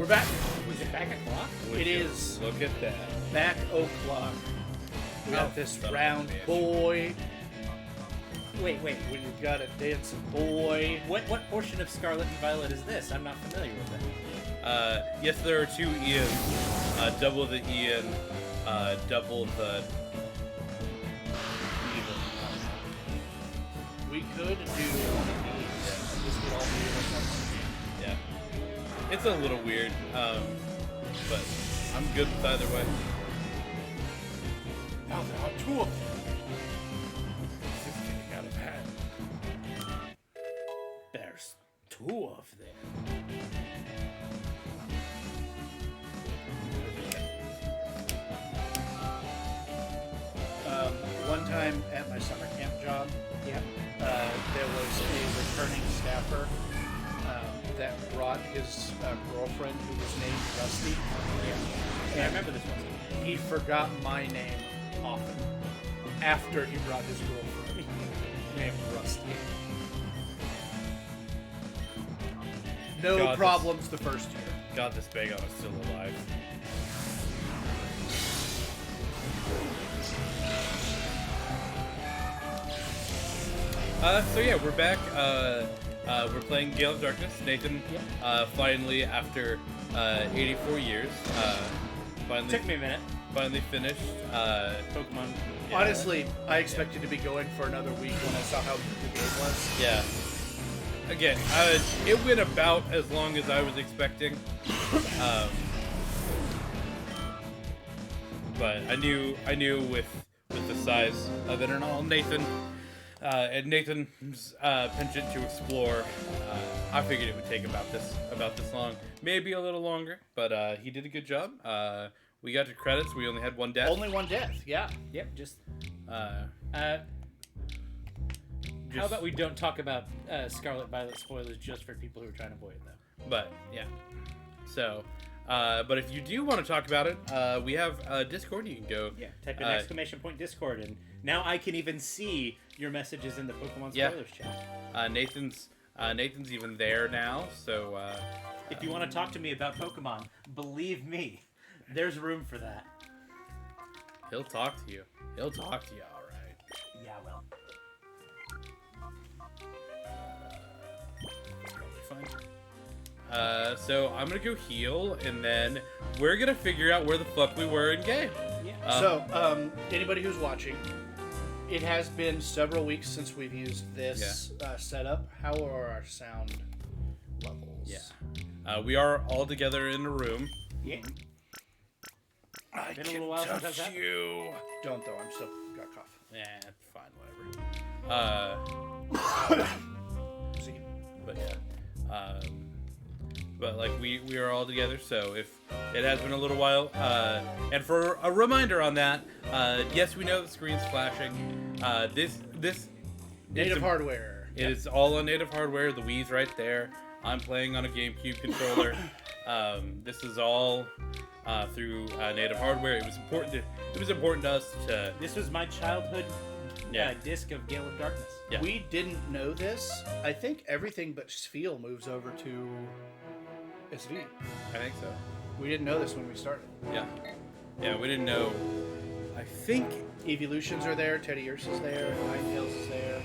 We're back. Was it back o'clock? It is Look at that. back o'clock. We got this son of a round bitch. boy. Wait. We've got a dancing boy. What portion of Scarlet and Violet is this? I'm not familiar with it. Yes, there are 2 Ians. Double the Ian. Double the... We could do one of these. This would all be with us. Yeah. It's a little weird, but I'm good with either way. Now there are 2 of them. This is getting out of hand. There's 2 of them. One time at my summer camp job, there was a returning staffer that brought his girlfriend, who was named Rusty. Yeah, I remember this one. He forgot my name often after he brought his girlfriend named Rusty. No God, problems the first year. God, this Bagon is still alive. So yeah, we're back. We're playing Gale of Darkness. Nathan, finally, after 84 years, finally Took me a minute. finally finished Pokemon. Yeah. Honestly, I expected to be going for another week when I saw how good the game was. Yeah. Again, it went about as long as I was expecting. But I knew with the size of it and all, Nathan and Nathan's penchant to explore, I figured it would take about this long, maybe a little longer. But he did a good job. We got to credits. We only had 1 death. Only 1 death, yeah. Yep, just... Just- How about we don't talk about Scarlet Violet spoilers just for people who are trying to avoid them? But yeah. So, but if you do want to talk about it, we have Discord. You can go. Yeah, type in exclamation point Discord, and now I can even see your messages in the Pokemon spoilers chat. Nathan's even there now. So If you want to talk to me about Pokemon, believe me, there's room for that. he'll talk to you. He'll talk to you. All right. Yeah, well. Probably fine. So I'm gonna go heal, and then we're gonna figure out where the fuck we were in game. Yeah. So, anybody who's watching, it has been several weeks since we've used this setup. How are our sound levels? Yeah. We are all together in a room. Yeah. I Been a little while since I've Touch had- you. Don't though. I'm still got cough. Yeah, it's fine. Whatever. See. But yeah. But like we are all together, so if it has been a little while, and for a reminder on that, yes, we know the screen's flashing. This Native hardware. It is all on native hardware. The Wii's right there. I'm playing on a GameCube controller. This is all through native hardware. It was important to us to. This was my childhood disc of Gale of Darkness. Yeah. We didn't know this. I think everything but Sphere moves over to SV. I think so. We didn't know this when we started. Yeah. Yeah, we didn't know. I think. Evolutions are there. Teddy Ursa's is there. Ninetales is there.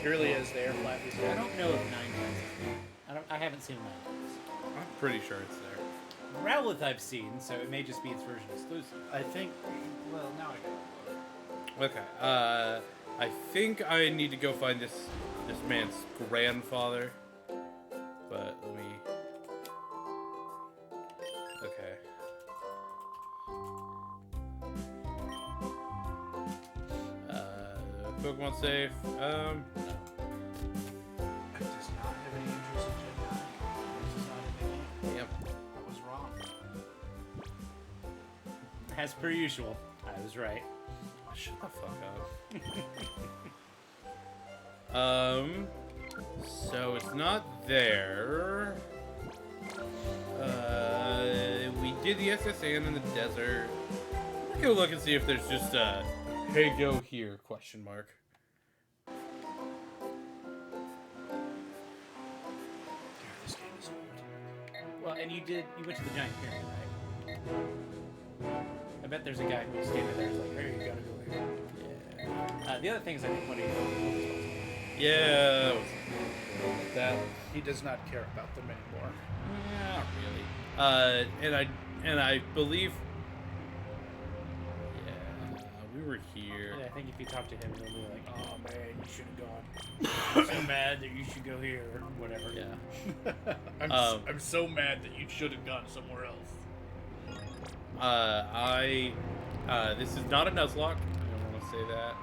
Purely is there. Flappy's I there. don't know if Ninetales. I haven't seen Ninetales. I'm pretty sure it's there. Rowlith I've seen, so it may just be its version exclusive. I think. Well, now I got Okay. I think I need to go find this man's grandfather. But let me. Okay. Pokemon safe. No. It does not have any interest in Jedi. This is not a thing. Yep. I was wrong. As per usual, I was right. Shut the fuck up. So it's not there. We did the SSN in the desert. Let's go look and see if there's just a "Hey, go here?" question mark. God, this game is old. Well, and you went to the giant pyramid, right? I bet there's a guy who's standing there who's like, hey, you gotta go here. Yeah. The other thing is, I think, what do you Yeah. That he does not care about them anymore. Not really. And I believe. Yeah, we were here. Yeah, I think if you talk to him, he'll be like, oh man, you should have gone. I'm so mad that you should go here, or whatever. Yeah. I'm so mad that you should have gone somewhere else. This is not a Nuzlocke. I don't want to say that.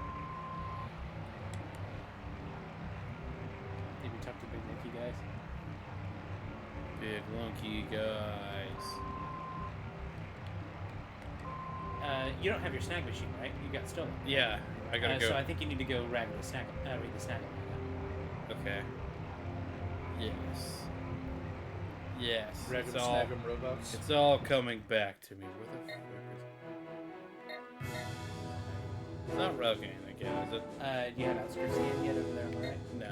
Did you talk to Big Nicky guys? Big Lunky guys. You don't have your snag machine, right? You got stolen. Yeah, I gotta go. So I think you need to go read the snag. Read the snag. Okay. Yes. Yes. Rag'em Snag'em robots. It's all coming back to me. Where the fuck is it? It's not Rogaine again, is it? Do you have outskirts yet over there on the right? No.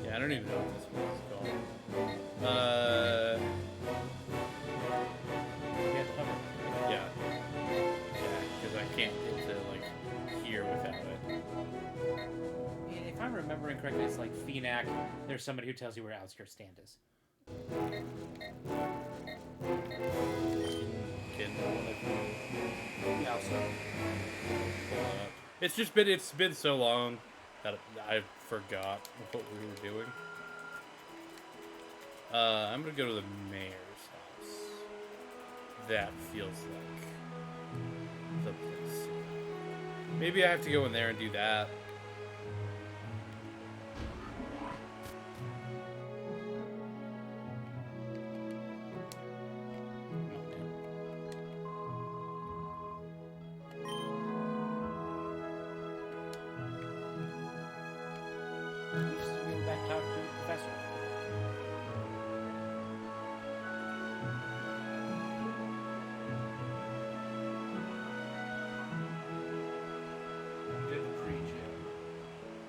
Yeah, I don't even know what this one's called. You have to cover. Yeah. Yeah, because I can't get to, like, here without it. If I'm remembering correctly, it's like Phenac. There's somebody who tells you where outskirts stand is. It's been so long that I forgot what we were doing. I'm gonna go to the mayor's house. That feels like the place. Maybe I have to go in there and do that.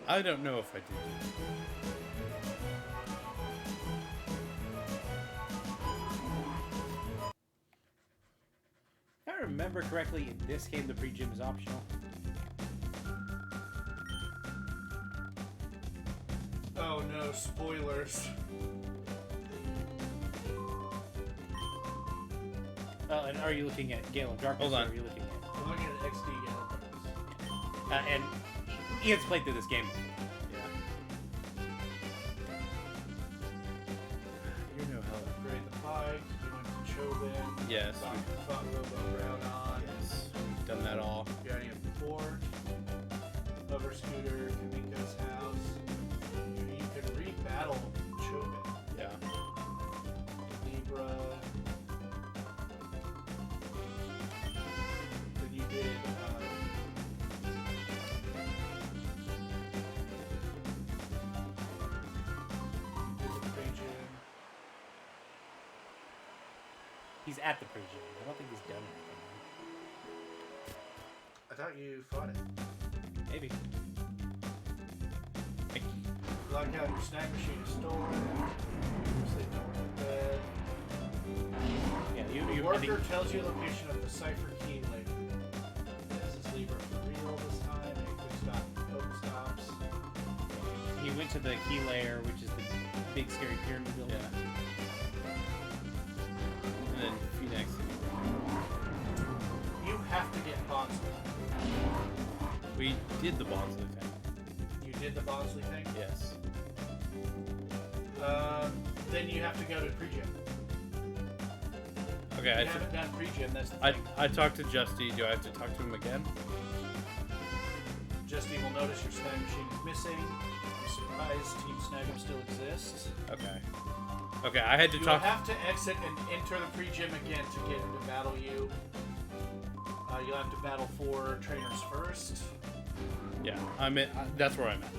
I don't know if I did. If I remember correctly, in this game, the pre-gym is optional. Oh no, spoilers. And are you looking at Gale of Darkness? Hold on. Or are you looking at? I'm looking at XD Gale. And Ian's played through this game. Yeah. You know how. Upgrade the pike. We went to Chobin. Yes. Fought Robo Groudon. Yes. We've done that all. Guardian Fort. Hover Scooter. Kamiko's house. You can re-battle Chobin. Yeah. Libra. Then you did. He's at the pre-gym. I don't think he's done anything. I thought you fought it. Maybe. Lock out your snack machine is stolen. Sleep over the bed. Yeah, The you worker tells you the location of the cipher key later. This is Libra for real this time. Make quick stop Pokestops. You went to the key layer, which is the big scary pyramid building. Yeah. And then Phoenix. You have to get Bonsley. We did the Bonsley thing. You did the Bonsley thing? Yes. Then you have to go to pre-gym. Okay. You haven't done pre-gym, that's the thing. I talked to Justy. Do I have to talk to him again? Justy will notice your snag machine is missing. You're surprised Team Snag'em still exists. Okay. Okay, I had to You'll talk. have to exit and enter the pre-gym again to get him to battle you. You'll have to battle 4 trainers first. Yeah, I'm in. That's where I'm at.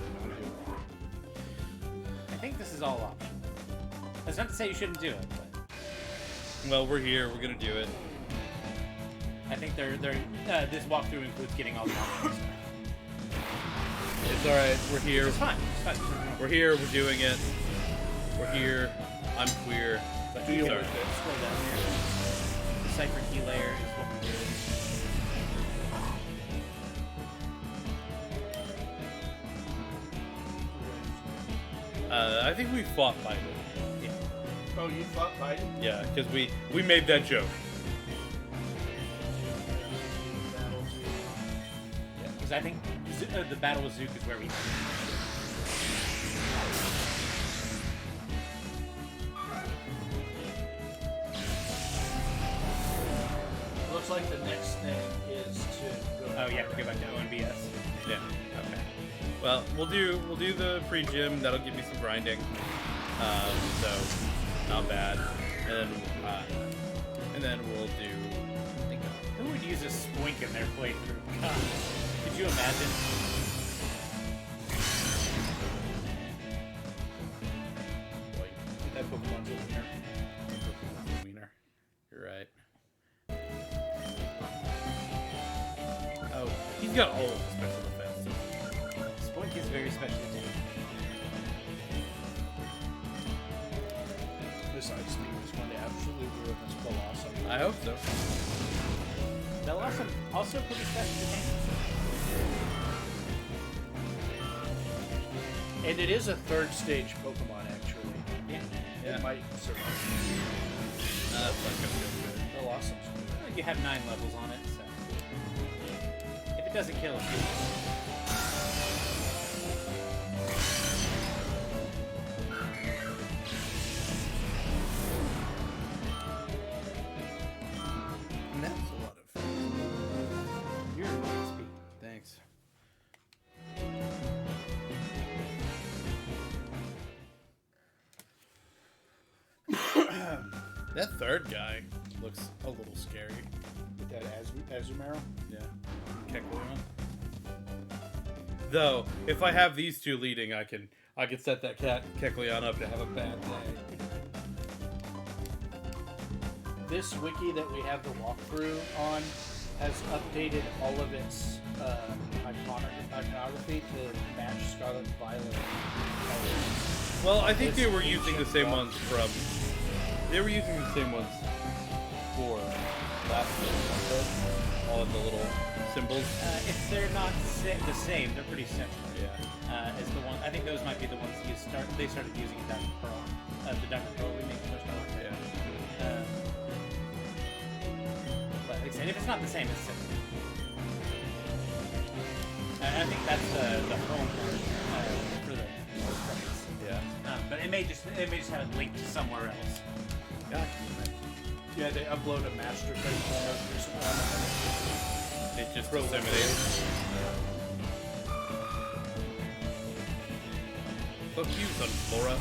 I think this is all optional. That's not to say you shouldn't do it, but Well, we're here. We're gonna do it. I think this walkthrough includes getting all the options. It's all right. We're here. It's fine. It's fine. We're here. We're doing it. We're here. I'm queer. Deal Sorry. with it. Scroll down here. Cypher key layer is what we do. I think we fought Biden. Yeah. Oh, you fought Biden? Yeah, because we made that joke. Yeah. Because I think the Battle of Zook is where we. Looks like the next thing is to go. Oh, you have to go back to ONBS. Yeah. Okay. Well, we'll do the pre-gym. That'll give me some grinding. So not bad. And then we'll do. Who would use a spoink in their playthrough? God. Could you imagine? That Pokemon's a wiener. Wiener. You're right. Oh, he's got all of the special defense. Spoink is very special too. This ice beam is going to absolutely ruin this Blossom. I hope so. Bellossom also pretty special defense. And it is a third stage Pokemon, actually. Yeah. Yeah. It might survive. That's not gonna feel good. Blossom's I think you have 9 levels on it, so if it doesn't kill, it's useless. And that's a lot of. You're in movement speed. Thanks. That third guy looks a little scary. with that Azumarill. Yeah. Kecleon. Though, if I have these two leading, I can set that Kecleon up to have a bad day. This wiki that we have the walkthrough on has updated all of its iconography to match Scarlet and Violet colors. Well, I think It's they were using the ancient same rock. ones from. They were using the same ones for last game, all of the little symbols. If they're not the same, they're pretty similar. Yeah. As the one, I think those might be the ones they started using in Diamond Pearl, the Diamond Pearl remake first time. Yeah. But like I said, if it's not the same, it's similar. I think that's the home for the credits. Yeah. But it may just have it linked to somewhere else. God. Yeah, they upload a master code file or something. It just disseminates. Fuck you, Sunflora.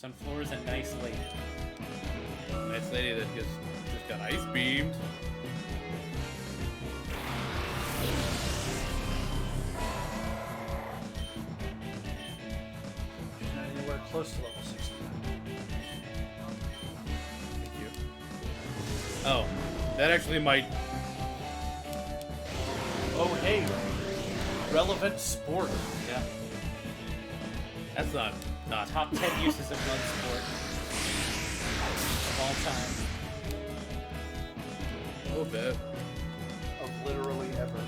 Sunflora's a nice lady. Nice lady that just got ice beamed. She's not anywhere close to level 69. Thank you. Oh, that actually might. Oh, hey! Relevant sport. Yeah. That's not. Top 10 uses of blood sport of all time. A little bit. Of literally ever.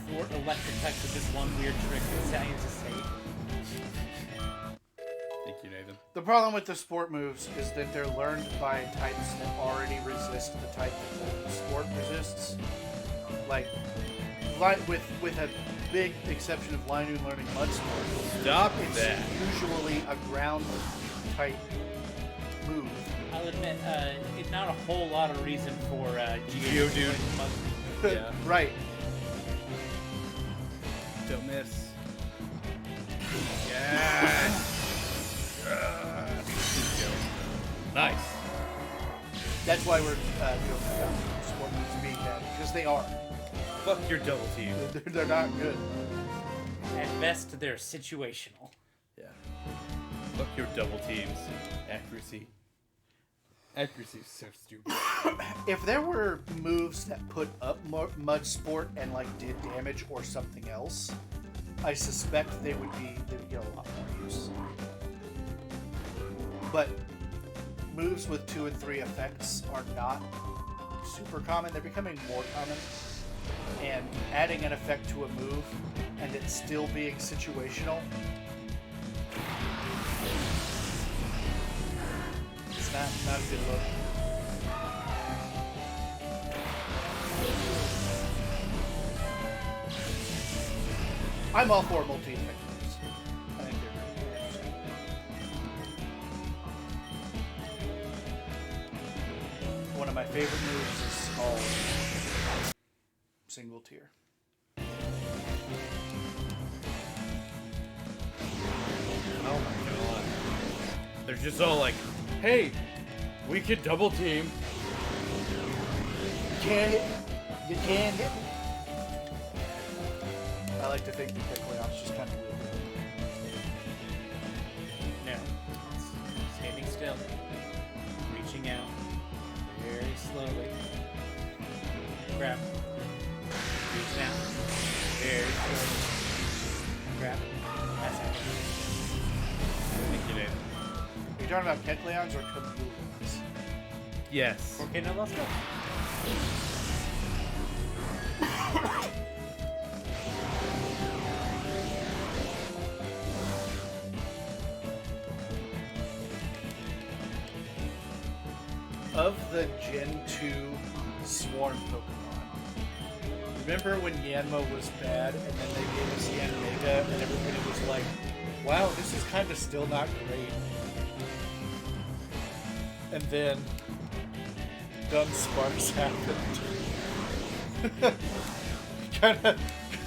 Four electric types with this one weird trick that scientists hate. Thank you, Nathan. The problem with the sport moves is that they're learned by types that already resist the type that the sport resists. Like with a big exception of Linoon learning Mud Sport. Stop It's that. usually a ground type move. I'll admit, it's not a whole lot of reason for Geodude. Yeah. Right. Don't miss. Yes. Nice. That's why we're joking about sport moves being bad, because they are. Fuck your double team. They're not good. At best, they're situational. Yeah. Fuck your double teams. Accuracy. Accuracy is so stupid. If there were moves that put up Mud Sport and like did damage or something else, I suspect they would get a lot more use. But moves with 2 and 3 effects are not super common. They're becoming more common. And adding an effect to a move and it still being situational, it's not a good look. I'm all for multi-effect moves. I think they're really interesting. One of my favorite moves is called Single Tier. Oh my god. They're just all like, hey, we could double team. You can't hit me. You can't hit me. I like to think the Kecleon's just kind of weird. No. Standing still. Reaching out. Very slowly. Grab. Reach out. Very slowly. Grab. That's how it Thank you, Dave. Are you talking about Kecleons or Chameleons? Yes. Okay, now let's go. Of the Gen 2 Swarm Pokemon, remember when Yanma was bad and then they gave us Yanmega and everybody was like, wow, this is kind of still not great. And then Dunsparce happened.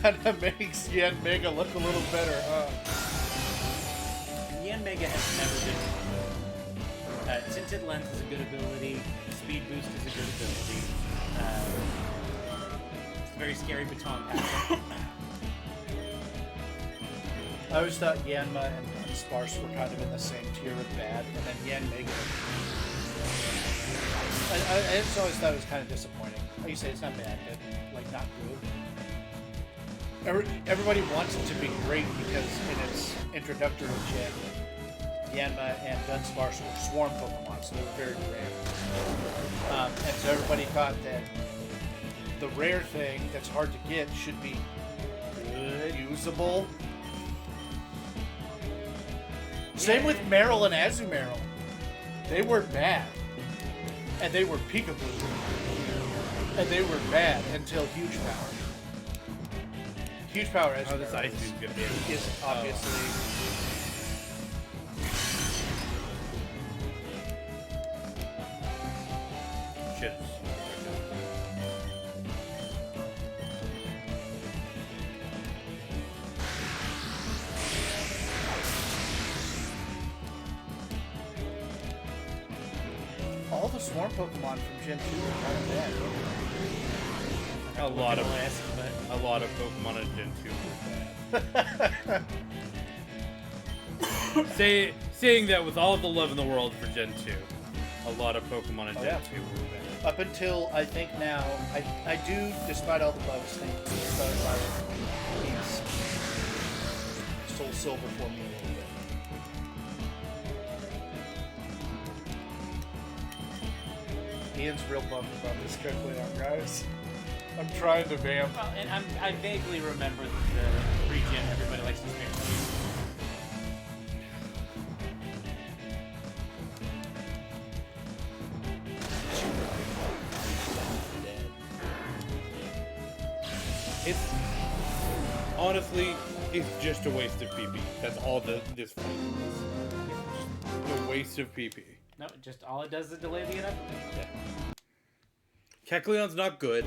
kind of makes Yanmega look a little better, huh? Yanmega has never been. Tinted Lens is a good ability. Speed Boost is a good ability. It's a very scary baton pass. I always thought Yanma and Dunsparce were kind of in the same tier of bad, and then Yanmega. I just always thought it was kind of disappointing. Like you say, it's not bad, but like not good. Everybody wants it to be great because in its introductory gen, Yanma and Dunsparce were swarm Pokemon, so they were very rare. And so everybody thought that the rare thing that's hard to get should be good, usable. Same with Meryl and Azumarill. They were bad. And they were peekaboo. And they were bad until Huge Power. Huge Power Azumarill Oh, this ice is good. is obviously... Shit. All the Swarm Pokemon from Gen 2 were kind of bad. A lot of list, but Pokemon in Gen 2 were bad. Saying that with all of the love in the world for Gen 2, a lot of Pokemon in Gen 2 were bad. Up until, I think now, I do, despite all the bugs, think Scarlet Violet he's Soul Silver for me a little bit. Ian's real bummed about this Kecleon, guys. I'm trying to vamp. well, and I vaguely remember the region everybody likes to spare. It's honestly, it's just a waste of PP. That's all this fight is. Just a waste of PP. No, just all it does is delay the inevitable. Yeah. Kecleon's not good.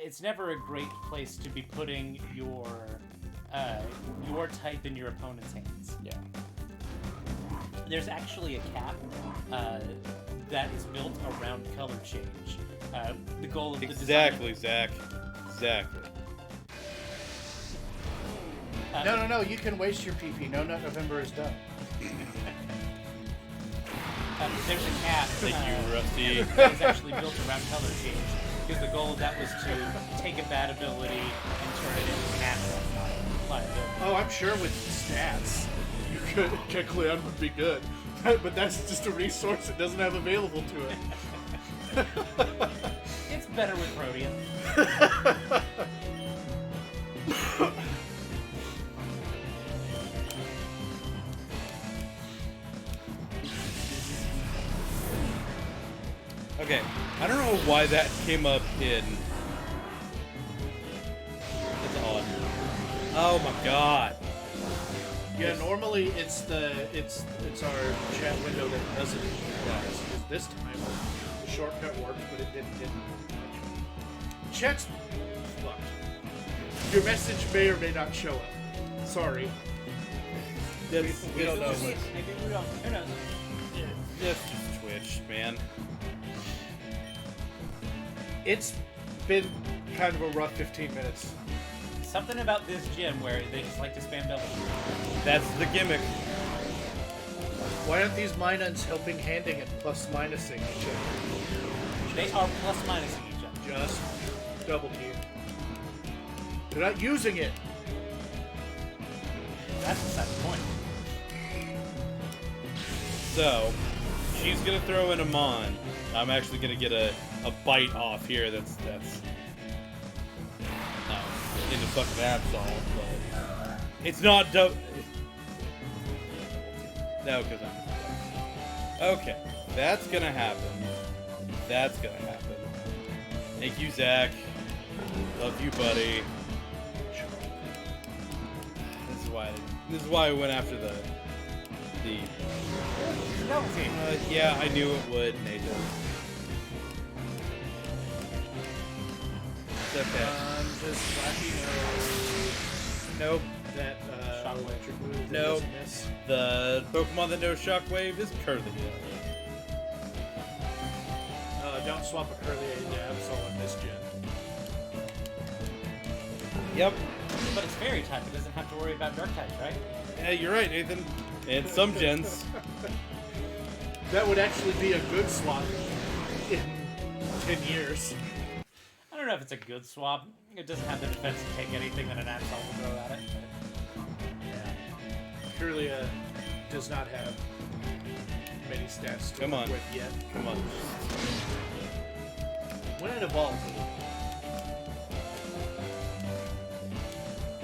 It's never a great place to be putting your type in your opponent's hands. Yeah. There's actually a cap that is built around color change. The goal of the Exactly, Zach. Exactly. No, you can waste your PP. No Nut November is done. There's a cat Thank you, Rusty. that is actually built around color change. Because the goal of that was to take a bad ability and turn it into an asset, not a liability. Oh, I'm sure with stats, you could Kecleon would be good, but that's just a resource it doesn't have available to it. It's better with Protean. Okay, I don't know why that came up in. It's odd. Oh my god. Yeah, normally it's our chat window that doesn't use this time. The shortcut worked, but it didn't. Chat's fucked. Your message may or may not show up. Sorry. We don't know what's... Maybe we don't. Who knows? It's just Twitch, man. It's been kind of a rough 15 minutes. Something about this gym where they just like to spam double. That's the gimmick. Why aren't these Minans helping handing and plus minusing each other? They are plus minusing each other. Just double team. They're not using it. That's beside the point. So, she's gonna throw in a Mon. I'm actually gonna get a bite off here that's into fucking Absol, but it's not dope. No, because I'm okay. That's gonna happen. That's gonna happen. Thank you, Zach. Love you, buddy. This is why I went after the. Double team. Yeah, I knew it would, Nathan. It's okay. Just wacky Nope. that Shockwave. electric move. that Nope. doesn't miss. The Pokemon that knows Shockwave is Curly. Don't swap a Curly into Absol in this gen. Yep. But it's fairy type. It doesn't have to worry about dark types, right? Yeah, you're right, Nathan. And some gens. That would actually be a good swap in 10 years. I don't know if it's a good swap. It doesn't have the defense to take anything that an Absol will throw at it. Yeah. Curly does not have many stats to Come work on. with yet. Come on. When it evolves,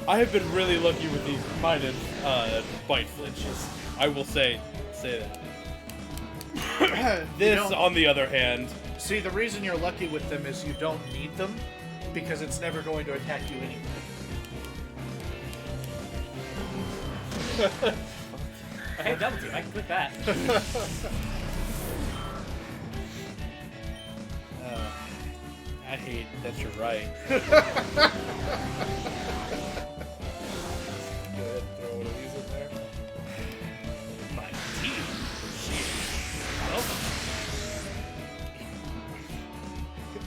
I have been really lucky with these minded bite flinches. I will say that. This, on the other hand, see, the reason you're lucky with them is you don't need them, because it's never going to attack you anyway. Hey, double team. I can click that. I hate that you're right. Go ahead and throw one of these in there. My team. Shit.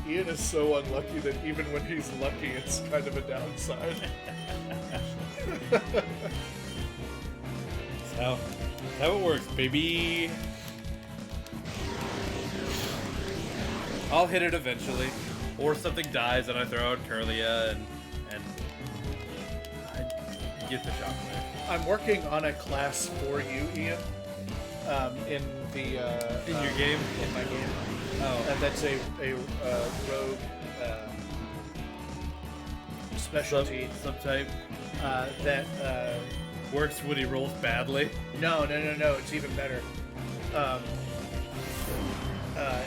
Ian is so unlucky that even when he's lucky, it's kind of a downside. That's how it works, baby. I'll hit it eventually. Or something dies and I throw out Curlia and I get the shockwave. I'm working on a class for you, Ian. In the In your game? in my game. Oh. That's a rogue specialty Subtype. that Works when he rolls badly. no, it's even better.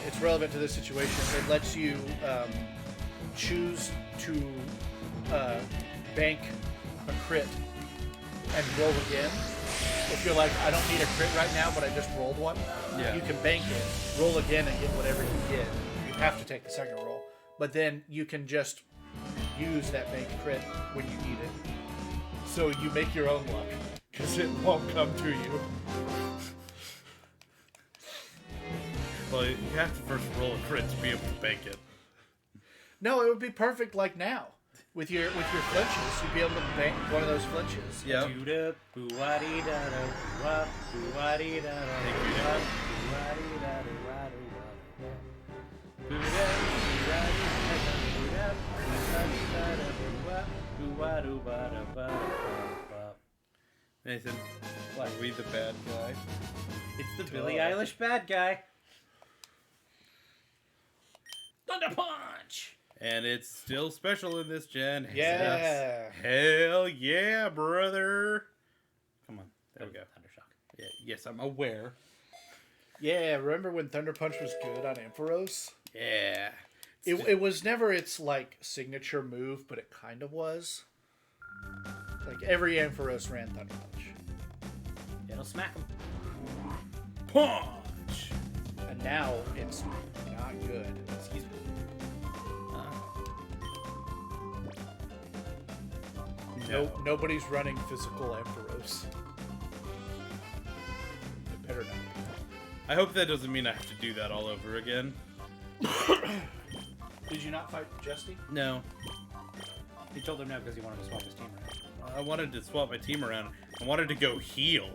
It's relevant to this situation. It lets you choose to bank a crit and roll again. If you're like, I don't need a crit right now, but I just rolled one, Yeah. you can bank it, roll again, and get whatever you get. You have to take the second roll, but then you can just use that bank crit when you need it. So you make your own luck, because it won't come to you. Well, you have to first roll a crit to be able to bank it. No, it would be perfect like now. With your flinches, you'd be able to bank one of those flinches. Yep. Doo-da, boo-wa-dee-da-da, boo-wa, boo-wa-dee-da-da, Thank you. boo-wa, boo-wa-dee-da-da. Nathan, are we the bad guy? It's the Billie Eilish bad guy. Thunder Punch! And it's still special in this gen. Yeah. Hell yeah, brother. Come on. There we go. Thundershock. Yeah, yes, I'm aware. Yeah, remember when Thunder Punch was good on Ampharos? Yeah. It was never its, like, signature move, but it kind of was. Like, every Ampharos ran Thunder Punch. It'll smack him. Punch! And now it's not good. Excuse me. Nobody's running physical Ampharos. It better not. I hope that doesn't mean I have to do that all over again. Did you not fight Justy? No. He told him no because he wanted to swap his team around. I wanted to swap my team around. I wanted to go heal.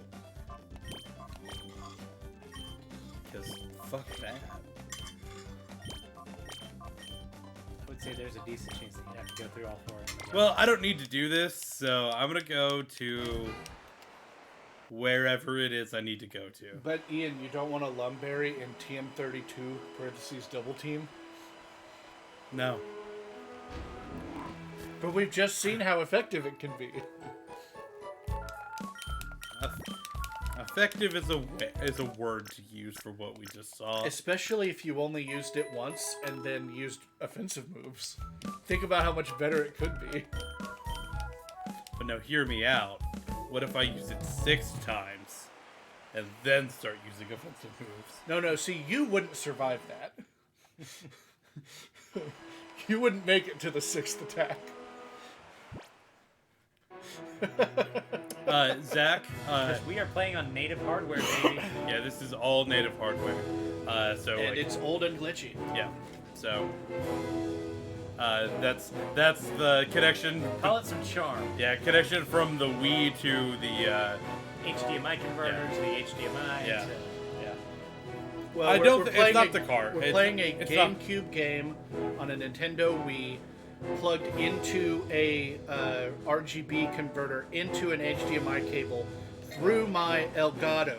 Because fuck that. I would say there's a decent chance that you'd have to go through all four of them. Well, I don't need to do this, so I'm gonna go to wherever it is I need to go to. But Ian, you don't want a Lumberry in TM32 parentheses double team? No. But we've just seen how effective it can be. Effective is a word to use for what we just saw. Especially if you only used it once and then used offensive moves. Think about how much better it could be. But no, hear me out. What if I use it 6 times and then start using offensive moves? No, see, you wouldn't survive that. You wouldn't make it to the 6th attack. Zach, Because we are playing on native hardware, baby. yeah, this is all native hardware. So And like, it's old and glitchy. yeah, so that's the connection. Call it some charm. Yeah, connection from the Wii to the HDMI converters, the HDMI. Yeah. Yeah. Well, I don't. It's playing not the car. We're It's- playing a it's not- GameCube game on a Nintendo Wii, plugged into a RGB converter into an HDMI cable through my Elgato,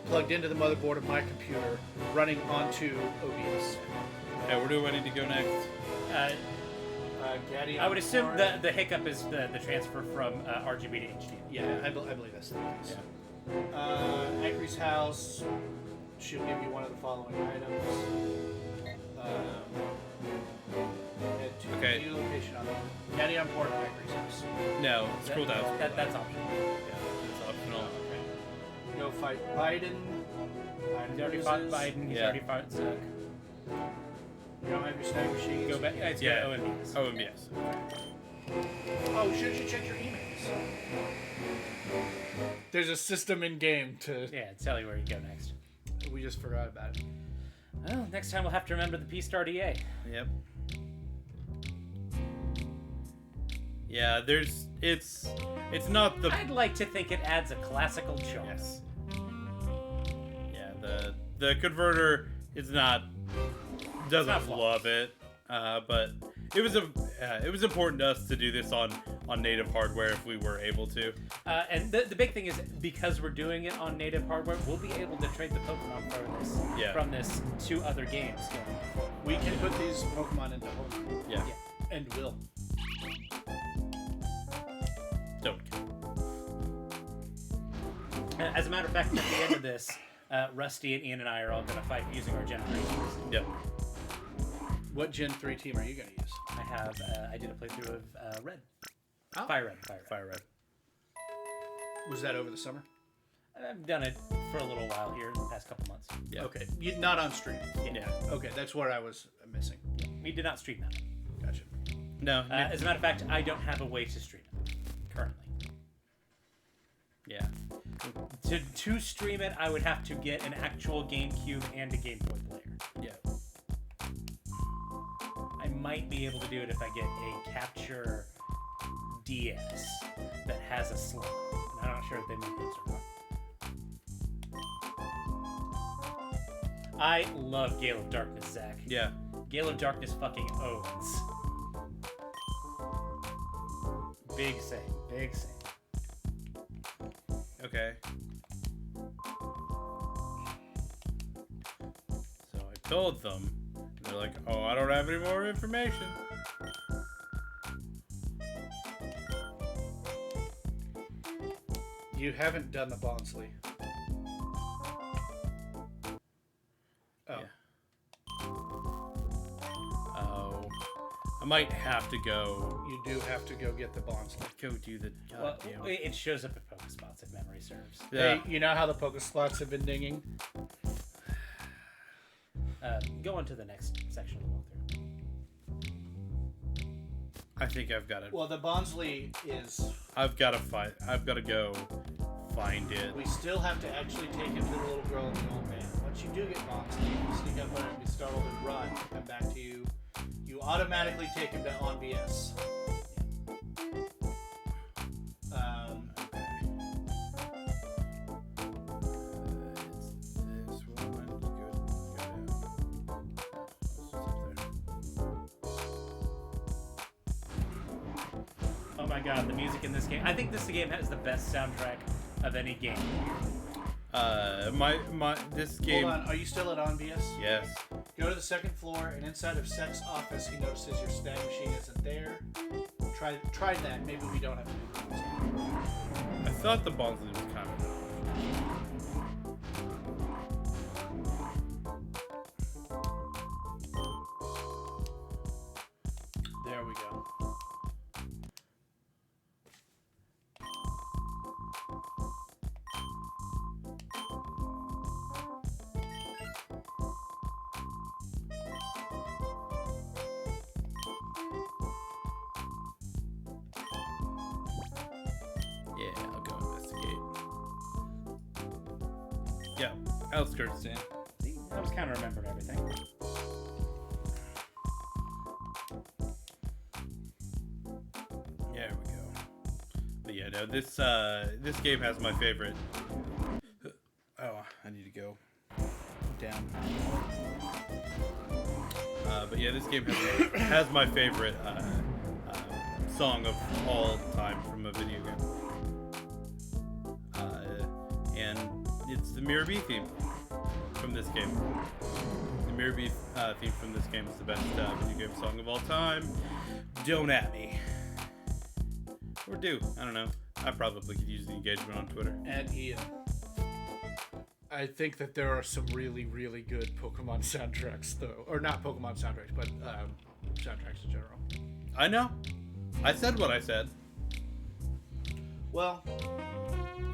plugged into the motherboard of my computer, running onto OBS. Okay, where do I need to go next? Gaddy I would assume the hiccup is the transfer from RGB to HDMI. Yeah, I believe that's the case. Angry's house. She'll give you one of the following items. Head to Okay. the new location on the Gaddy on board Angry's house. No, scroll down. That's optional. Yeah, it's optional. Go fight Biden. He's already fought Biden. He's Yeah. already fought Zuck. You don't have your snag machine. Go back. It's Yeah. go to OMBs. Oh, and yes. Oh, shouldn't you check your emails? There's a system in game to. Yeah, tell you where you go next. We just forgot about it. Well, next time we'll have to remember the P-Star DA. Yep. Yeah, it's not the I'd like to think it adds a classical charm. yes. Yeah, the converter is not doesn't not flawless. love it, but it was important to us to do this on native hardware if we were able to. And the big thing is, because we're doing it on native hardware, we'll be able to trade the Pokemon from this to other games. We can put these Pokemon into home. Yeah. And will. Don't. As a matter of fact, at the end of this, Rusty and Ian and I are all going to fight using our Gen 3 teams. Yep. What Gen 3 team are you going to use? I did a playthrough of Red. Oh. Fire Red. Fire Red. Was that over the summer? I've done it for a little while here in the past couple months. Yeah. Okay. Not on stream. Yeah. Okay, that's where I was missing. We did not stream that. Gotcha. No. As a matter of fact, I don't have a way to stream it currently. Yeah. To stream it, I would have to get an actual GameCube and a Game Boy player. Yeah. I might be able to do it if I get a Capture DS that has a slot. I'm not sure if they make those or not. I love Gale of Darkness, Zach. Yeah. Gale of Darkness fucking owns. Big same. Big same. Okay. So I told them. They're like, oh, I don't have any more information. You haven't done the Bonsley. Oh. Yeah. Oh. I might have to go. You do have to go get the Bonsley. Go do the. Well, goddamn- it shows up at Pokespots if memory serves. Yeah. Hey, you know how the Pokeslots have been dinging? Go on to the next section of the walkthrough. I think I've got it. Well, the Bonsley is... I've got to find. I've got to go find it. We still have to actually take him to the little girl and the old man. Once you do get Bonsley, you sneak up on him, be startled, and run. Come back to you. You automatically take him to on BS. This one. Go down. It's up there. Oh my god, the music in this game. I think this game has the best soundtrack of any game. This game. Hold on, are you still at on BS? Yes. Go to the second floor, and inside of Seth's office, he notices your snag machine isn't there. Try that. Maybe we don't have to do this. I thought the Bonsley was kind of. There we go. Yeah, I'll go investigate. Yeah, outskirts, Dan. See, I was kind of remembering everything. There we go. But yeah, no, this game has my favorite. Oh, I need to go down. But yeah, this game has my favorite song of all time from a video game. And it's the Mirror B theme from this game. The Mirror B theme from this game is the best video game song of all time. Don't at me. Or do. I don't know. I probably could use the engagement on Twitter. And Ian. I think that there are some really, really good Pokemon soundtracks, though. Or not Pokemon soundtracks, but soundtracks in general. I know. I said what I said. Well,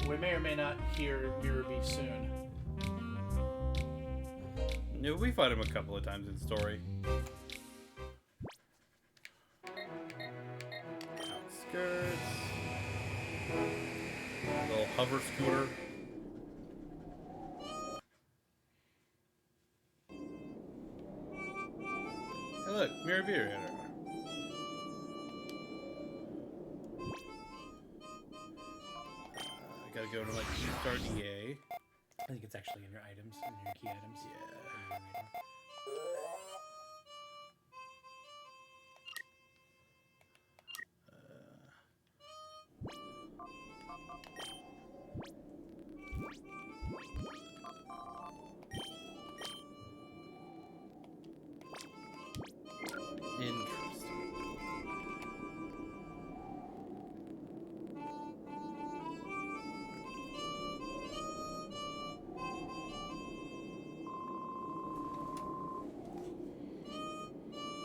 we may or may not hear Mirror B soon. Yeah, we fight him a couple of times in story. Outskirts. Little hover scooter. Hey, look, Mirror B radar. I gotta go to like start EA. I think it's actually in your items, in your key items. Yeah. Interesting.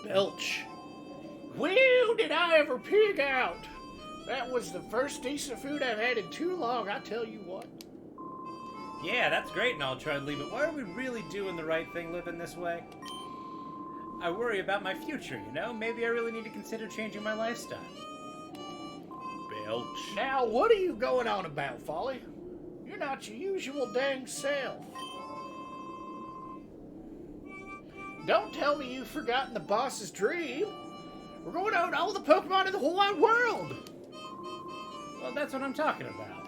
Belch. Well, did I ever pig out? That was the first decent food I've had in too long, I tell you what. Yeah, that's great and I'll try to leave it. Why are we really doing the right thing living this way? I worry about my future, you know? Maybe I really need to consider changing my lifestyle. Belch. Now, what are you going on about, Folly? You're not your usual dang self. Don't tell me you've forgotten the boss's dream. We're going to own all the Pokemon in the whole wide world. Well, that's what I'm talking about.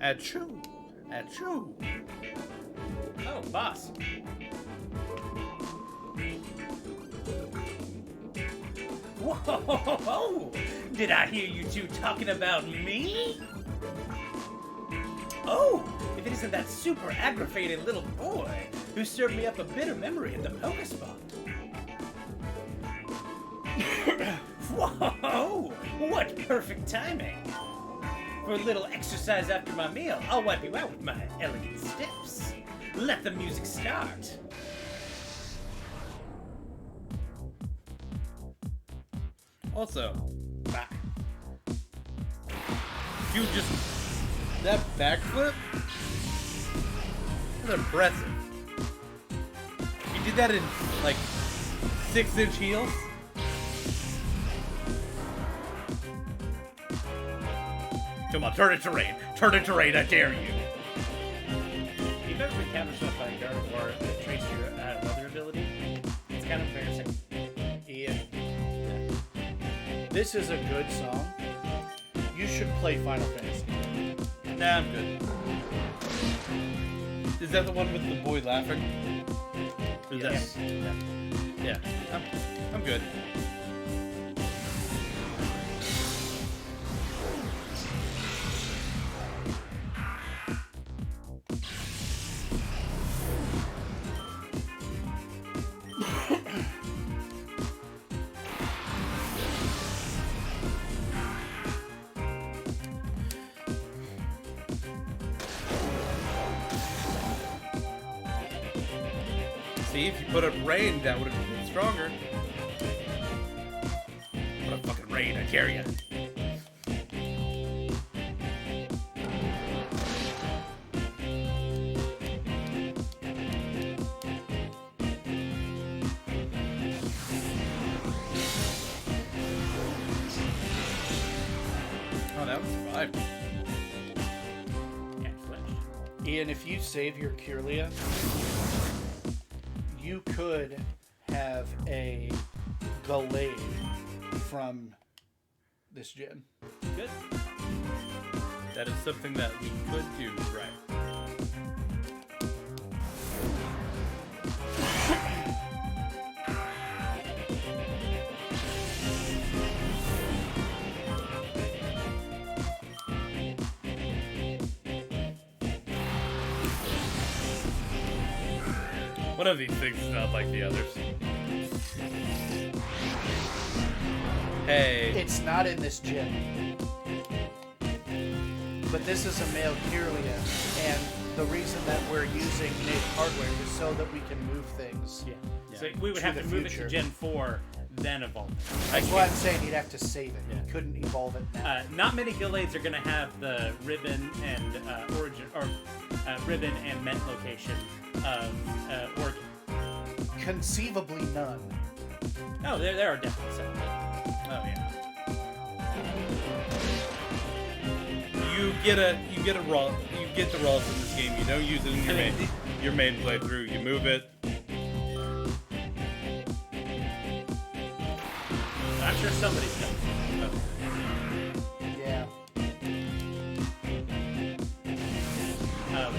Achoo. Achoo. Oh, boss. Whoa! Did I hear you two talking about me? Oh, if it isn't that super aggravating little boy who served me up a bitter memory at the poker spot. Whoa! What perfect timing! For a little exercise after my meal, I'll wipe you out with my elegant steps. Let the music start. Also, you just that backflip. That's impressive. You did that in like 6-inch heels. Come on, turn it to rain. Turn it to rain, I dare you. You've ever been counter-struck or traced your weather ability? It's kind of embarrassing. Ian, this is a good song. You should play Final Fantasy. Nah, I'm good. Is that the one with the boy laughing? Or is Yes. Yeah. I'm good. See, if you put up rain, that would have been stronger. Put up fucking rain, I dare ya. Oh, that was 5. Yeah, flesh. Ian, if you save your Kirlia, you could have a Gale from this gen. Good. That is something that we could do, right? One of these things is not like the others. Hey. It's not in this gen. But this is a male Kirlia, and the reason that we're using native hardware is so that we can move things. Yeah. Yeah. So we would To have to the move it future. to Gen 4, then evolve it. That's why I'm saying you'd have to save it. Yeah. You couldn't evolve it now. Not many Gallades are going to have the ribbon and origin, or ribbon and ment location of origin. Conceivably none. No, there are definitely some. Oh yeah. You get the rolls in this game. You don't use it in your main playthrough. You move it. I'm sure somebody's done it. Yeah.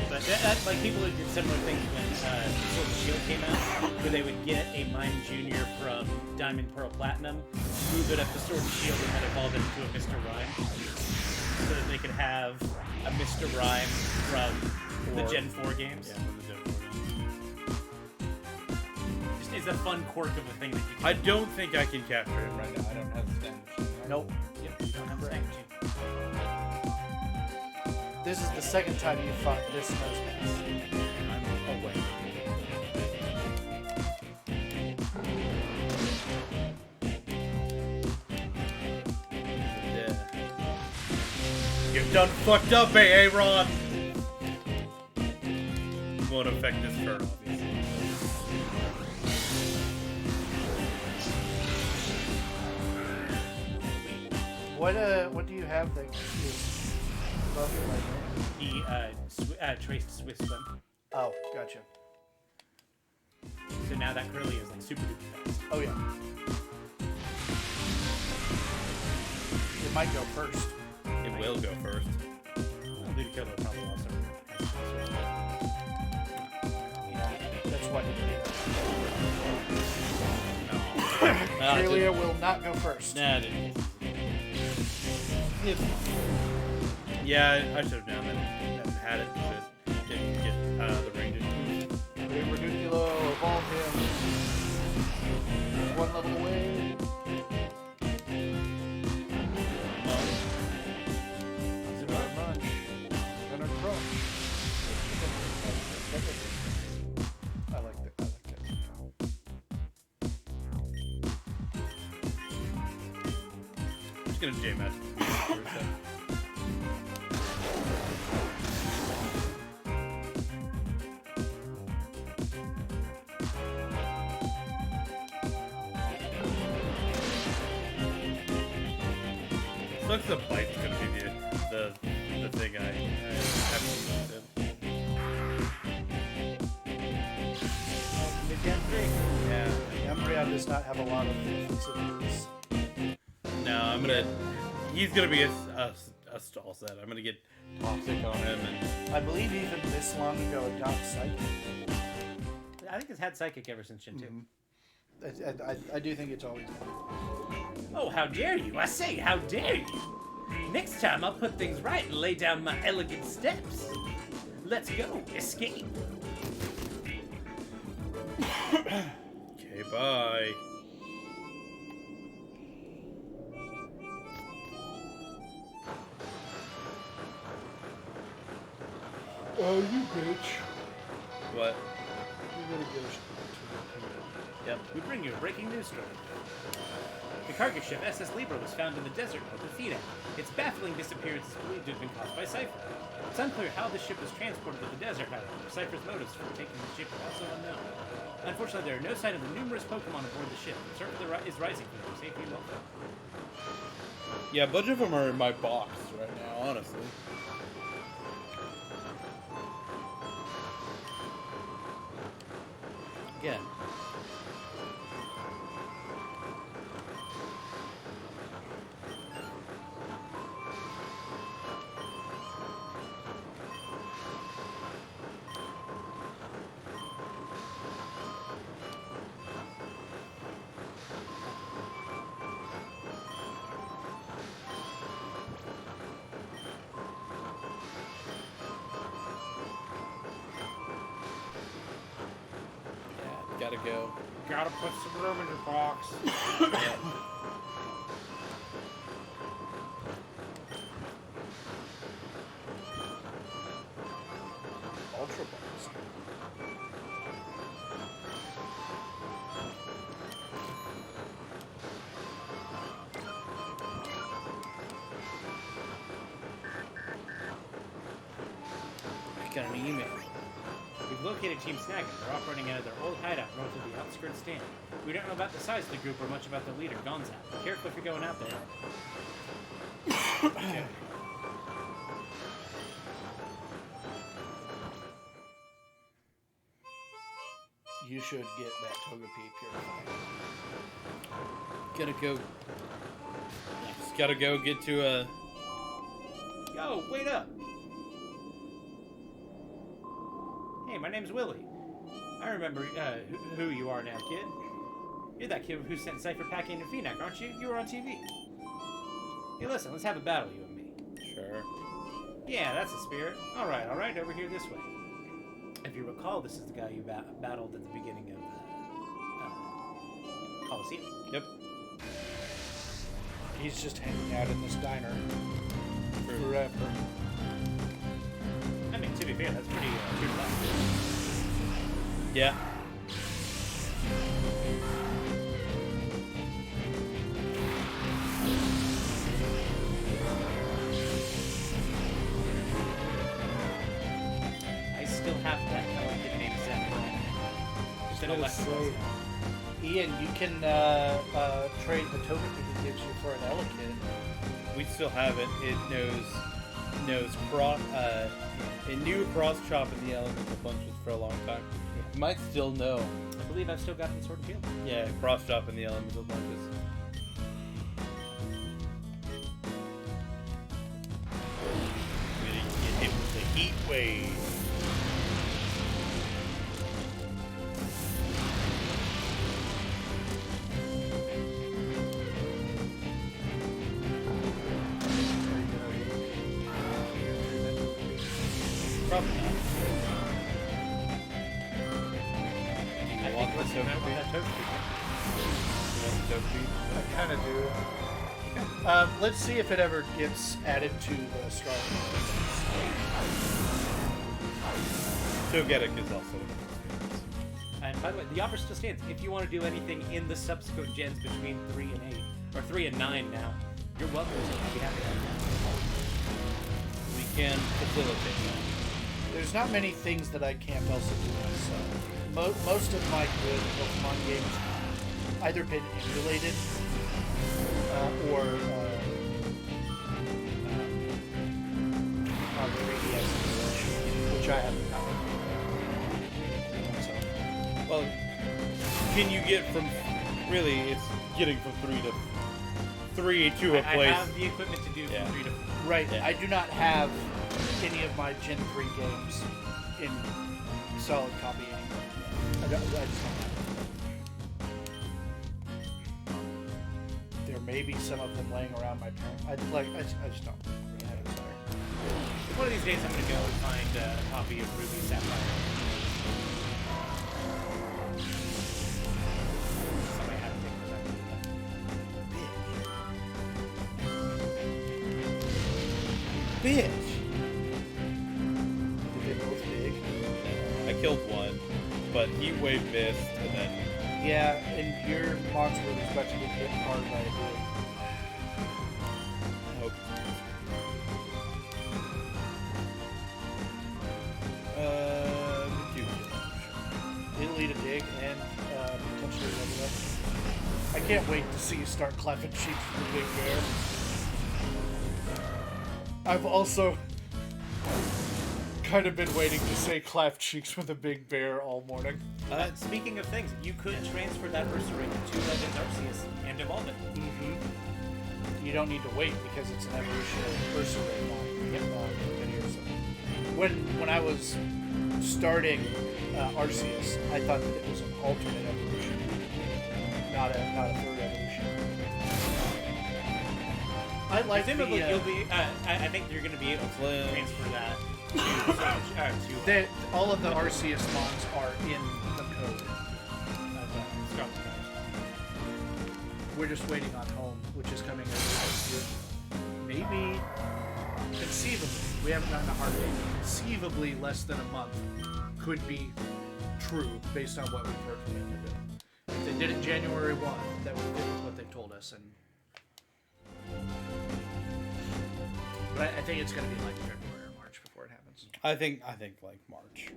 But that, like people who did similar things when Sword and Shield came out, where they would get a Mime Junior from Diamond, Pearl, Platinum, move it up to Sword and Shield, and then evolve it into a Mr. Rhyme, so that they could have a Mr. Rhyme from the Gen 4 games. Yeah, from the Gen 4 games. Just is a fun quirk of a thing that you can. I don't think I can capture him right now. I don't have the stand machine. Nope. Yep, you don't have a stand machine. This is the second time you fought this nose mask. I'm away. You've done fucked up, Aaron. Won't affect this turn, obviously. What do you have that is above your leg? He traced Swiss Swim. Oh, gotcha. So now that Curly is like super duper fast. Oh yeah. It might go first. It will go first. Well, Ludicolo probably also has Swiss Swim. what he did. No. Australia will not go first. Nah, I didn't. Yeah, I should have done that. Had it. Just didn't get out of the range. Reduculo, evolve him. One level away. Munch. Leonard Crunch. I like that. I'm just gonna jam out. Looks the bite's gonna be the thing I haven't Yeah. Umbreon does not have a lot of facilities. No, he's gonna be a stall set. I'm gonna get toxic on him and I believe even this long ago it got Psychic. I think it's had Psychic ever since Gen 2. I do think it's always been. Oh, how dare you! I say, how dare you! Next time I'll put things right and lay down my elegant steps. Let's go, escape. okay, bye. Oh, you bitch. What? You really get us. Yep. We bring you a breaking news story. The cargo ship SS Libra was found in the desert of Athena. Its baffling disappearance is believed to have been caused by Cypher. It's unclear how the ship was transported to the desert, however. Cypher's motives for taking the ship are also unknown. Unfortunately, there are no sign of the numerous Pokemon aboard the ship. Concern is rising for their safety and welfare. Yeah, a bunch of them are in my box right now, honestly. Again. Gotta go. Gotta put some room in your box. Ultra Balls. I got an email. We've located Team Snaggen. They're operating out of their old hideout north of the outskirts stand. We don't know about the size of the group or much about the leader, Gonzal. Be careful if you're going out there. Okay. You should get that Togepi purified. Gotta go. Just gotta go get to a. Yo, wait up! Hey, my name's Willie. I remember who you are now, kid. You're that kid who sent Cypher packing to Phoenix, aren't you? You were on TV. Hey, listen, let's have a battle, you and me. Sure. Yeah, that's the spirit. Alright, over here this way. If you recall, this is the guy you battled at the beginning of Coliseum. Yep. He's just hanging out in this diner forever. I mean, to be fair, that's pretty true to life. Yeah. I still have that collected name set. Still Gonna left. say, Ian, you can trade the token he gives you for an Elekid. We still have it. It knows cross. It knew cross chop in the elemental punches for a long time. It might still know. I believe I've still got the Sword and Shield. Yeah, cross chop in the elemental punches. Gonna get hit with the heat wave. Togepi? I kind of do. Let's see if it ever gets added to the Star. Togetic is also an experience. And by the way, the offer still stands. If you want to do anything in the subsequent gens between 3 and 8, or 3 and 9 now, you're welcome to. I'd be happy to have We can facilitate that. There's not many things that I can't also do myself. Most of my good Pokemon games either been emulated or on the 3DS, which I haven't done. So, Well, can you get from... Really, it's getting from 3 to a I place... have the equipment to do Yeah. from 3 to 4. right, Yeah. I do not have any of my Gen 3 games in solid copy anymore. I just don't have it. There may be some of them laying around my parents. I just don't really have a desire. One of these days I'm going to go and find a copy of Ruby Sapphire. Somebody had to take that. Bitch! Are they both big? I killed one, but Heat Wave missed, and then... Yeah, and your monster was about to get hit hard by a big. I hope It'll eat a dig and potentially level up. I can't wait to see you start clapping cheeks for the big bear. I've also kind of been waiting to say clap cheeks with a big bear all morning. Speaking of things, you could transfer that Ursaring to Legends Arceus and evolve it. Mm-hmm. You don't need to wait because it's an evolution of Ursaring, not Ursaring. When I was starting Arceus, I thought that it was an alternate evolution, not a third evolution. I like Presumably, the, you'll be. I think you're going to be able to transfer that to all of the Arceus mons are in the code. Scarlet Sky. We're just waiting on home, which is coming next year. Maybe, conceivably, we haven't gotten a hard date. Conceivably, less than a month could be true based on what we've heard from Nintendo. If they did it January 1, that would fit with what they told us. But I think it's going to be like February or March before it happens. I think like March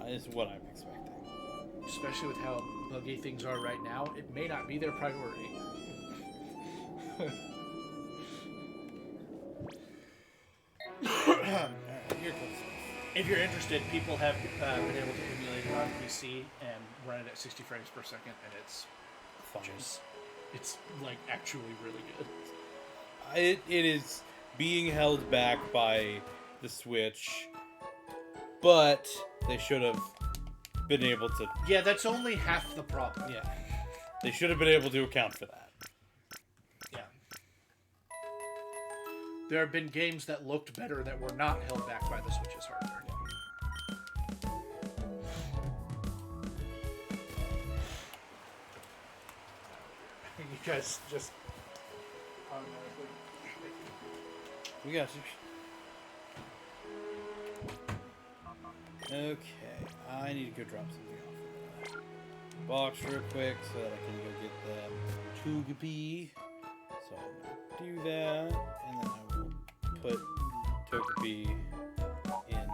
is what I'm expecting. Especially with how buggy things are right now, it may not be their priority. If you're interested, people have been able to emulate it on PC and run it at 60 frames per second, and it's Fine. it's like actually really good. It is being held back by the Switch, but they should have been able to. Yeah, that's only half the problem. Yeah, they should have been able to account for that. Yeah. There have been games that looked better that were not held back by the Switch's hardware. You guys just automatically. We got you. Okay, I need to go drop something off in the box real quick so that I can go get the Togepi. So I'm gonna do that, and then I will put Togepi in.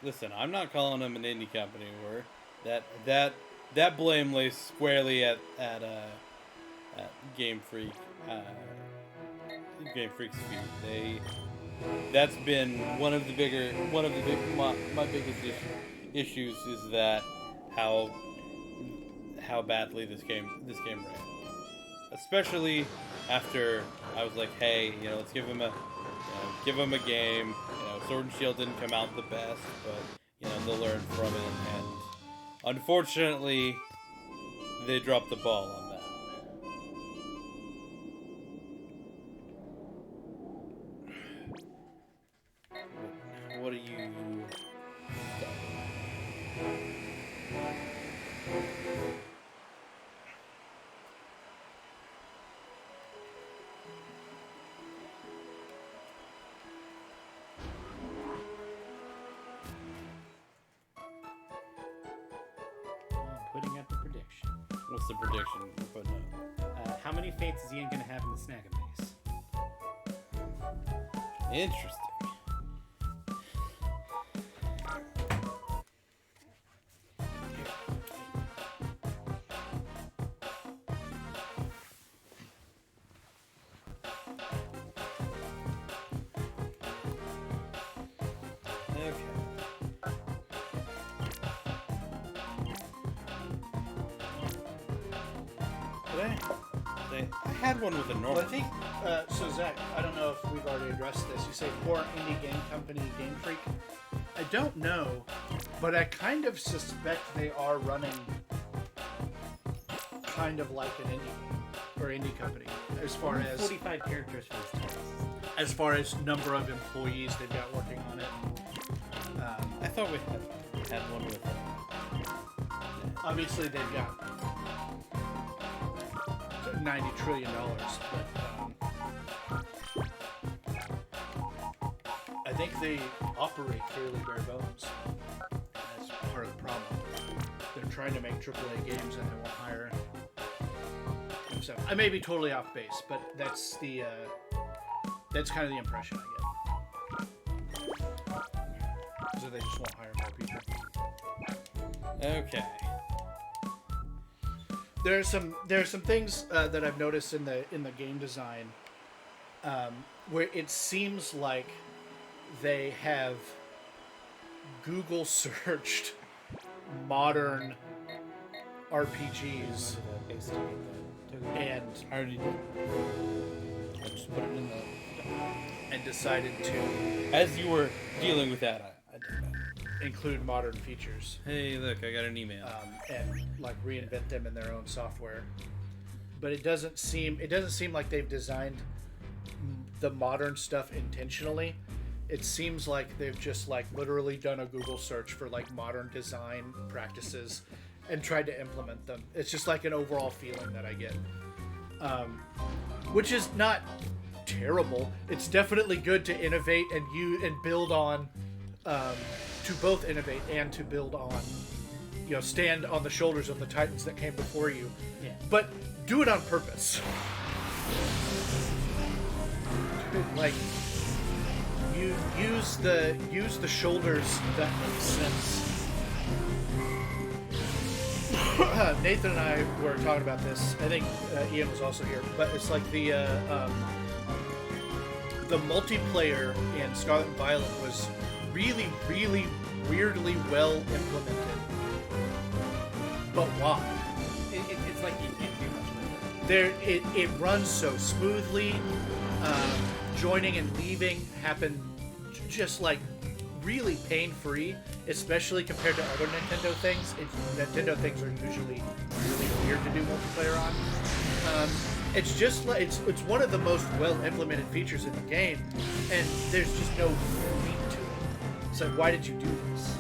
Listen, I'm not calling them an indie company. Where that blame lays squarely at Game Freak. Game Freak's feet. That's been one of my biggest issues is that how badly this game ran. Especially after I was like, hey, let's give him give them a game. You know, Sword and Shield didn't come out the best, but you know they'll learn from it. And unfortunately, they dropped the ball on that. What do you? I'm putting up the prediction. What's the prediction we're putting up? How many fates is Ian going to have in the Snag'em base? Interesting. I had one with a normal. Well, I think, so Zach, I don't know if we've already addressed this. You say poor indie game company Game Freak. I don't know, but I kind of suspect they are running kind of like an indie game or indie company as far as 45 characters for this test. as far as number of employees they've got working on it. I thought we had one with. Obviously, they've got $90 trillion, but I think they operate fairly bare bones. That's part of the problem. They're trying to make AAA games and they won't hire themselves. I may be totally off base, but that's the that's kind of the impression I get. So they just won't hire more people. Okay. There are some things that I've noticed in the game design where it seems like they have Google searched modern RPGs and I already did. I just put it in the. and decided to As you were dealing with that, I did that. include modern features Hey, look, I got an email. and like reinvent them in their own software. But it doesn't seem like they've designed the modern stuff intentionally. It seems like they've just like literally done a Google search for like modern design practices and tried to implement them. It's just like an overall feeling that I get, which is not terrible. It's definitely good to innovate and build on, to both innovate and to build on, you know, stand on the shoulders of the titans that came before you. Yeah. But do it on purpose. Like, you use the shoulders that make sense. Nathan and I were talking about this. I think Ian was also here, but it's like the multiplayer in Scarlet and Violet was really, really weirdly well implemented. But why? It's like you can't do much with it. It runs so smoothly. Joining and leaving happen just like really pain-free, especially compared to other Nintendo things. Nintendo things are usually really weird to do multiplayer on. It's just like it's one of the most well-implemented features in the game, and there's just no meat to it. It's like, why did you do this?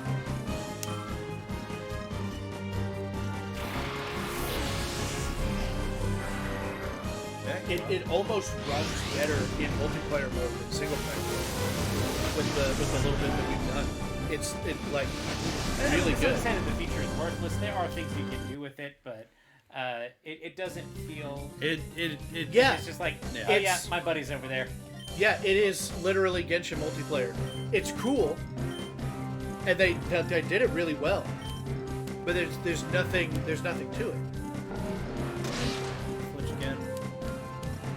It almost runs better in multiplayer mode than single player mode with the little bit that we've done. It's like really good. I'm not saying that the feature is worthless. There are things you can do with it, but it doesn't feel. Yeah. It's just like, Yeah. oh yeah, my buddy's over there. Yeah, it is literally Genshin multiplayer. It's cool, and they did it really well. But there's nothing to it. Which again,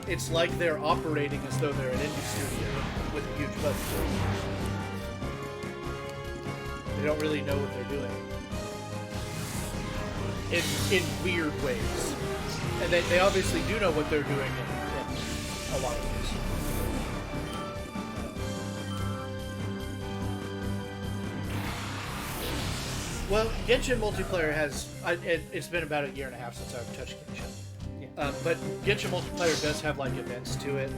It's like they're operating as though they're an indie studio with a huge budget. They don't really know what they're doing. In weird ways. And they obviously do know what they're doing in a lot of ways. Well, Genshin multiplayer has... it's been about a year and a half since I've touched Genshin. Yeah. But Genshin multiplayer does have, like, events to it.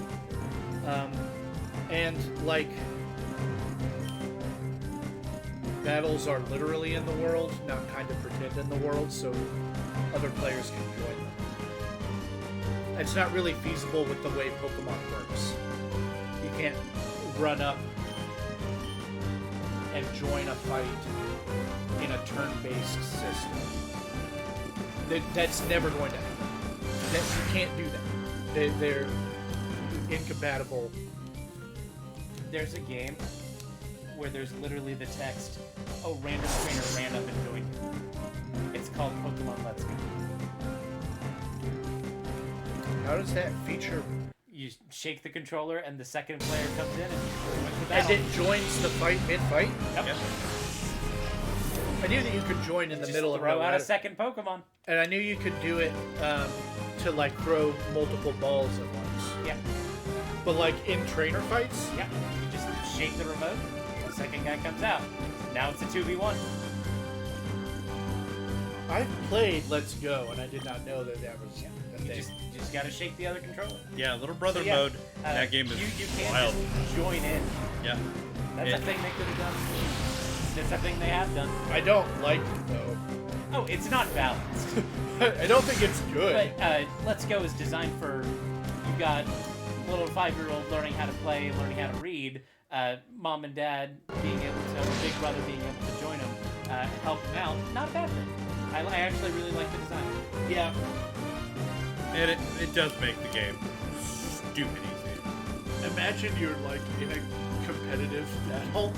And, like... battles are literally in the world, not kind of pretend in the world, so other players can join them. It's not really feasible with the way Pokemon works. You can't run up and join a fight in a turn-based system. That's never going to happen. You can't do that. They're incompatible. There's a game where there's literally the text, "Oh, random trainer ran up and joined you." It's called Pokemon Let's Go. How does that feature? You shake the controller, and the second player comes in, and you join the And battle. it joins the fight mid-fight? Yep. Yeah. I knew that you could join in the Just middle of throw no out a matter- second Pokemon. And I knew you could do it to like throw multiple balls at once. Yeah. But like in trainer fights, Yeah. You just shake the remote, the second guy comes out. Now it's a 2v1. I've played Let's Go, and I did not know that was a You thing. just gotta shake the other controller. Yeah, little brother So, yeah, mode. That game is you can't wild. just join in. Yeah. That's a thing they could have done. That's a thing they have done. I don't like it though. Oh, it's not balanced. I don't think it's good. But Let's Go is designed for, you've got little 5-year-old learning how to play, learning how to read, mom and dad being able to, or big brother being able to join them, help them out. Not a bad thing. I actually really like the design. Yeah. And it does make the game stupid easy. Imagine you're like in a competitive battle,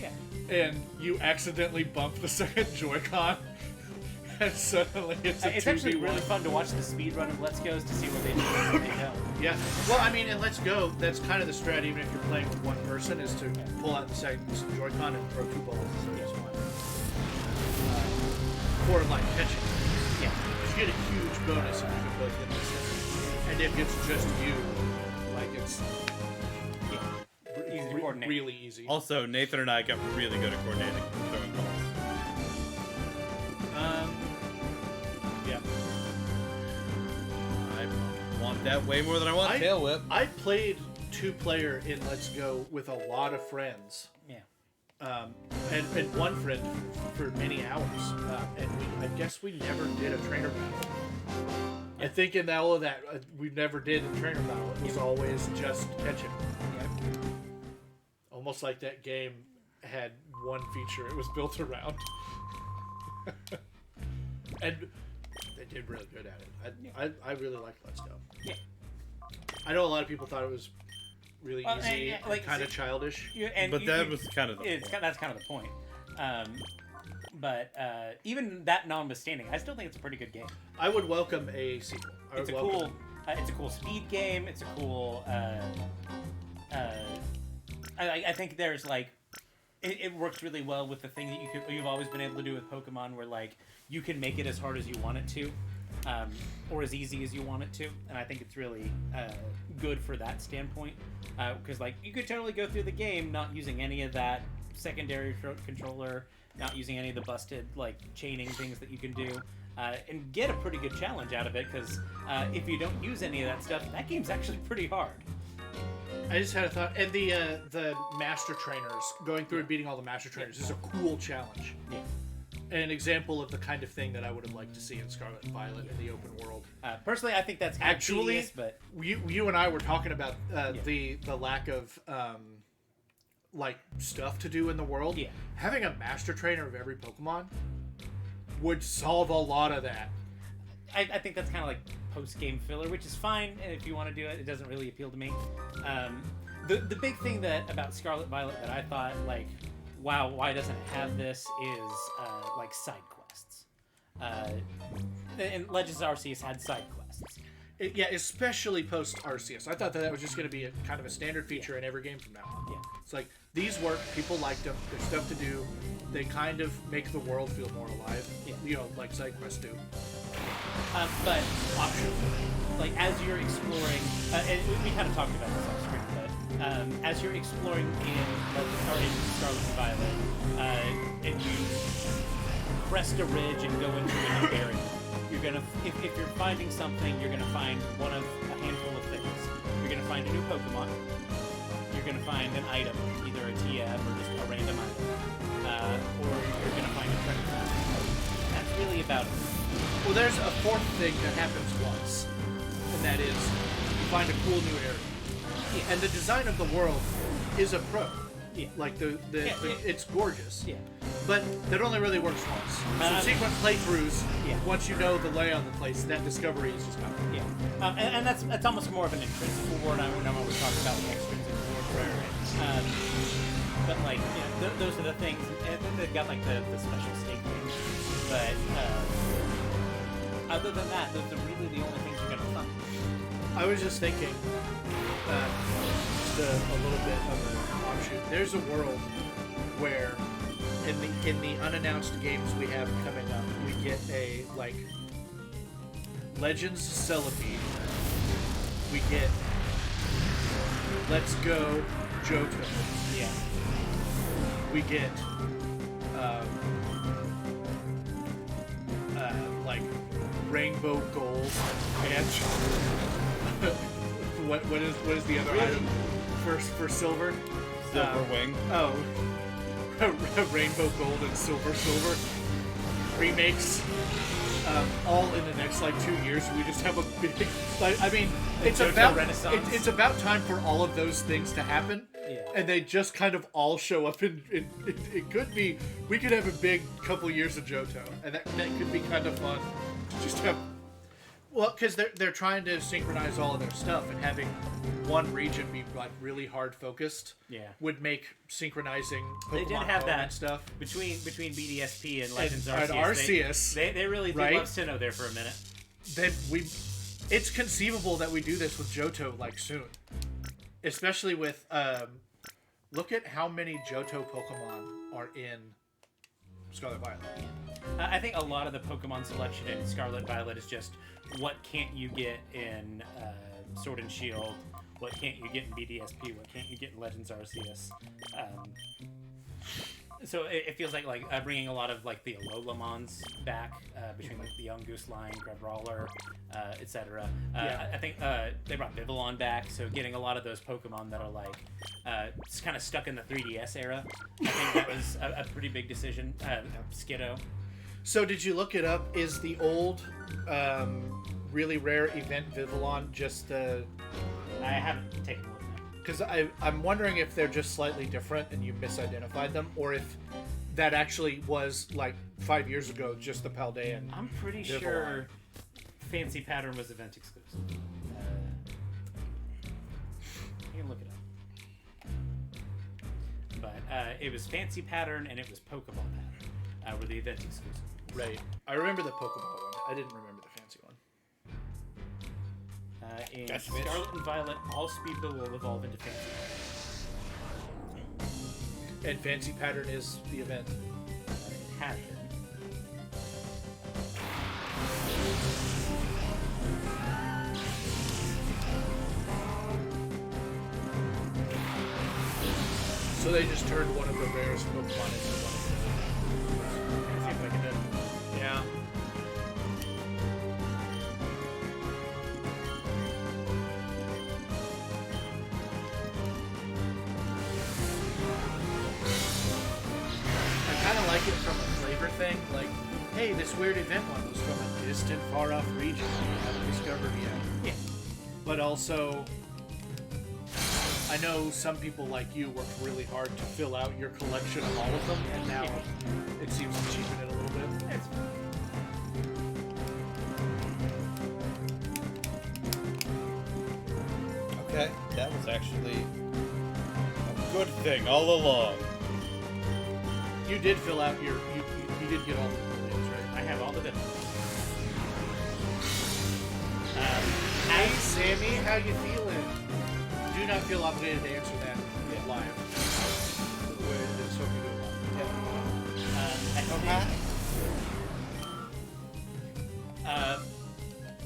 Yeah. and you accidentally bump the second Joy-Con, and suddenly it's a It's 2v1. actually really fun to watch the speed run of Let's Go's to see what they do and what they don't. Yeah. Well, I mean, and Let's Go, that's kind of the strat, even if you're playing with one person, is to pull out the second Joy-Con and throw 2 balls instead of just one. Or like catching. Yeah. You get a huge bonus if you can both hit the system. And if it's just you, like it's Easy to coordinate. really easy. Also, Nathan and I got really good at coordinating throwing balls. Yeah. I want that way more than I want Tail Whip. I played 2-player in Let's Go with a lot of friends. Yeah. And one friend for many hours. And I guess we never did a trainer battle. I think in all of that, we never did a trainer battle. It was always just catching. Yeah. Almost like that game had one feature it was built around. And they did really good at it. I really liked Let's Go. Yeah. I know a lot of people thought it was really Well, easy and, and like, kind of see- childish. But that was kind of the point. That's kind of the point. But even that notwithstanding, I still think it's a pretty good game. I would welcome a sequel. It's a cool speed game. It's a cool. I think there's like, it works really well with the thing that you've always been able to do with Pokemon, where like you can make it as hard as you want it to, or as easy as you want it to, and I think it's really good for that standpoint, because like you could totally go through the game not using any of that secondary controller, not using any of the busted like chaining things that you can do. And get a pretty good challenge out of it, because if you don't use any of that stuff, that game's actually pretty hard. I just had a thought, and the master trainers, going through and beating all the master trainers is a cool challenge. Yeah. And an example of the kind of thing that I would have liked to see in Scarlet and Violet in the open world. Personally, I think that's kind Actually, of tedious, but you and I were talking about the lack of like stuff to do in the world. Yeah. Having a master trainer of every Pokemon would solve a lot of that. I think that's kind of like post-game filler, which is fine if you want to do it. It doesn't really appeal to me. The big thing about Scarlet Violet that I thought, like, wow, why doesn't it have this, is like side quests. And Legends Arceus had side quests. Yeah, especially post Arceus. I thought that was just going to be a kind of a standard feature in every game from now on. Yeah. It's like, these work, people liked them, there's stuff to do, they kind of make the world feel more alive. Yeah. You know, like side quests do. But like as you're exploring, and we kind of talked about this off screen, but as you're exploring in Scarlet and Violet, and crest a ridge and go into a new area. You're gonna, if you're finding something, you're gonna find one of a handful of things. You're gonna find a new Pokemon. You're gonna find an item, either a TM or just a random item, or you're gonna find a treasure map. That's really about it. Well, there's a fourth thing that happens once, and that is you find a cool new area. Yeah. And the design of the world is a pro. Yeah. Like it's gorgeous. Yeah. But that only really works once. Subsequent playthroughs, Yeah. once you know the layout of the place, that discovery is just not. Yeah. And that's almost more of an intrinsic reward. I know when we're talking about the extrinsic reward. Right. But like, those are the things, and then they've got like the special stake things. But other than that, those are really the only things you're gonna find. I was just thinking, just a little bit of an offshoot. There's a world where, in the unannounced games we have coming up, we get a like Legends Celebi. We get Let's Go Johto. Yeah. We get like Rainbow Gold and what is the other item for silver? Silver Wing. Oh, Rainbow Gold and Silver remakes. All in the next like 2 years. We just have a big like. I mean, it's Johto about Renaissance. it's about time for all of those things to happen. Yeah. And they just kind of all show up in it could be, we could have a big couple years of Johto, and that could be kind of fun. Just have, well, because they're trying to synchronize all of their stuff, and having one region be like really hard focused, would make synchronizing Pokemon They did have Home that and stuff. between BDSP and Legends And Arceus. Arceus, They really did right? love Sinnoh there for a minute. Then it's conceivable that we do this with Johto like soon, especially with look at how many Johto Pokemon are in Scarlet Violet. I think a lot of the Pokemon selection in Scarlet Violet is just what can't you get in Sword and Shield, what can't you get in BDSP, what can't you get in Legends Arceus. So it feels like bringing a lot of like the Alolamons back between like the Young Goose Line, Graverawler, etc. I think they brought Vivillon back, so getting a lot of those Pokemon that are like kind of stuck in the 3DS era. I think that was a pretty big decision. Skiddo. So did you look it up? Is the old really rare event Vivillon just the... I haven't taken a look at it. Because I'm wondering if they're just slightly different and you misidentified them, or if that actually was, like, 5 years ago, just the Paldean. I'm pretty Vivillon. sure Fancy Pattern was event exclusive. You can look it up. But it was Fancy Pattern and it was Pokeball Pattern were the event exclusive. Right. I remember the Pokeball one. I didn't remember the fancy one. In Gotcha, bitch. Scarlet and Violet, all Speedbill will evolve into Fancy Pattern. And Fancy Pattern is the event. It had been. So they just turned one of the rarest Pokemon into one of It seems like it did. them. Yeah. I kind of like it from a flavor thing. Like, hey, this weird event one was from a distant, far-off region that we haven't discovered yet. Yeah. But also, I know some people like you worked really hard to fill out your collection of all of them, and now it seems to cheapen it a little bit. It's Okay, that was actually a good thing all along. You did fill out your, you did get all the names, right? I have all the bits. Hey, Sammy, how you feeling? Do not feel obligated to answer that live. Just hope you do it live.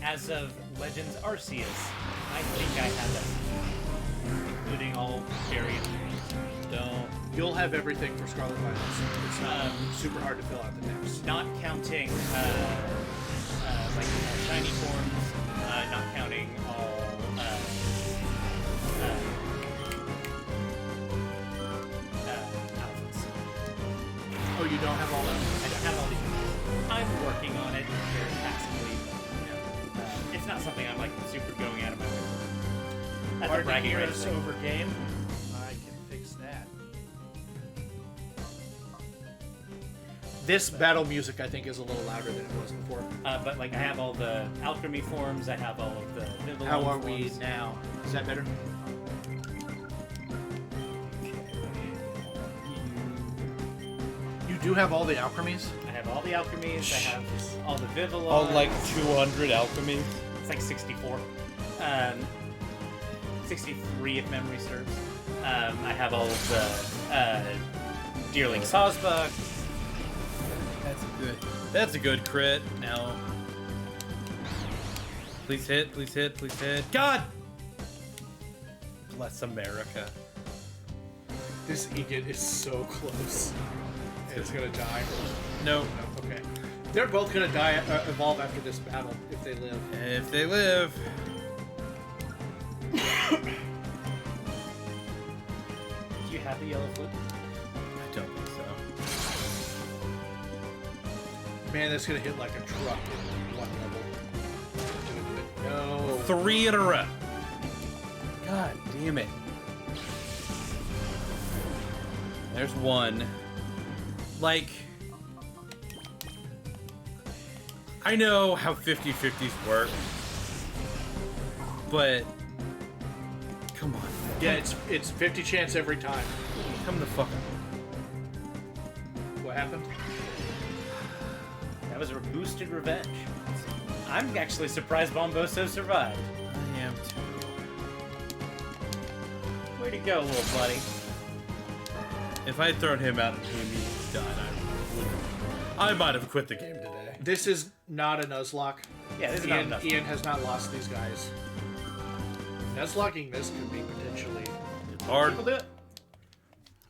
As of Legends Arceus, I think I have that, including all variant names. Don't You'll have everything for Scarlet Violet. It's not super hard to fill out the decks. Not counting shiny forms, not counting all alphas. Oh, you don't have all that? I don't have all these. I'm working on it very passively. It's not something I'm like super going out of my way. That's a bragging rights over game. I can fix that. This battle music, I think, is a little louder than it was before. But like I have all the alchemy forms, I have all of the Vivillon How are forms. we now? Is that better? You do have all the alchemies? I have all the alchemies, I have all the Vivillon. All like 200 alchemies. It's like 64. 63 if memory serves. I have all of the Deerling Sawsbuck. That's a good crit. Now, please hit, please hit, please hit. God bless America. This Egan is so close. It's gonna die. No. No, okay. They're both gonna die, evolve after this battle if they live. If they live. Do you have the yellow flute? I don't think so. Man, that's gonna hit like a truck at one level. No. 3 in a row. God damn it. There's one. Like, I know how 50-50s work, but come on. Yeah, it's 50 chance every time. Come the fuck up. What happened? That was a boosted revenge. I'm actually surprised Bomboso survived. I am too. Way to go, little buddy. If I had thrown him out and he was done, I might have quit the game today. This is not a Nuzlocke. Yeah, this is not enough. Ian has not lost these guys. Nuzlocking this could be potentially... It's hard. People do it.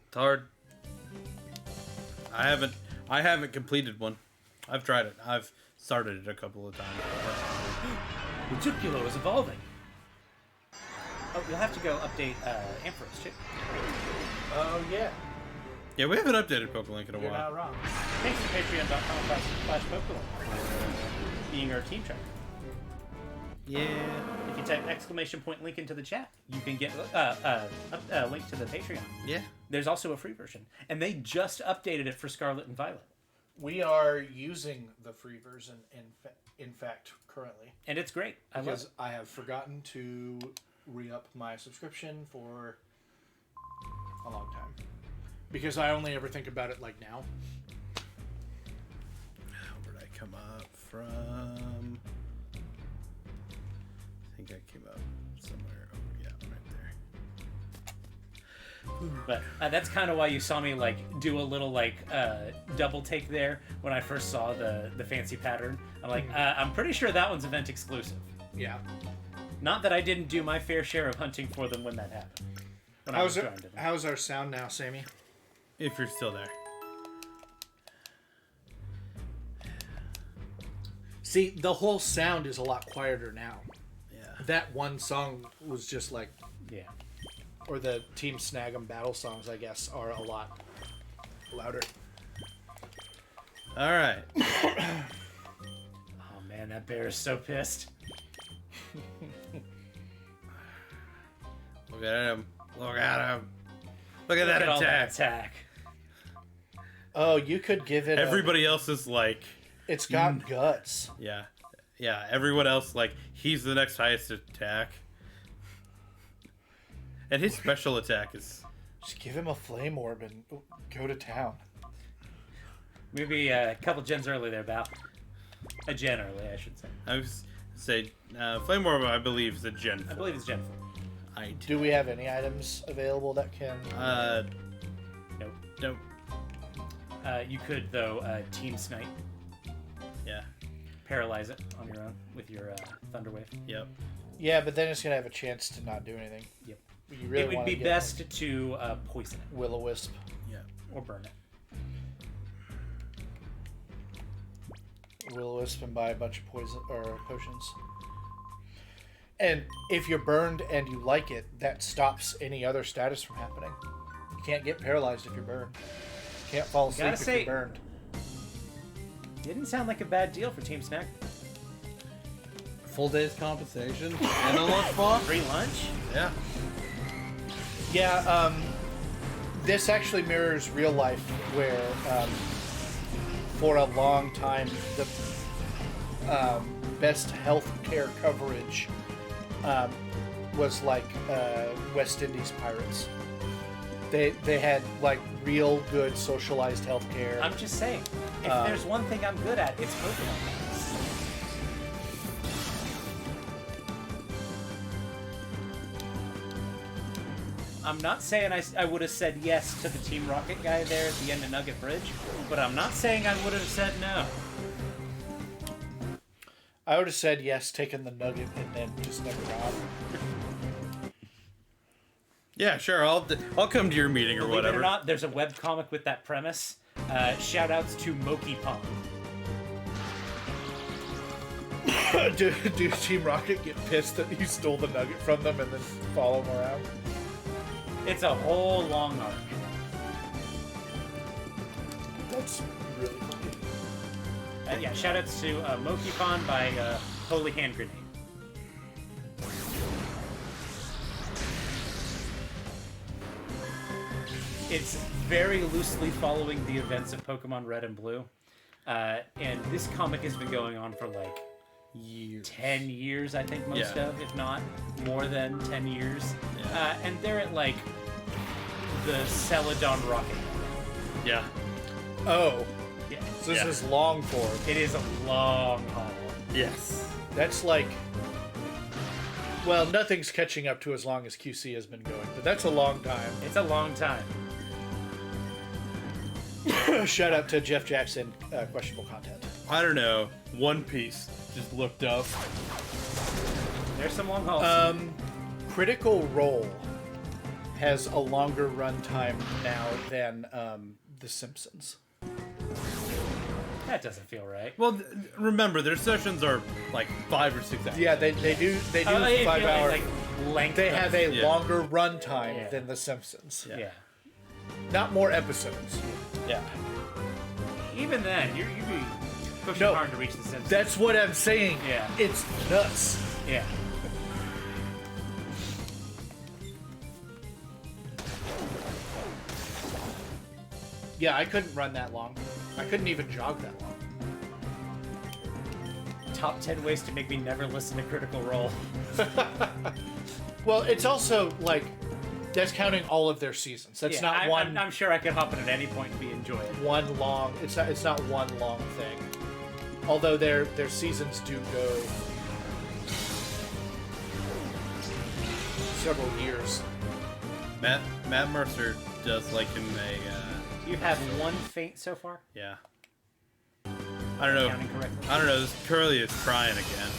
It's hard. I haven't completed one. I've tried it. I've started it a couple of times. Utukulo is evolving. Oh, you'll have to go update Ampharos too. Oh, yeah. Yeah, we haven't updated Pokemon in a You're while. not wrong. Thanks to patreon.com/Pokemon being our team tracker. Yeah. If you type exclamation point link into the chat, you can get a link to the Patreon. Yeah. There's also a free version, and they just updated it for Scarlet and Violet, We are using the free version, in fact, currently. and it's great. I love Because it. I have forgotten to re-up my subscription for a long time. Because I only ever think about it like now. Where'd I come up from? I think I came up somewhere. Oh, yeah, right there. But that's kind of why you saw me like do a little like double take there when I first saw the fancy pattern. I'm like, I'm pretty sure that one's event exclusive. Yeah. Not that I didn't do my fair share of hunting for them when that happened. When I was drawn to them. How's our sound now, Sammy? If you're still there. See, the whole sound is a lot quieter now. Yeah. That one song was just like, Yeah. or the Team Snag 'em battle songs, I guess, are a lot louder. All right. Oh man, that bear is so pissed. Look at him. Look at him. Look at that Look at all attack. attack. Oh, you could give it. Everybody else is like, It's got guts. yeah. Yeah, everyone else, like, he's the next highest attack. And his special attack is... Just give him a flame orb and go to town. Maybe a couple gens early there, Val. A gen early, I should say. I was say Flame Orb, I believe, is a Gen 4. I believe it's gen 4. I do. Do we have any items available that can... Nope. Nope. You could, though, Team Snipe. Yeah. Paralyze it on your own with your Thunder Wave. Yep. Yeah, but then it's going to have a chance to not do anything. Yep. You really It would wanna be get best to poison it. Will-O-Wisp. Yeah. Or burn it. Will-o-wisp and buy a bunch of poison or potions. And if you're burned and you like it, that stops any other status from happening. You can't get paralyzed if you're burned. You can't fall asleep if you're burned. Didn't sound like a bad deal for Team Snack. Full day's compensation and a lunch box. Free lunch? Yeah. Yeah, this actually mirrors real life where for a long time the best health care coverage was like West Indies pirates. They had like real good socialized health care. I'm just saying, if there's one thing I'm good at, it's Pokemon. I'm not saying I would have said yes to the Team Rocket guy there at the end of Nugget Bridge, but I'm not saying I would have said no. I would have said yes, taken the nugget, and then just never got it. Yeah, sure. I'll come to your meeting or Believe whatever. it or not, there's a webcomic with that premise. Shout outs to Moki Pong. do Team Rocket get pissed that you stole the nugget from them and then follow them around? It's a whole long arc. That's really funny. Yeah, shout outs to Moki Pong by Holy Hand Grenade. It's very loosely following the events of Pokemon Red and Blue. And this comic has been going on for like Years. 10 years, I think, most Yeah. of, if not more than 10 years. Yeah. And they're at like the Celadon rocket. Yeah. Oh, Yeah. so this Yeah. is long form. It is a long haul. Yes. That's like... Well, nothing's catching up to as long as QC has been going, but that's a long time. It's a long time. Shout out to Jeff Jackson, questionable content. I don't know. One Piece. Just looked up. There's some long hauls. Critical Role has a longer runtime now than The Simpsons. That doesn't feel right. Well, remember, their sessions are like 5 or 6 hours. Yeah, they do I feel 5 hours. like length. They have a Yeah. longer runtime Yeah. than The Simpsons. Yeah. Not more episodes. Yeah. Even then, you'd be pushing No. hard to reach the Simpsons. That's what I'm saying. Yeah. It's nuts. Yeah. Yeah, I couldn't run that long. I couldn't even jog that long. Top 10 ways to make me never listen to Critical Role. Well, it's also like that's counting all of their seasons. That's not I'm sure I could hop in at any point and enjoy it. one long. It's not one long thing. Although their seasons do go several years. Matt Mercer does like him a You have one faint so far? yeah. I don't know. Counting correctly. I don't know. This Curly is trying again.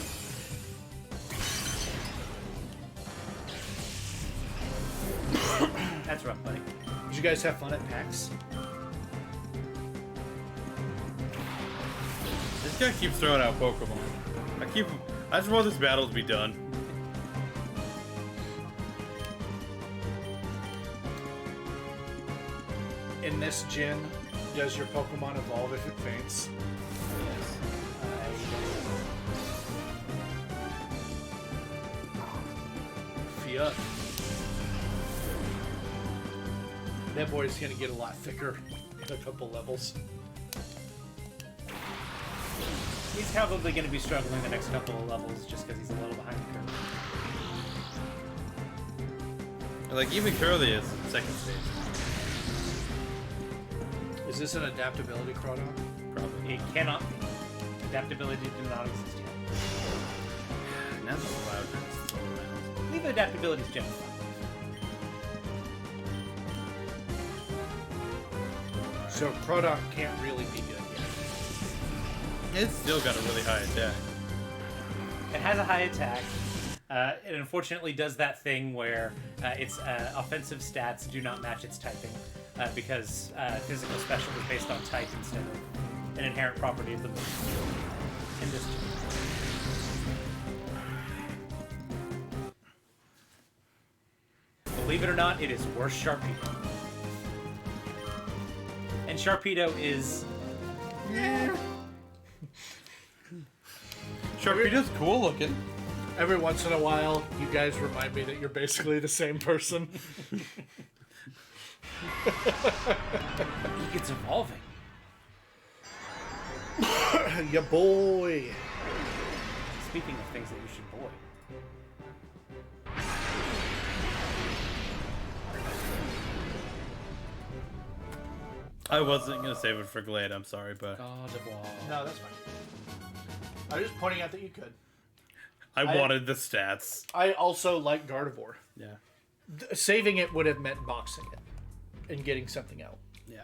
That's rough, buddy. Did you guys have fun at PAX? This guy keeps throwing out Pokemon. I just want this battle to be done. In this gen, does your Pokemon evolve if it faints? Fiat. That boy's gonna get a lot thicker in a couple levels. He's probably going to be struggling the next couple of levels just because he's a little behind the curve. Like even Curly is second stage. Is this an adaptability Chrono? Probably. It cannot be. Adaptability did not exist yet. Now the Cloudrun's still around. Leave adaptability's general. So Crodon can't really be good yet. It's still got a really high attack. It has a high attack. It unfortunately does that thing where its offensive stats do not match its typing. because physical special is based on type instead of an inherent property of the move. In this. Believe it or not, it is worse Sharpedo. And Sharpedo is... Sharpedo's cool looking. Every once in a while, you guys remind me that you're basically the same person. It's evolving. Ya boy. Speaking of things that you should boy. I wasn't gonna save it for Glade. I'm sorry, but God of War. No, that's fine. I was just pointing out that you could. I wanted the stats. I also like Gardevoir. Yeah. Saving it would have meant boxing it and getting something out. Yeah.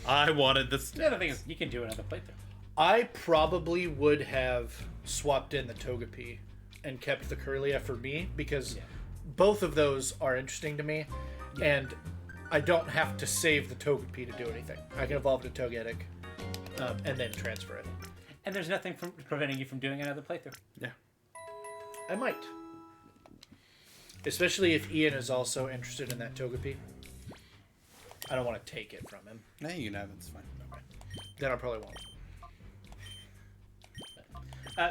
I wanted the The stats. other thing is, you can do another playthrough. I probably would have swapped in the Togepi and kept the Kirlia for me because both of those are interesting to me, and I don't have to save the Togepi to do anything. I can evolve it to Togetic and then transfer it. And there's nothing from preventing you from doing another playthrough. Yeah. I might. Especially if Ian is also interested in that Togepi. I don't want to take it from him. No, you can have it. It's fine. Okay. Then I probably won't.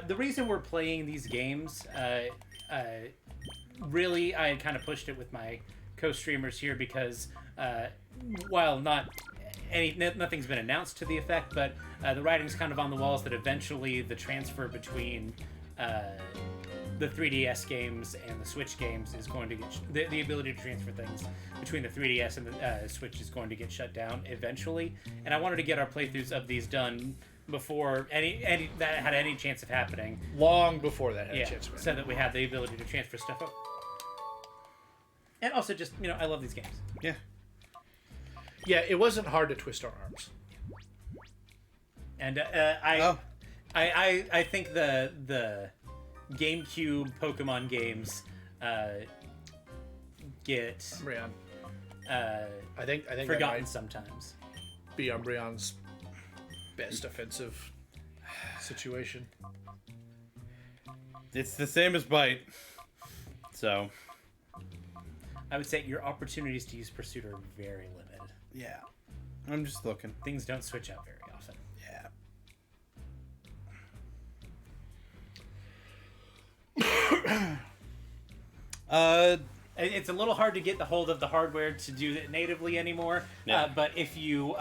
The reason we're playing these games, really, I kind of pushed it with my co-streamers here because while nothing's been announced to the effect, but the writing's kind of on the walls that eventually the transfer between the 3DS games and the Switch games is going to get the ability to transfer things between the 3DS and the Switch is going to get shut down eventually. And I wanted to get our playthroughs of these done before any that had any chance of happening. Long before that had a chance. So that we had the ability to transfer stuff over. And also just, I love these games. Yeah. Yeah, it wasn't hard to twist our arms. And I think the GameCube Pokemon games get Umbreon. I think forgotten sometimes. Be Umbreon's best offensive situation. It's the same as Bite. So. I would say your opportunities to use Pursuit are very limited. Yeah. I'm just looking. Things don't switch out very often. Yeah. It's a little hard to get the hold of the hardware to do it natively anymore. Yeah. But if you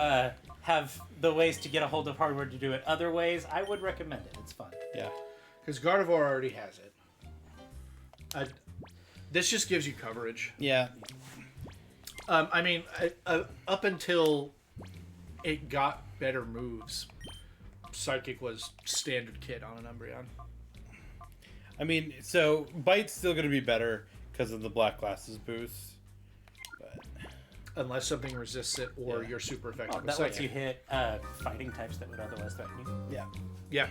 have the ways to get a hold of hardware to do it other ways, I would recommend it. It's fun. Yeah. Because Gardevoir already has it. This just gives you coverage. Yeah. I mean, up until it got better moves, Psychic was standard kit on an Umbreon. I mean, so Bite's still going to be better because of the Black Glasses boost. But Unless something resists it or you're super effective with That lets Psychic. you hit fighting types that would otherwise threaten you. yeah. Yeah.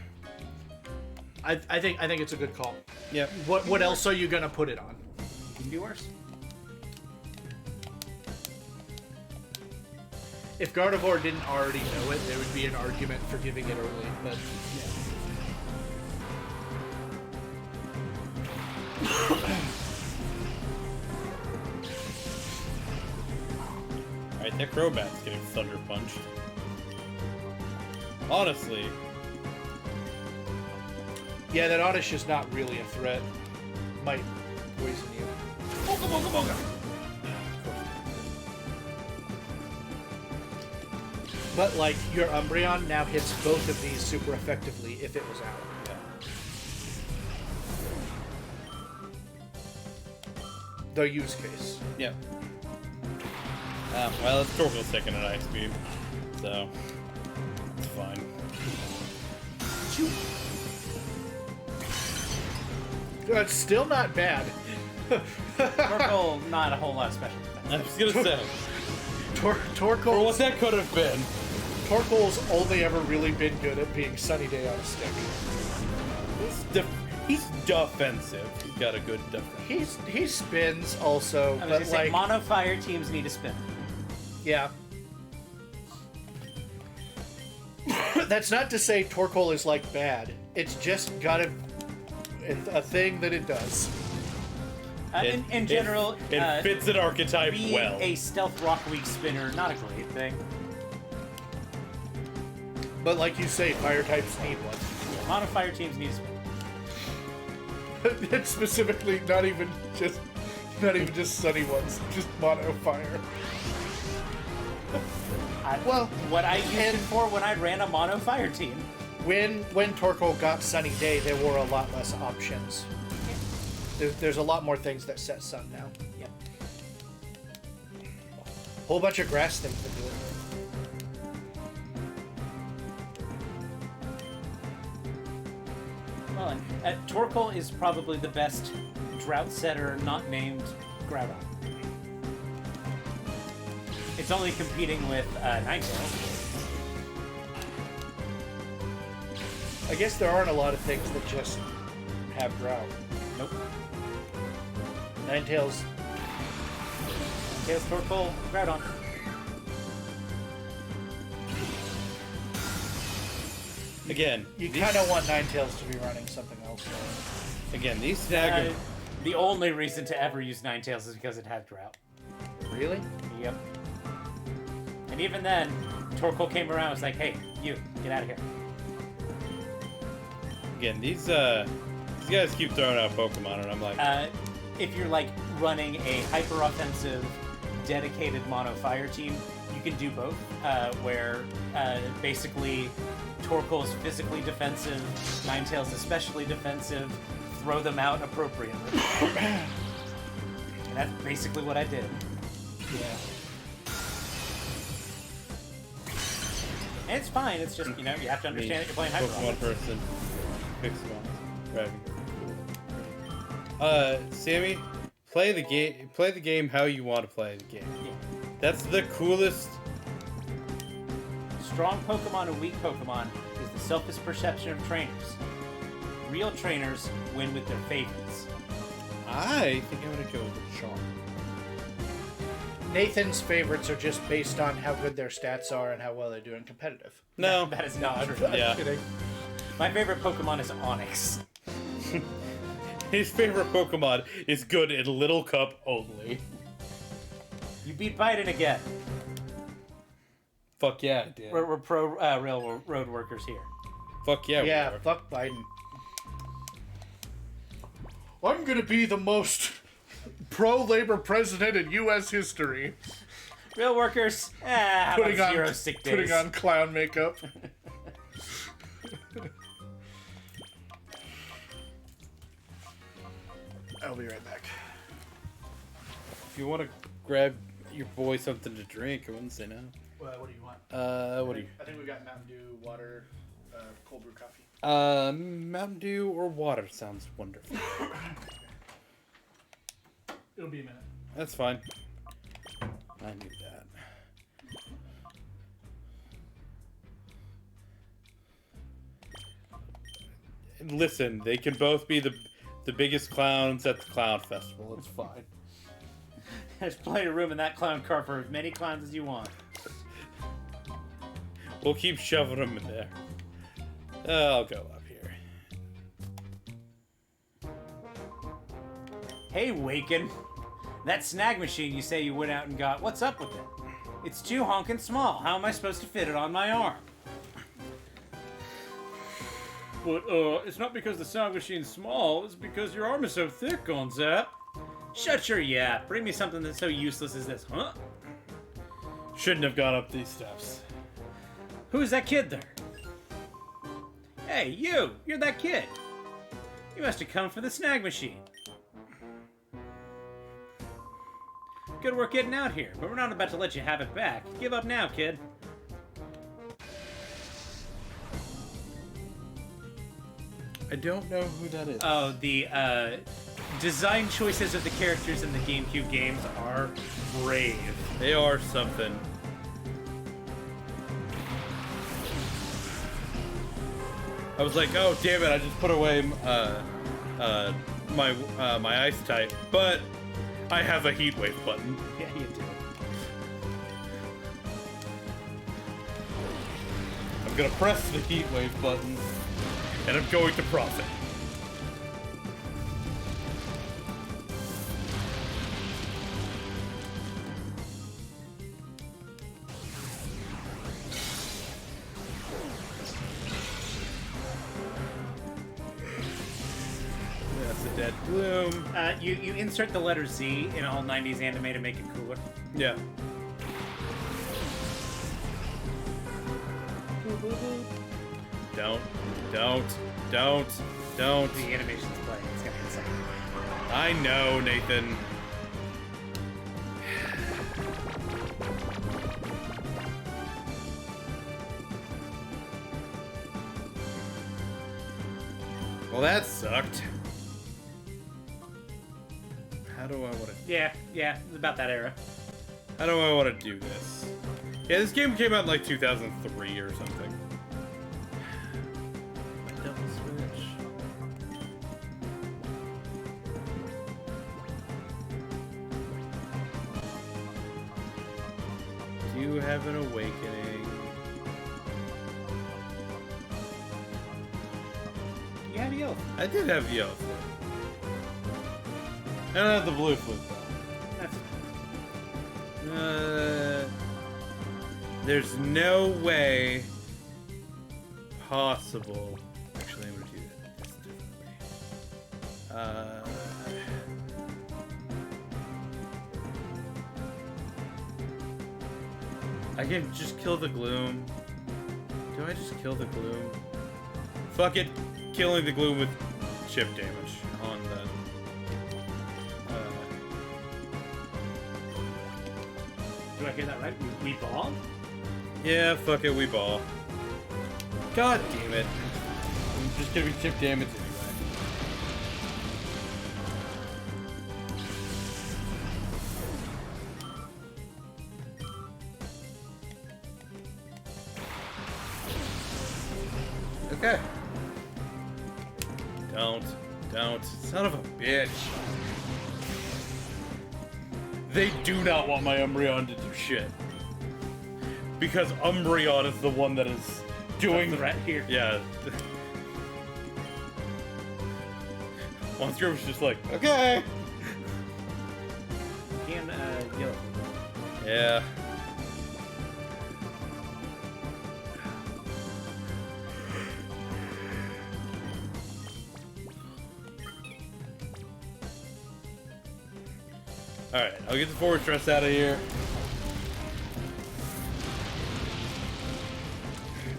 I think it's a good call. Yeah. What else are you gonna put it on? You can do worse. If Gardevoir didn't already know it, there would be an argument for giving it early, but Alright, that Crobat's getting Thunder Punched. Honestly. yeah, that Oddish is not really a threat. Might poison you. Boga, boga, boga. But like your Umbreon now hits both of these super effectively if it was out. The use case. Yeah. Well, it's Torkoal's second at Ice Beam, so it's fine. It's still not bad. Torkoal, not a whole lot of special defense. I was gonna say, for Torkoal. what that could have been. Torkoal's only ever really been good at being Sunny Day on a stick. He's defensive. He's got a good defense. He spins also, I was but gonna say, like mono fire teams need a spin. yeah, That's not to say Torkoal is like bad. It's just got a thing that it does. In general, it fits an archetype being well. a stealth rock weak spinner, not a great thing. But like you say, fire types need one. Yeah, mono fire teams need a spinner. It's specifically not even just sunny ones, just mono fire. Well, what I used it for when I ran a mono fire team. When Torkoal got Sunny Day, there were a lot less options. There's a lot more things that set sun now. Yep. Whole bunch of grass things to do it. Well, and Torkoal is probably the best drought setter not named Groudon. It's only competing with Ninetales. I guess there aren't a lot of things that just have drought. Nope. Ninetales. Ninetales, Torkoal, Groudon. Again, You kind of want Ninetales to be running something else, though. again, these snag. The only reason to ever use Ninetales is because it had drought. Really? Yep. And even then, Torkoal came around and was like, hey, you, get out of here. Again, these guys keep throwing out Pokemon, and I'm like, If you're like running a hyper-offensive, dedicated mono fire team, you can do both. Where basically Torkoal is physically defensive, Ninetales especially defensive. Throw them out appropriately. And that's basically what I did. Yeah. And it's fine. It's just you have to understand that you're playing hyper. Pokemon person. Fix one. Driving. Sammy, play the game. Play the game how you want to play the game. Yeah. That's the coolest. Strong Pokemon and weak Pokemon is the selfish perception of trainers. Real trainers win with their favorites. I think I'm gonna go with Charm. Nathan's favorites are just based on how good their stats are and how well they do in competitive. No, That is not true. Yeah. I'm kidding. My favorite Pokemon is Onix. His favorite Pokemon is good in Little Cup only. You beat Biden again. Fuck yeah, I did. We're pro railroad workers here. Fuck yeah, Yeah, we are. fuck Biden. I'm gonna be the most pro-labor president in U.S. history. Real workers, how about zero sick days? Putting on clown makeup. I'll be right back. If you want to grab your boy something to drink, I wouldn't say no. What do you want? What do you? I think we got Mountain Dew, water, cold brew coffee. Mountain Dew or water sounds wonderful. It'll be a minute. That's fine. I knew that. And listen, they can both be the biggest clowns at the clown festival. It's fine. There's plenty of room in that clown car for as many clowns as you want. We'll keep shoving them in there. I'll go up here. Hey, Waken. That snag machine you say you went out and got, what's up with it? It's too honkin' small. How am I supposed to fit it on my arm? But, it's not because the snag machine's small, it's because your arm is so thick, Gonzap. Shut your yap. Bring me something that's so useless as this, huh? Shouldn't have gone up these steps. Who's that kid there? Hey, you! You're that kid! You must have come for the snag machine. Good work getting out here, but we're not about to let you have it back. Give up now, kid. I don't know who that is. Oh, the design choices of the characters in the GameCube games are brave. They are something. I was like, oh damn it! I just put away my ice type, but I have a heat wave button. Yeah, you do. I'm gonna press the heat wave button, and I'm going to profit. That's a dead gloom. You insert the letter Z in all 90s anime to make it cooler. Yeah. Don't. The animation's playing. It's gonna be insane. I know, Nathan. Well, that sucked. How do I want to... Yeah, it's about that era. How do I want to do this? Yeah, this game came out in like 2003 or something. Double switch. Do you have an awakening? You had a yellow. I did have yellow flute. I don't have the blue flute though. That's There's no way possible. Actually, I'm gonna do that. Yes, definitely. I can just kill the gloom. Do I just kill the gloom? Fuck it. Killing the gloom with chip damage on the. Do I hear that right? We ball? Yeah, fuck it, we ball. God damn it. I'm just gonna be chip damage anyway. Okay. Don't. Son of a bitch. They do not want my Umbreon to do shit. Because Umbreon is the one that is doing... the rat here. Yeah. Monster was just like, okay. Can, yellow. Yeah. Alright, I'll get the forward thrust out of here.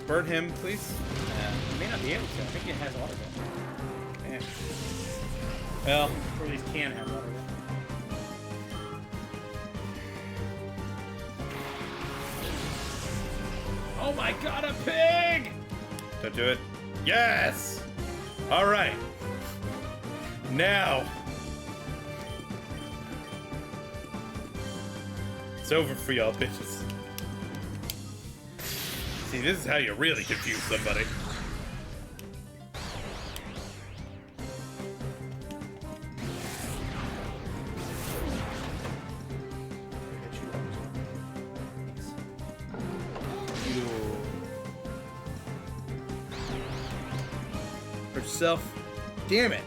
Burn him, please. You may not be able to. I think it has auto gun. Yeah. Well, Or at least can have auto gun. Oh my god, a pig! don't do it. Yes! Alright. Now. It's over for y'all bitches. See, this is how you really confuse somebody. Hurt yourself. Damn it.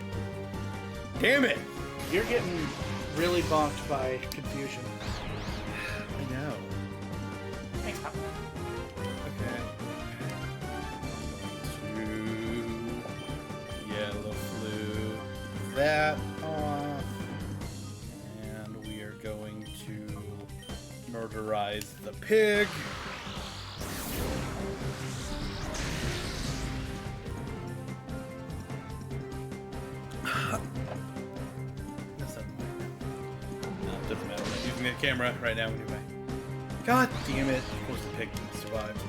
Damn it. You're getting really bonked by confusion. I know. Thanks, Pop. Okay. To yellow flu that off. And we are going to murderize the pig. That's not no, it doesn't matter. I'm not using the camera right now anyway. God damn it. Of course the pig survived.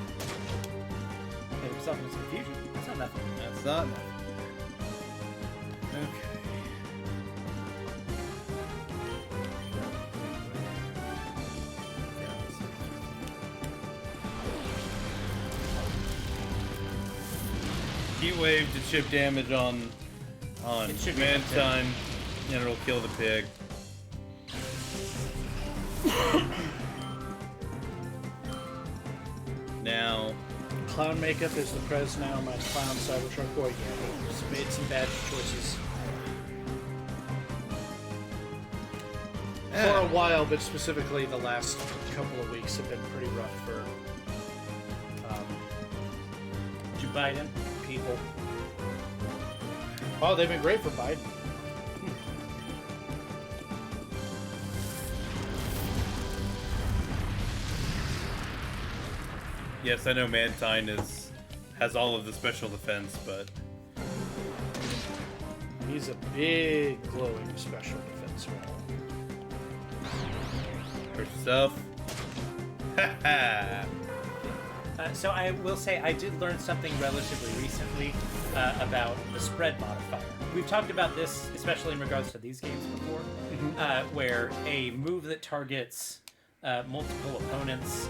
Hit himself in his confusion. That's not nothing. That's not nothing. Okay. Heat wave to chip damage on It should be man okay. time, and it'll kill the pig. Now, clown makeup is the Prez now. My clown Cybertruck boy. Yeah, he's made some bad choices. For a while, but specifically the last couple of weeks have been pretty rough for Did you Biden? people. Oh, they've been great for Biden. Yes, I know Mantine has all of the special defense, but He's a big glowing special defense wall. herself. Ha So I will say I did learn something relatively recently about the spread modifier. We've talked about this, especially in regards to these games before, where a move that targets multiple opponents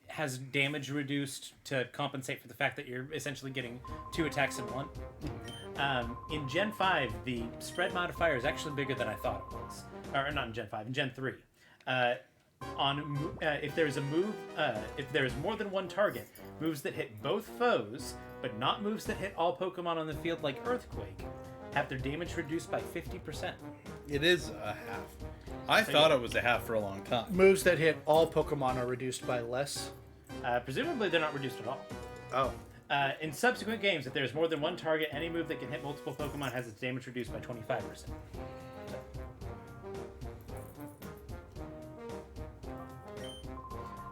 has damage reduced to compensate for the fact that you're essentially getting 2 attacks in one. In Gen 5, the spread modifier is actually bigger than I thought it was. Or not in Gen 5, in Gen 3. If there's a move, if there is more than one target, moves that hit both foes, but not moves that hit all Pokemon on the field like Earthquake, have their damage reduced by 50%. It is a half. I thought it was a half for a long time. Moves that hit all Pokemon are reduced by less. Presumably they're not reduced at all. Oh. In subsequent games, if there's more than one target, any move that can hit multiple Pokemon has its damage reduced by 25%.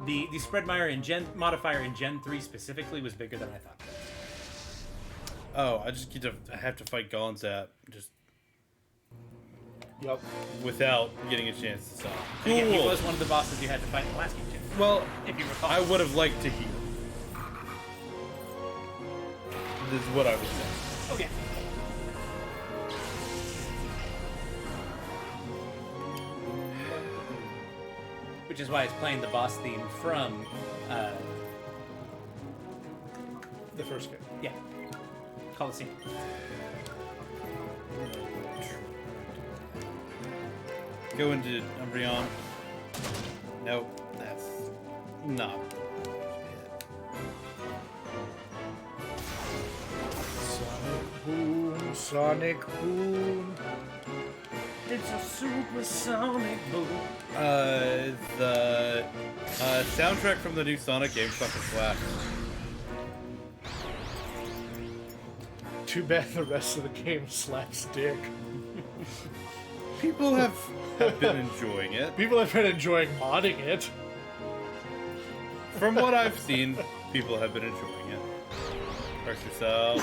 The spread modifier in Gen 3 specifically was bigger than I thought. Oh, I have to fight Gonzap just Yep. without getting a chance to stop. Cool. Again, he was one of the bosses you had to fight in the last game too. Well, If you recall. I would have liked to heal. This is what I would say. Okay. Which is why it's playing the boss theme from, The first game. yeah, Coliseum. Go into Umbreon. Nope, that's not. Sonic Boom, Sonic Boom. It's a supersonic boom. The soundtrack from the new Sonic game fucking slaps. Too bad the rest of the game slaps dick. People have been enjoying it. People have been enjoying modding it. From what I've seen, people have been enjoying it. Press yourself.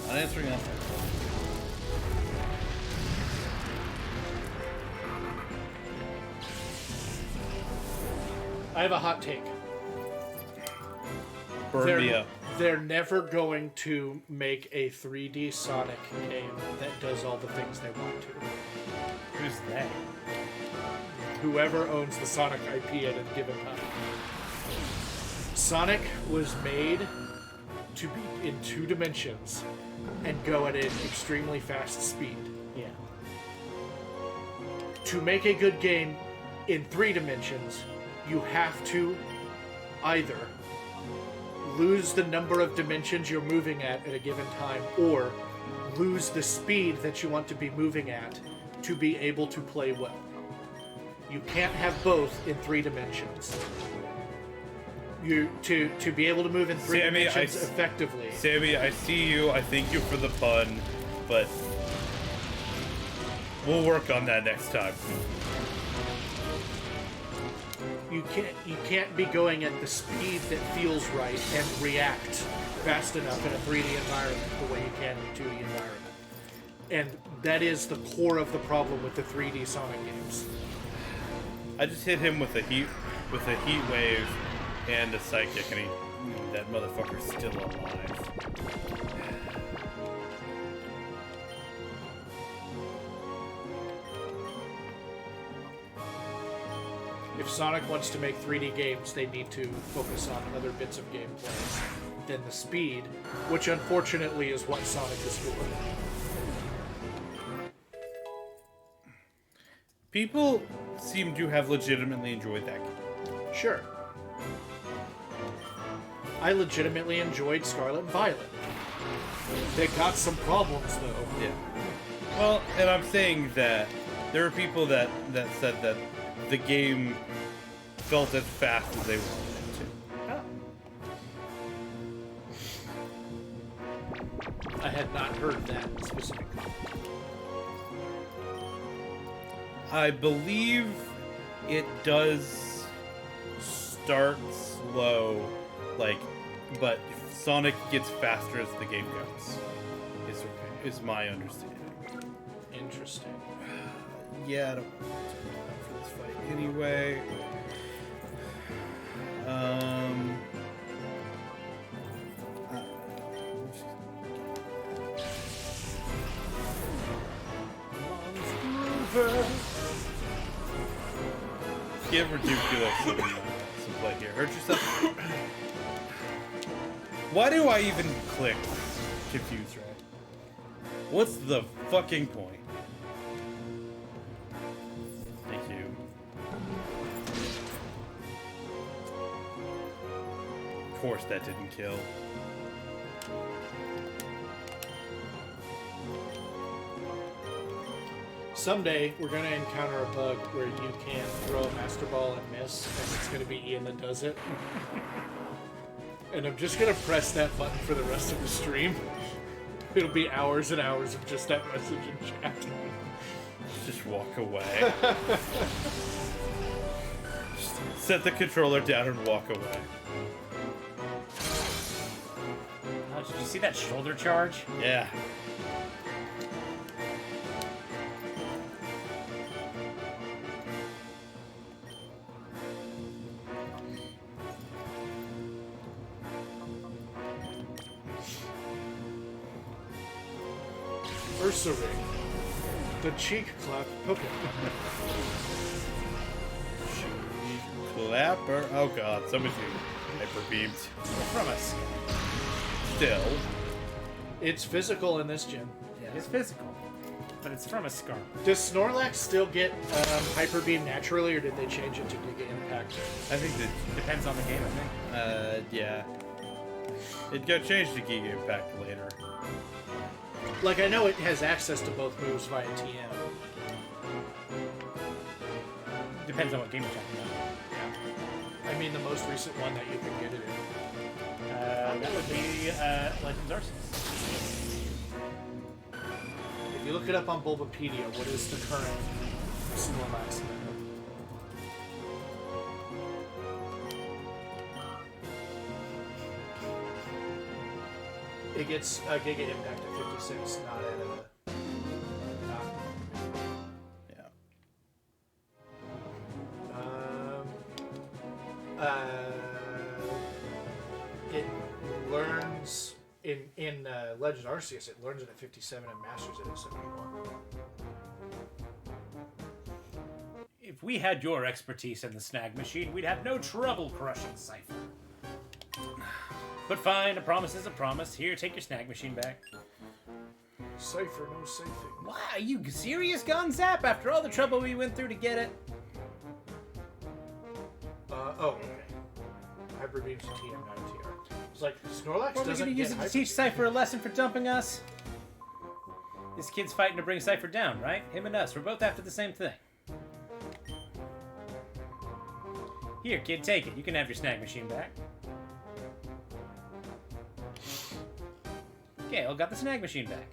Not answering that. I have a hot take. Burn me up. They're never going to make a 3D Sonic game that does all the things they want to. Who's that? Whoever owns the Sonic IP at a given time. Sonic was made to be in 2 dimensions and go at an extremely fast speed. Yeah. To make a good game in 3 dimensions, you have to either lose the number of dimensions you're moving at a given time, or lose the speed that you want to be moving at to be able to play well. You can't have both in 3 dimensions. To be able to move in 3 Sammy, dimensions effectively. Sammy, I see you. I thank you for the pun, but we'll work on that next time. You can't be going at the speed that feels right and react fast enough in a 3D environment the way you can in a 2D environment. And that is the core of the problem with the 3D Sonic games. I just hit him with a heat wave and a psychic, and that motherfucker's still alive. If Sonic wants to make 3D games, they need to focus on other bits of gameplay than the speed, which unfortunately is what Sonic is for. People seem to have legitimately enjoyed that game. Sure. I legitimately enjoyed Scarlet and Violet. They got some problems, though. Yeah. Well, and I'm saying that there are people that said that the game felt as fast as they wanted it to. I had not heard that specifically. I believe it does start slow, but Sonic gets faster as the game goes. Is my understanding. Interesting. Yeah, I don't want to turn it for this fight anyway. Get ridiculous some play here. Hurt yourself. Why do I even click Confuse Ray? What's the fucking point? Thank you. Of course that didn't kill. Someday, we're going to encounter a bug where you can throw a Master Ball and miss, and it's going to be Ian that does it. And I'm just going to press that button for the rest of the stream. It'll be hours and hours of just that message in chat. Just walk away. Just set the controller down and walk away. Oh, did you see that shoulder charge? Yeah. Ursa Ring. The cheek clap Pokemon. Clapper. Oh god, somebody's getting hyper beamed. From us. Still. It's physical in this gym. It's physical, but it's from a scar. Does Snorlax still get Hyper Beam naturally, or did they change it to Giga Impact? I think that Depends on the game, I think. yeah. It got changed to Giga Impact later. Like, I know it has access to both moves via TM. Depends on what game you're talking about. I mean, the most recent one that you can get it in. That would be Legends Arceus. If you look it up on Bulbapedia, what is the current Snorlax level? It gets a Giga Impact at 56, not at a... Yeah. It learns in Legend Arceus. It learns it at 57 and masters it at 71. If we had your expertise in the snag machine, we'd have no trouble crushing Cypher. But fine, a promise is a promise. Here, take your snag machine back. Cypher, no safing. Wow, are you serious, Gonzap? After all the trouble we went through to get it? Okay. Hyper Beam's a TM, not a TR. It's like, Snorlax What are we doesn't going to get use it to Hyper teach Cypher a lesson for dumping us? This kid's fighting to bring Cypher down, right? Him and us, we're both after the same thing. Here, kid, take it. You can have your snag machine back. Gale got the snag machine back.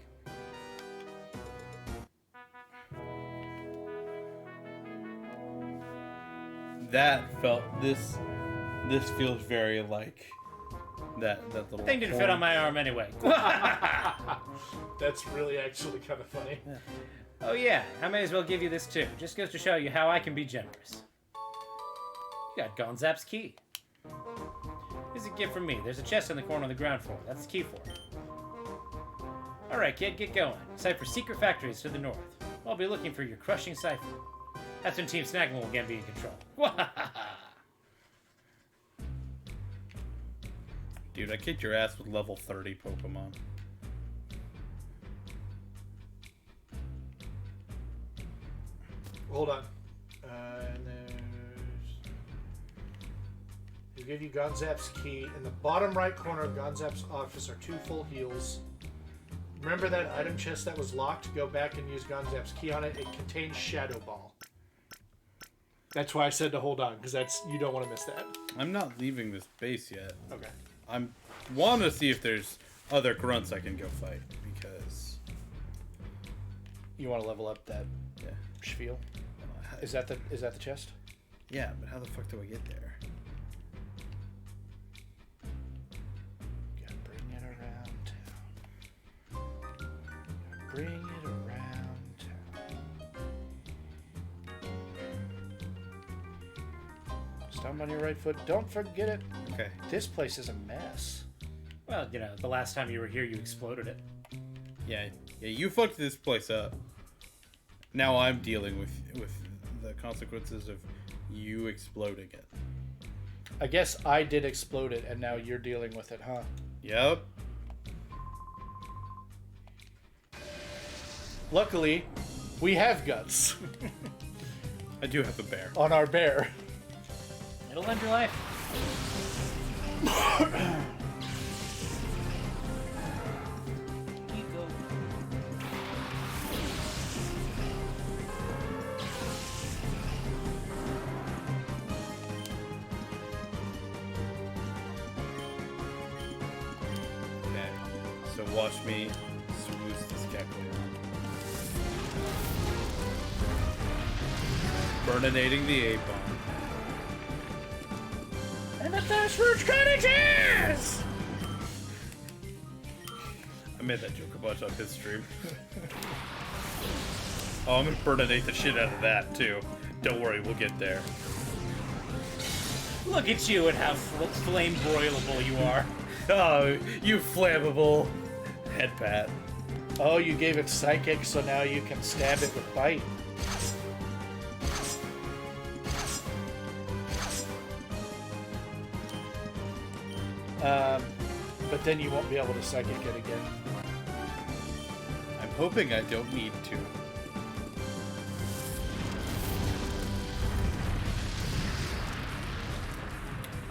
That felt this feels very like that little The thing didn't fit on my arm anyway. That's really actually kind of funny. Yeah. Oh yeah, I may as well give you this too. Just goes to show you how I can be generous. You got Gonzap's key. Here's a gift from me. There's a chest in the corner of the ground floor. That's the key for it. Alright, kid, get going. Cypher's secret factory is to the north. I'll be looking for your crushing Cypher. That's when Team Snagman will again be in control. Dude, I kicked your ass with level 30 Pokemon. hold on. And there's... He'll give you Gonzap's key. In the bottom right corner of Gonzap's office are 2 full heals. Remember that item chest that was locked? Go back and use Gonzap's key on it. It contains Shadow Ball. That's why I said to hold on, because you don't want to miss that. I'm not leaving this base yet. Okay. I'm want to see if there's other grunts I can go fight, because... You want to level up that spiel? Is that the chest? Yeah, but how the fuck do I get there? Gotta bring it around town. Bring it around town. Stomp on your right foot. Don't forget it. Okay. This place is a mess. Well, you know, the last time you were here, you exploded it. Yeah, you fucked this place up. Now I'm dealing with the consequences of you exploding it. I guess I did explode it, and now you're dealing with it, huh? Yep. Luckily, we have guts I do have a bear. on our bear. It'll end your life. Ego. Okay. So watch me swoosh this Kecleon. Burninating the A-bomb. And the fast route cottages! I made that joke a bunch on his stream. Oh, I'm gonna burninate the shit out of that too. Don't worry, we'll get there. Look at you and how flame broilable you are. Oh, you flammable head pat. Oh, you gave it psychic, so now you can stab it with bite. But then you won't be able to psychic it again. I'm hoping I don't need to.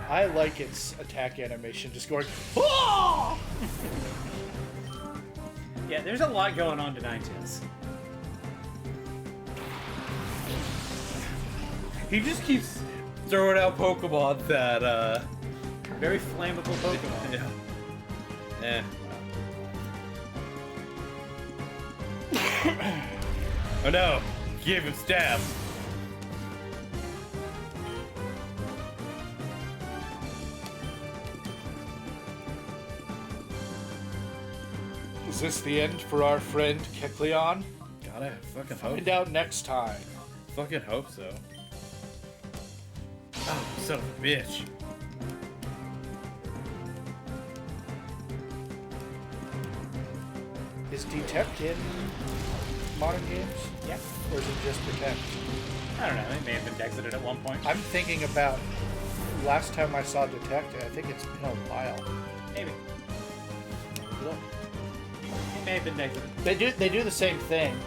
I like its attack animation, just going, "Ah!" Yeah, there's a lot going on tonight, Tess. He just keeps throwing out Pokemon that, Very flammable Pokemon. yeah. Eh. Oh no! He gave him stab. Is this the end for our friend Kecleon? God, I fucking hope. Find out next time. Fucking hope so. Oh, son of a bitch. Is Detect in modern games? Yeah. Or is it just Detect? I don't know, it may have been exited at one point. I'm thinking about last time I saw Detect, I think it's been a while. Maybe. Look. It may have been exited. They do the same thing.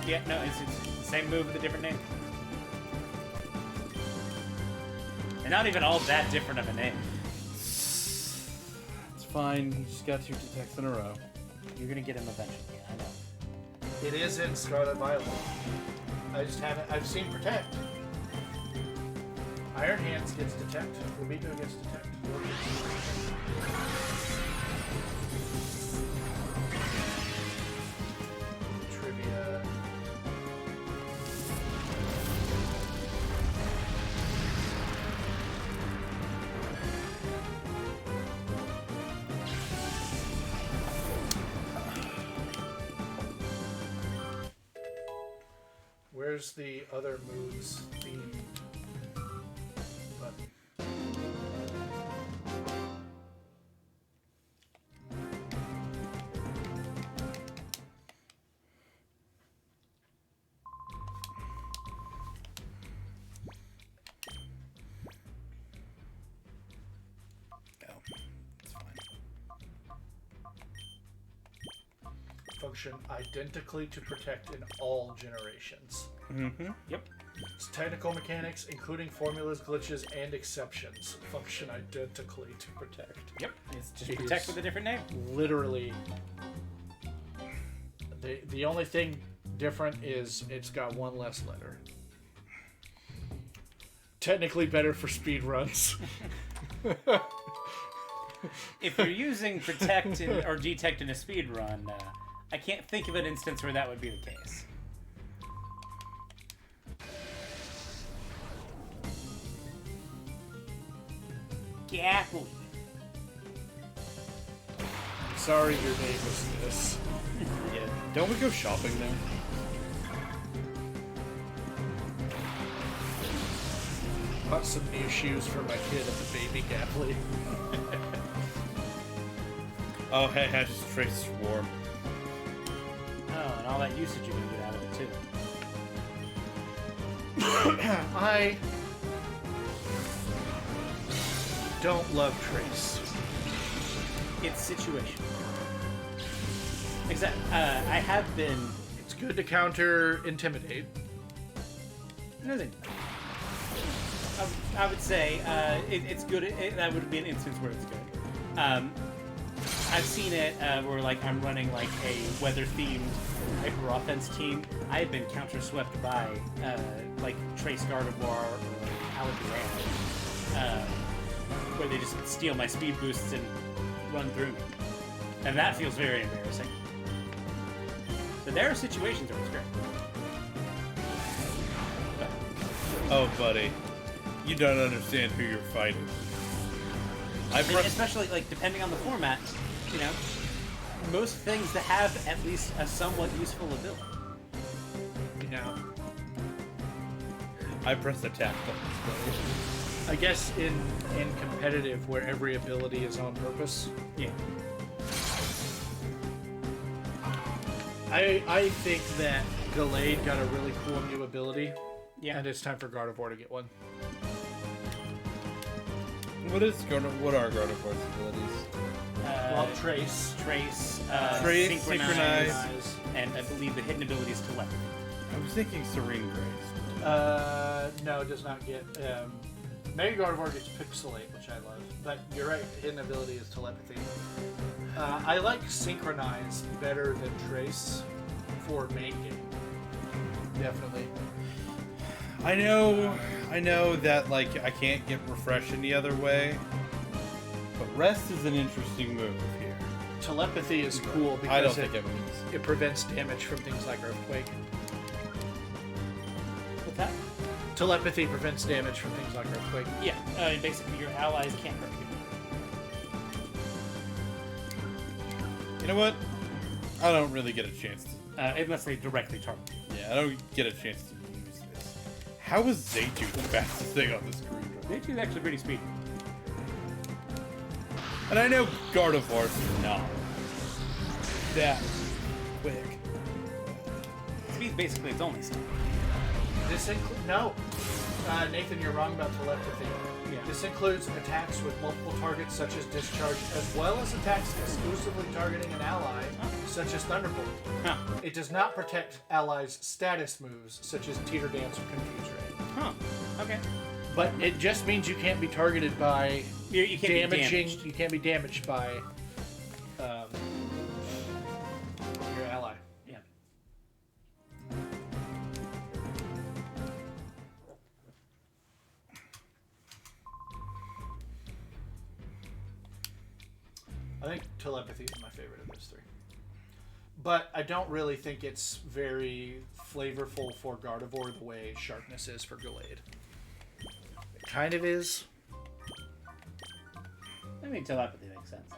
Yeah, no, it's the same move with a different name. And not even all that different of a name. It's fine. He just got 2 detects in a row. You're gonna get him eventually, I know. It is in Scarlet Violet. I just haven't. I've seen Protect. Iron Hands gets Detect. Rubito gets Detect. Trivia. Where's the other moves theme button? Oh, it's fine. function identically to protect in all generations. Mm-hmm. Yep. Its technical mechanics, including formulas, glitches, and exceptions, function identically to protect. Yep. It's just It protect is with a different name. Literally, the only thing different is it's got one less letter. Technically better for speed runs. If you're using protect or detect in a speed run, I can't think of an instance where that would be the case. Gapple. Sorry your name is this. Yeah. Don't we go shopping there? Bought some new shoes for my kid at the baby Gapley. Oh, hey, I just traced Swarm. Oh, and all that usage you're gonna get out of it too. I don't love Trace. It's situational. Exactly. I have been. It's good to counter Intimidate. Nothing. I would say it's good. That would be an instance where it's good. I've seen it where like I'm running like a weather-themed hyper offense team. I have been counter-swept by like Trace Gardevoir or Alakazam, where they just steal my speed boosts and run through me, and that feels very embarrassing. But there are situations where it's great. Oh, buddy. You don't understand who you're fighting. And especially, like, depending on the format, you know, most things that have at least a somewhat useful ability. You know, I press attack button. I guess in competitive where every ability is on purpose. Yeah. I think that Gallade got a really cool new ability. Yeah. And it's time for Gardevoir to get one. What are Gardevoir's abilities? Well, Trace. Trace, Trace, synchronize, and I believe the hidden ability is telepathy. I was thinking Serene Grace. No, it does not get. Mega Gardevoir gets Pixelate, which I love. But you're right, hidden ability is telepathy. I like Synchronize better than Trace for main game. Definitely. I know that like I can't get refresh any other way, but rest is an interesting move here. Telepathy is cool because I don't think it means. it prevents damage from things like Earthquake. What's that? Telepathy prevents damage from things like Earthquake. Yeah, basically your allies can't hurt you. You know what? I don't really get a chance to. Unless they directly target you. Yeah, I don't get a chance to use this. How is Zaytu the fastest thing on the screen? Zaytu's actually pretty speedy. And I know Gardevoir's not that quick. Speed's basically its only stat. This no, Nathan, you're wrong about telepathy. Yeah. This includes attacks with multiple targets, such as Discharge, as well as attacks exclusively targeting an ally, such as Thunderbolt. Huh. It does not protect allies' status moves, such as Teeter Dance or Confuse Ray. Huh. Okay. But it just means you can't be targeted by You can't be damaging. damaged. You can't be damaged by your ally. Yeah. I think telepathy is my favorite of those three. But I don't really think it's very flavorful for Gardevoir the way Sharpness is for Gallade. It kind of is. I mean, telepathy makes sense.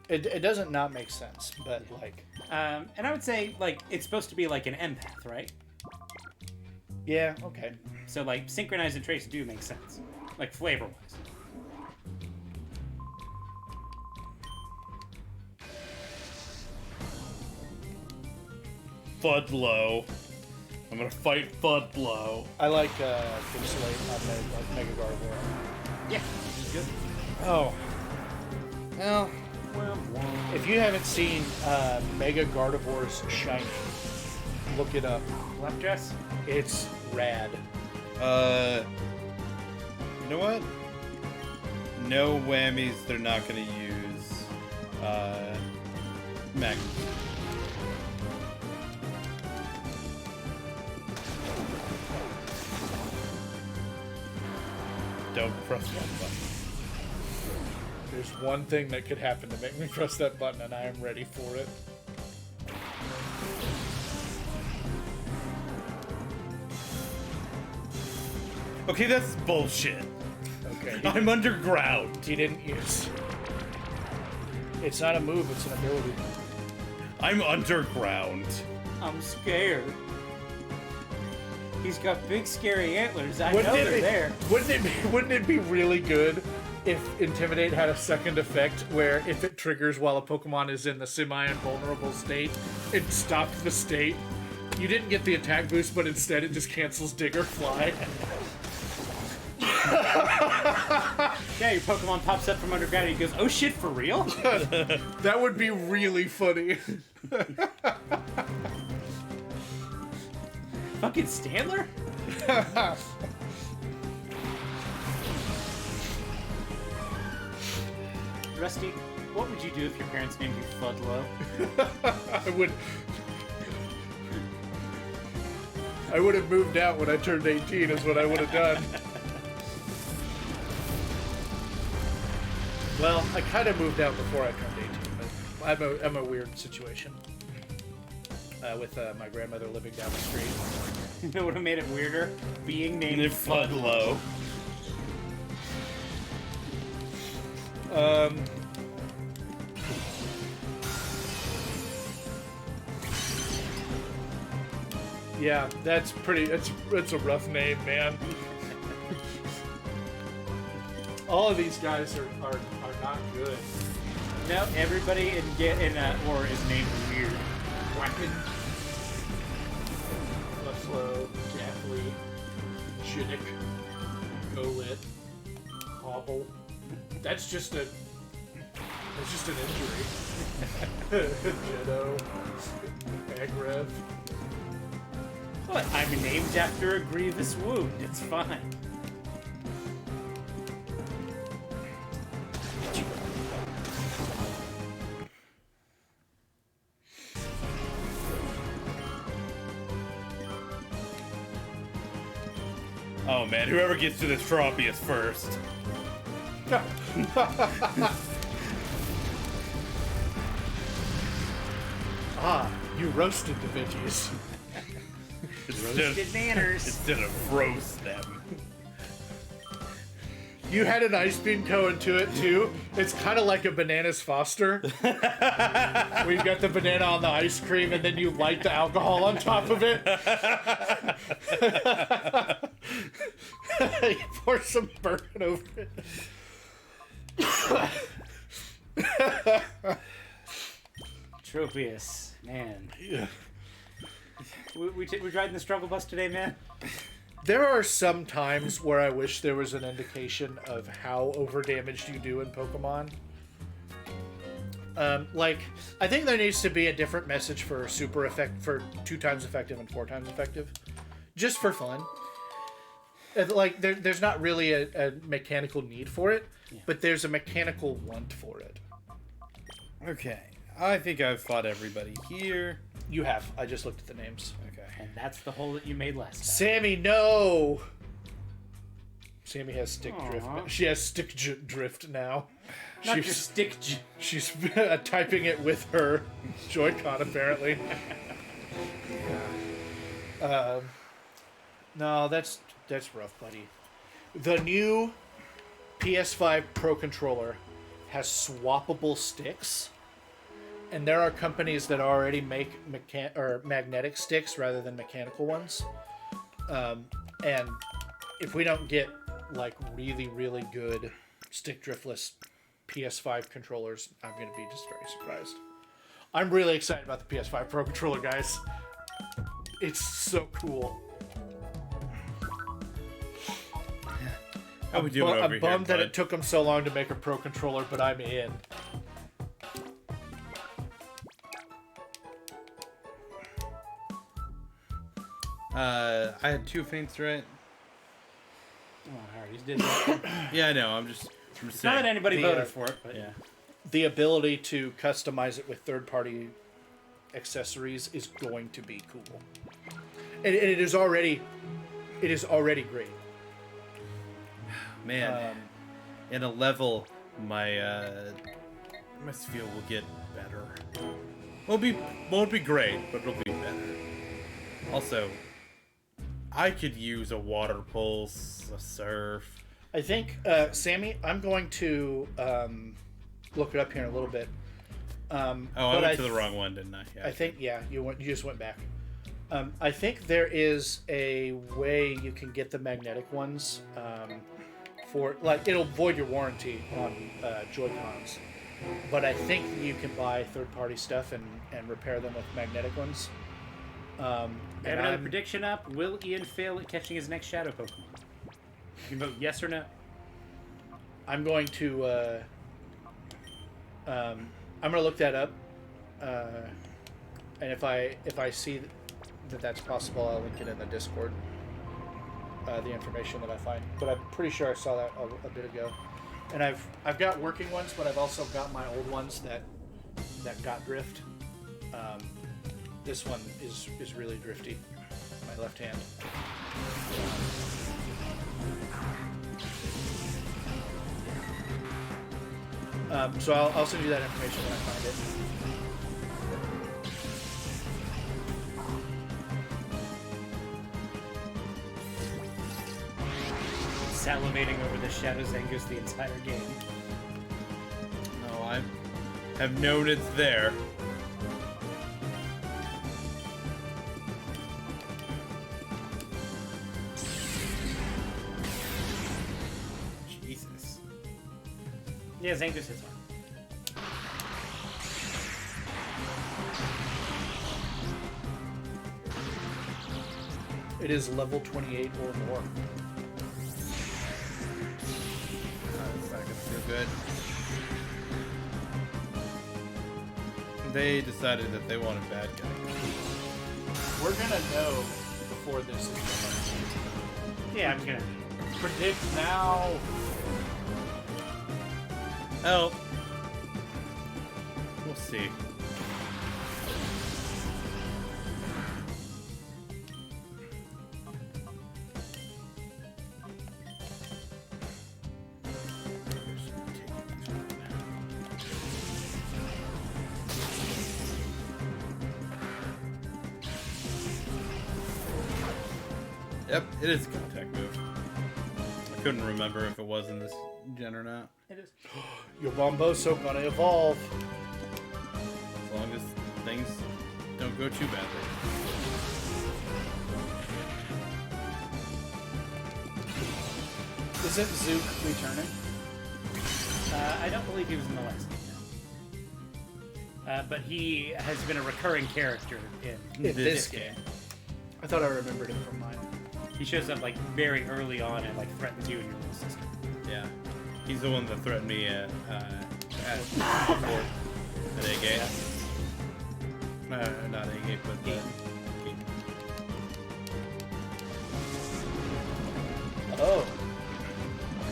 It doesn't not make sense, but like... And I would say, like, it's supposed to be like an empath, right? Yeah, okay. So, like, synchronize and trace do make sense. Like, flavor-wise. Fudlow. I'm gonna fight Fudlow. I like Pixelate on Mega Gardevoir. Yeah, which is good. Oh. Well, If you haven't seen Mega Gardevoir's Shiny, look it up. Left dress? It's rad. You know what? No whammies. They're not gonna use Mac. Don't press that button. There's one thing that could happen to make me press that button, and I am ready for it. Okay, that's bullshit. Okay. I'm underground. He didn't use. It's not a move, it's an ability. I'm underground. I'm scared. He's got big scary antlers. I Wouldn't know it they're be- there. Wouldn't it be really good if Intimidate had a second effect where if it triggers while a Pokemon is in the semi-invulnerable state, it stopped the state? You didn't get the attack boost, but instead it just cancels Dig or Fly. Yeah, your Pokemon pops up from underground and he goes, oh shit, for real? That would be really funny. Fucking Standler? Rusty, what would you do if your parents named you Fudlow? I would have moved out when I turned 18 is what I would have done. Well, I kind of moved out before I turned 18, but I'm a weird situation. With my grandmother living down the street. It would have made it weirder being named Fudlow. Yeah, that's pretty. It's a rough name, man. All of these guys are not good. No, everybody in Or is named weird. Wacken, Buffalo, Gaffley, Chinook, Golet, Hobble. That's just an injury. Jetto, Agrev. What? I'm named after a grievous wound. It's fine. Oh man, whoever gets to the Tropius first. Ah, you roasted the veggies. Roasted manners. Instead of roast them. You had an ice beam going to it too. It's kind of like a Bananas Foster. Where you got the banana on the ice cream and then you light the alcohol on top of it. You pour some bourbon over it. Tropius, man. Yeah. We riding the struggle bus today, man? There are some times where I wish there was an indication of how overdamaged you do in Pokemon. Like, I think there needs to be a different message for for 2 times effective and 4 times effective. Just for fun. Like, there's not really a mechanical need for it, but there's a mechanical want for it. Okay, I think I've fought everybody here. You have. I just looked at the names. Okay. And that's the hole that you made last time. Sammy, no! Sammy has stick Aw. drift. She has stick drift now. Not your stick. She's typing it with her Joy-Con, apparently. No, that's rough, buddy. The new PS5 Pro Controller has swappable sticks, and there are companies that already make magnetic sticks rather than mechanical ones. And if we don't get like really, really good stick driftless PS5 controllers, I'm going to be just very surprised. I'm really excited about the PS5 Pro Controller, guys. It's so cool. How we doing over I'm here, bummed that bud? it took them so long to make a Pro Controller, but I'm in. I had 2 feints, right? Oh, I already did that. Yeah, I know. I'm just Not saying. that anybody The, voted for it, but Yeah. The ability to customize it with third-party accessories is going to be cool, and it is already great. Man, in a level, my sphere will get better. Won't be great, but it'll be better. Also, I could use a water pulse, a surf. I think, Sammy, I'm going to look it up here in a little bit. I went to the wrong one, didn't I? Yeah. I think, you just went back. I think there is a way you can get the magnetic ones for, like, it'll void your warranty on Joy-Cons. But I think you can buy third-party stuff and repair them with magnetic ones. I have another prediction up. Will Ian fail at catching his next shadow Pokemon? You can vote yes or no. I'm going to I'm going to look that up, and if I see that that's possible, I'll link it in the Discord. The information that I find, but I'm pretty sure I saw that a bit ago. And I've got working ones, but I've also got my old ones that got drift. This one is really drifty. My left hand. So I'll send you that information when I find it. Salivating over the Shadow Zangoose the entire game. No, I have known it's there. Jesus. Yeah, Zangoose hits one. It is level 28 or more. It's not gonna feel good. They decided that they wanted bad guy. We're gonna know before this is done. Yeah, I'm gonna. Predict now. Oh. We'll see. Yep, it is a contact move. I couldn't remember if it was in this gen or not. It is. Your Bomboso gonna evolve. As long as things don't go too badly. Isn't Zook returning? I don't believe he was in the last game, no. But he has been a recurring character in This game. I thought I remembered him from mine. He shows up like very early on and like threatens you and your little sister. Yeah. He's the one that threatened me at before. At A-Gate. Not A-Gate, but Gate. Oh.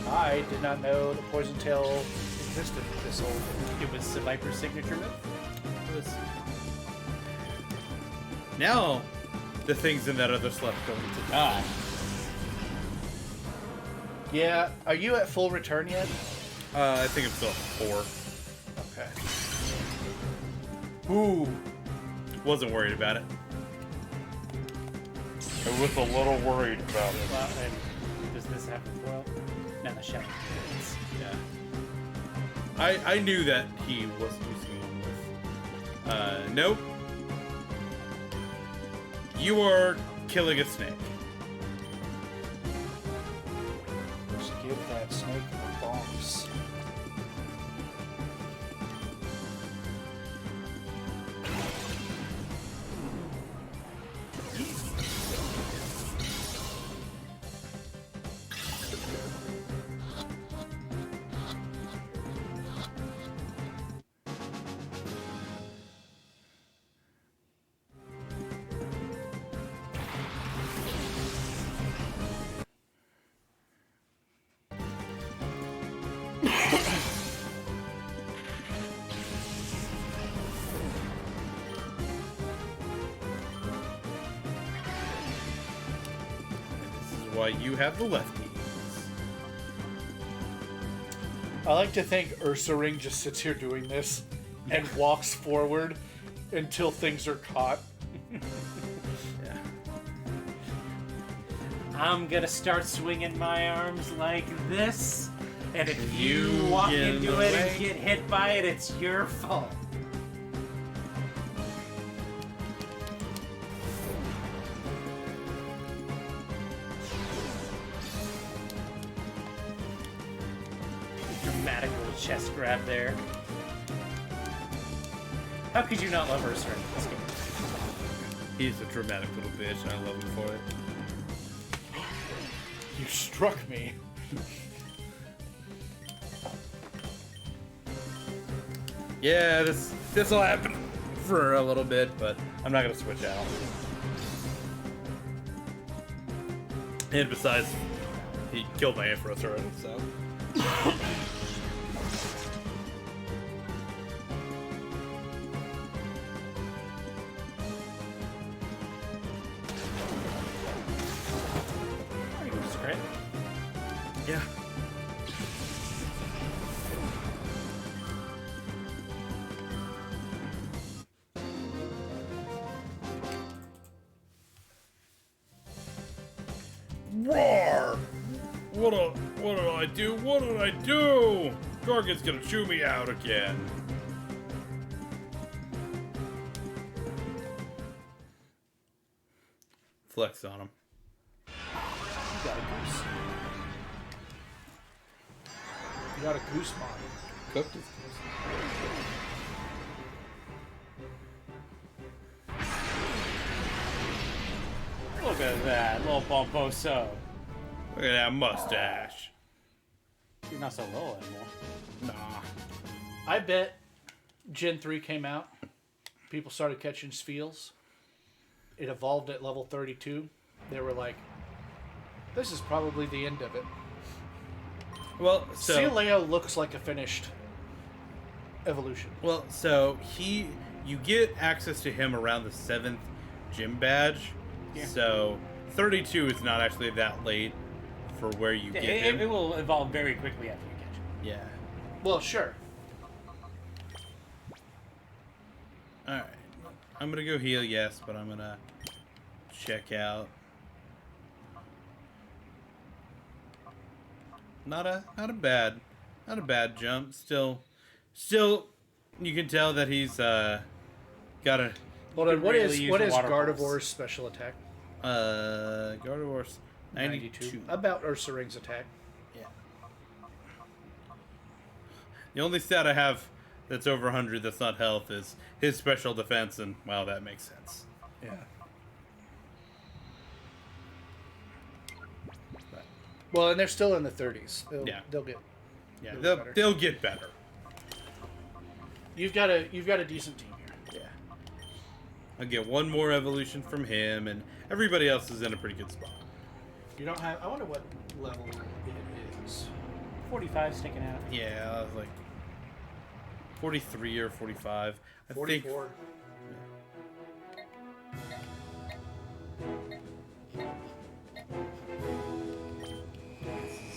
I did not know the Poison Tail existed this old. It was Viper's signature move. It was... Now, the things in that other slot going to die. Yeah, are you at full return yet? I think I'm still at 4. Okay. Ooh. Wasn't worried about it. I was a little worried about it. Well, and does this happen as well? No, the shadow. Yeah. I knew that he was using one with. Nope. You are killing a snake. Just give that snake the bombs. why you have the lefties. I like to think Ursaring just sits here doing this and walks forward until things are caught. Yeah. I'm gonna start swinging my arms like this, and if you You walk get in into the it way. and get hit by it, it's your fault. Dramatic little chest grab there. How could you not love Ursa in this game? He's a dramatic little bitch, and I love him for it. You struck me. Yeah, this'll happen for a little bit, but I'm not gonna switch out. And besides, he killed my Ampharos already, so. Just great. Yeah. Roar! What did I do? What did I do? Gargan's gonna chew me out again. Flex on him. You got a goose. You got a goose mod. Cooked his Look at that, little Bomboso. Look at that mustache. He's not so low anymore. Nah. I bet Gen 3 came out. People started catching Spheals. It evolved at level 32. They were like, this is probably the end of it. Well, so Sealeo looks like a finished evolution. you get access to him around the 7th gym badge. Yeah. So 32 is not actually that late for where you get him. It will evolve very quickly after you catch it. Yeah. Well, sure. All right. I'm gonna go heal, yes, but I'm gonna check out. Not a bad jump. Still, you can tell that he's got a Hold on, could what really is use what a is water pulse. Gardevoir's special attack? Gardevoir's 92. About Ursaring's attack. Yeah. The only stat I have that's over 100 that's not health is his special defense, and wow, that makes sense. Yeah. But, Well, and they're still in the 30s. Yeah. They'll get. yeah, It'll they'll, be better. they'll get better. You've got a decent team here. Yeah. I'll get one more evolution from him, and everybody else is in a pretty good spot. You don't have. I wonder what level it is. 45 sticking out. Yeah, I was like 43 or 45. I think 44.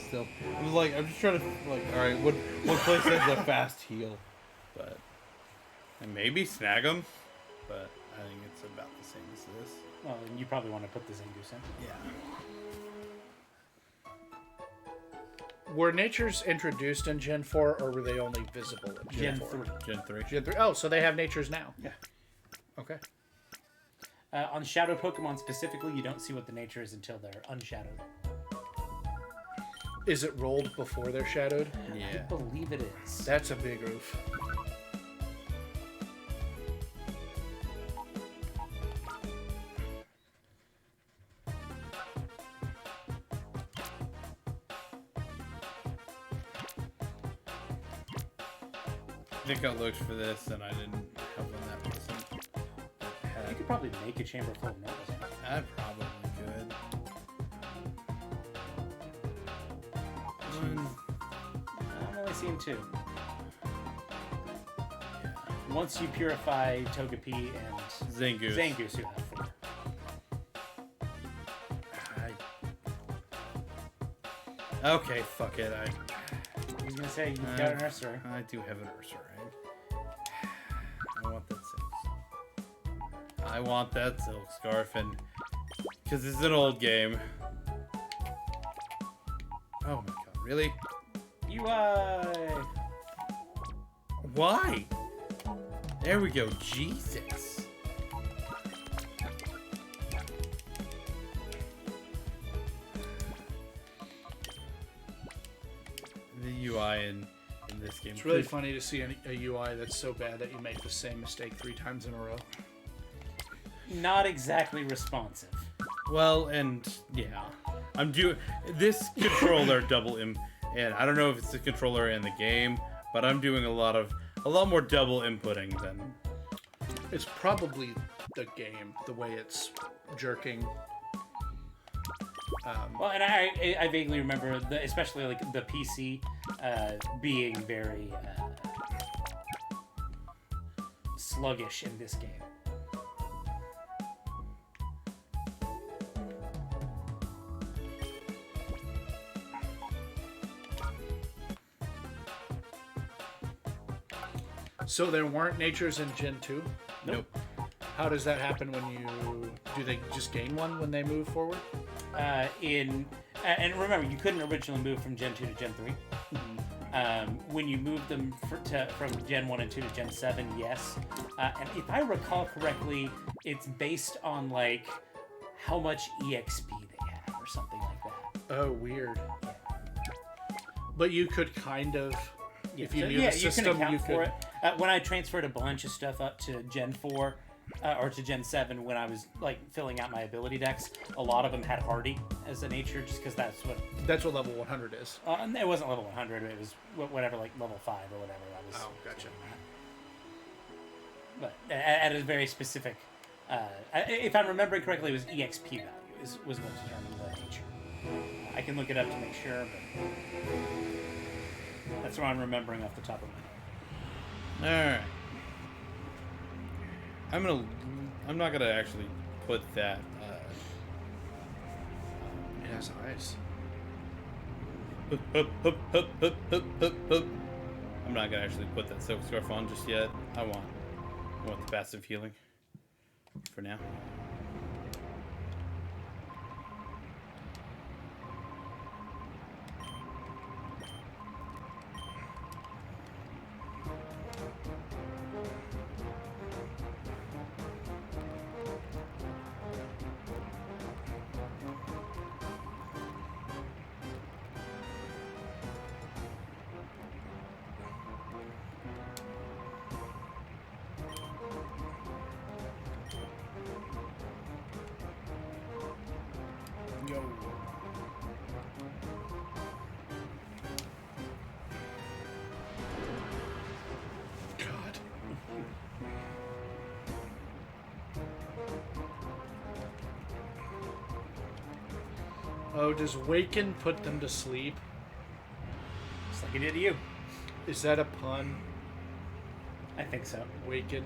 still. I'm just trying to all right, what place has a fast heal, but and maybe snag him, but I think it's about the same as this. Well, and you probably want to put the Zangoose in. Yeah. Were natures introduced in Gen 4, or were they only visible in Gen, Gen 4? 3. Gen 3. Gen 3. Oh, so they have natures now. Yeah. Okay. On Shadow Pokemon specifically, you don't see what the nature is until they're unshadowed. Is it rolled before they're shadowed? I Yeah. believe it is. That's a big oof. I think I looked for this and I didn't have one that wasn't. You could probably make a chamber full of nobles. I probably could. I'm only seeing two. Once you purify Togepi and Zangoose. Zangoose, you have four. Okay, fuck it. I was gonna say, you've got an Ursaring. I do have an Ursaring. I want that silk. I want that silk scarf, and because it's an old game. Oh my god, really? UI! Why? There we go, Jesus. The UI in this game. It's really funny to see a UI that's so bad that you make the same mistake 3 times in a row. Not exactly responsive. Well, and yeah, I'm doing this controller double and I don't know if it's the controller in the game, but I'm doing a lot more double inputting than. It's probably the game, the way it's jerking. Well, and I vaguely remember, especially like the PC being very sluggish in this game. So there weren't natures in Gen 2? Nope. How does that happen when you... Do they just gain one when they move forward? And remember, you couldn't originally move from Gen 2 to Gen 3. When you moved them from Gen 1 and 2 to Gen 7, yes. And if I recall correctly, it's based on, like, how much EXP they have or something like that. Oh, weird. But you could kind of... If you So, knew the system, you can account you for could... it. When I transferred a bunch of stuff up to Gen 4, or to Gen 7, when I was like filling out my ability decks, a lot of them had Hardy as a nature, just because that's what... That's what level 100 is. And it wasn't level 100, it was whatever, like level 5 or whatever I was... Oh, gotcha. But at a very specific... if I'm remembering correctly, it was EXP value was what determined the nature. I can look it up to make sure, but... That's what I'm remembering off the top of my head. Alright. I'm not gonna actually put that, It has eyes. I'm not gonna actually put that silk scarf on just yet. I want the passive healing for now. Yo. God. Oh, does Waken put them to sleep? Just like it did to you. Is that a pun? I think so. Waken.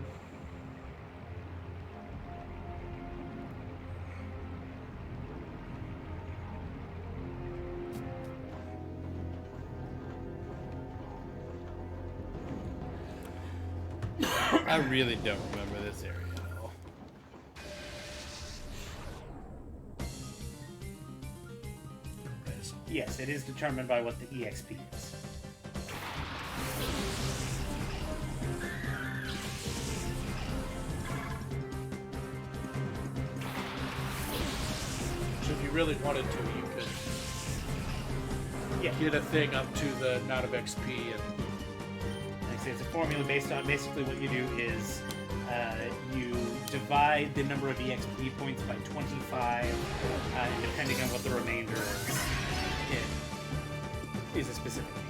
I really don't remember this area at all. Yes, it is determined by what the EXP is. So if you really wanted to, you could Yeah. get a thing up to the amount of XP and... Like I say, it's a formula based on basically what you do is you divide the number of EXP points by 25, and depending on what the remainder is, it is a specific nature.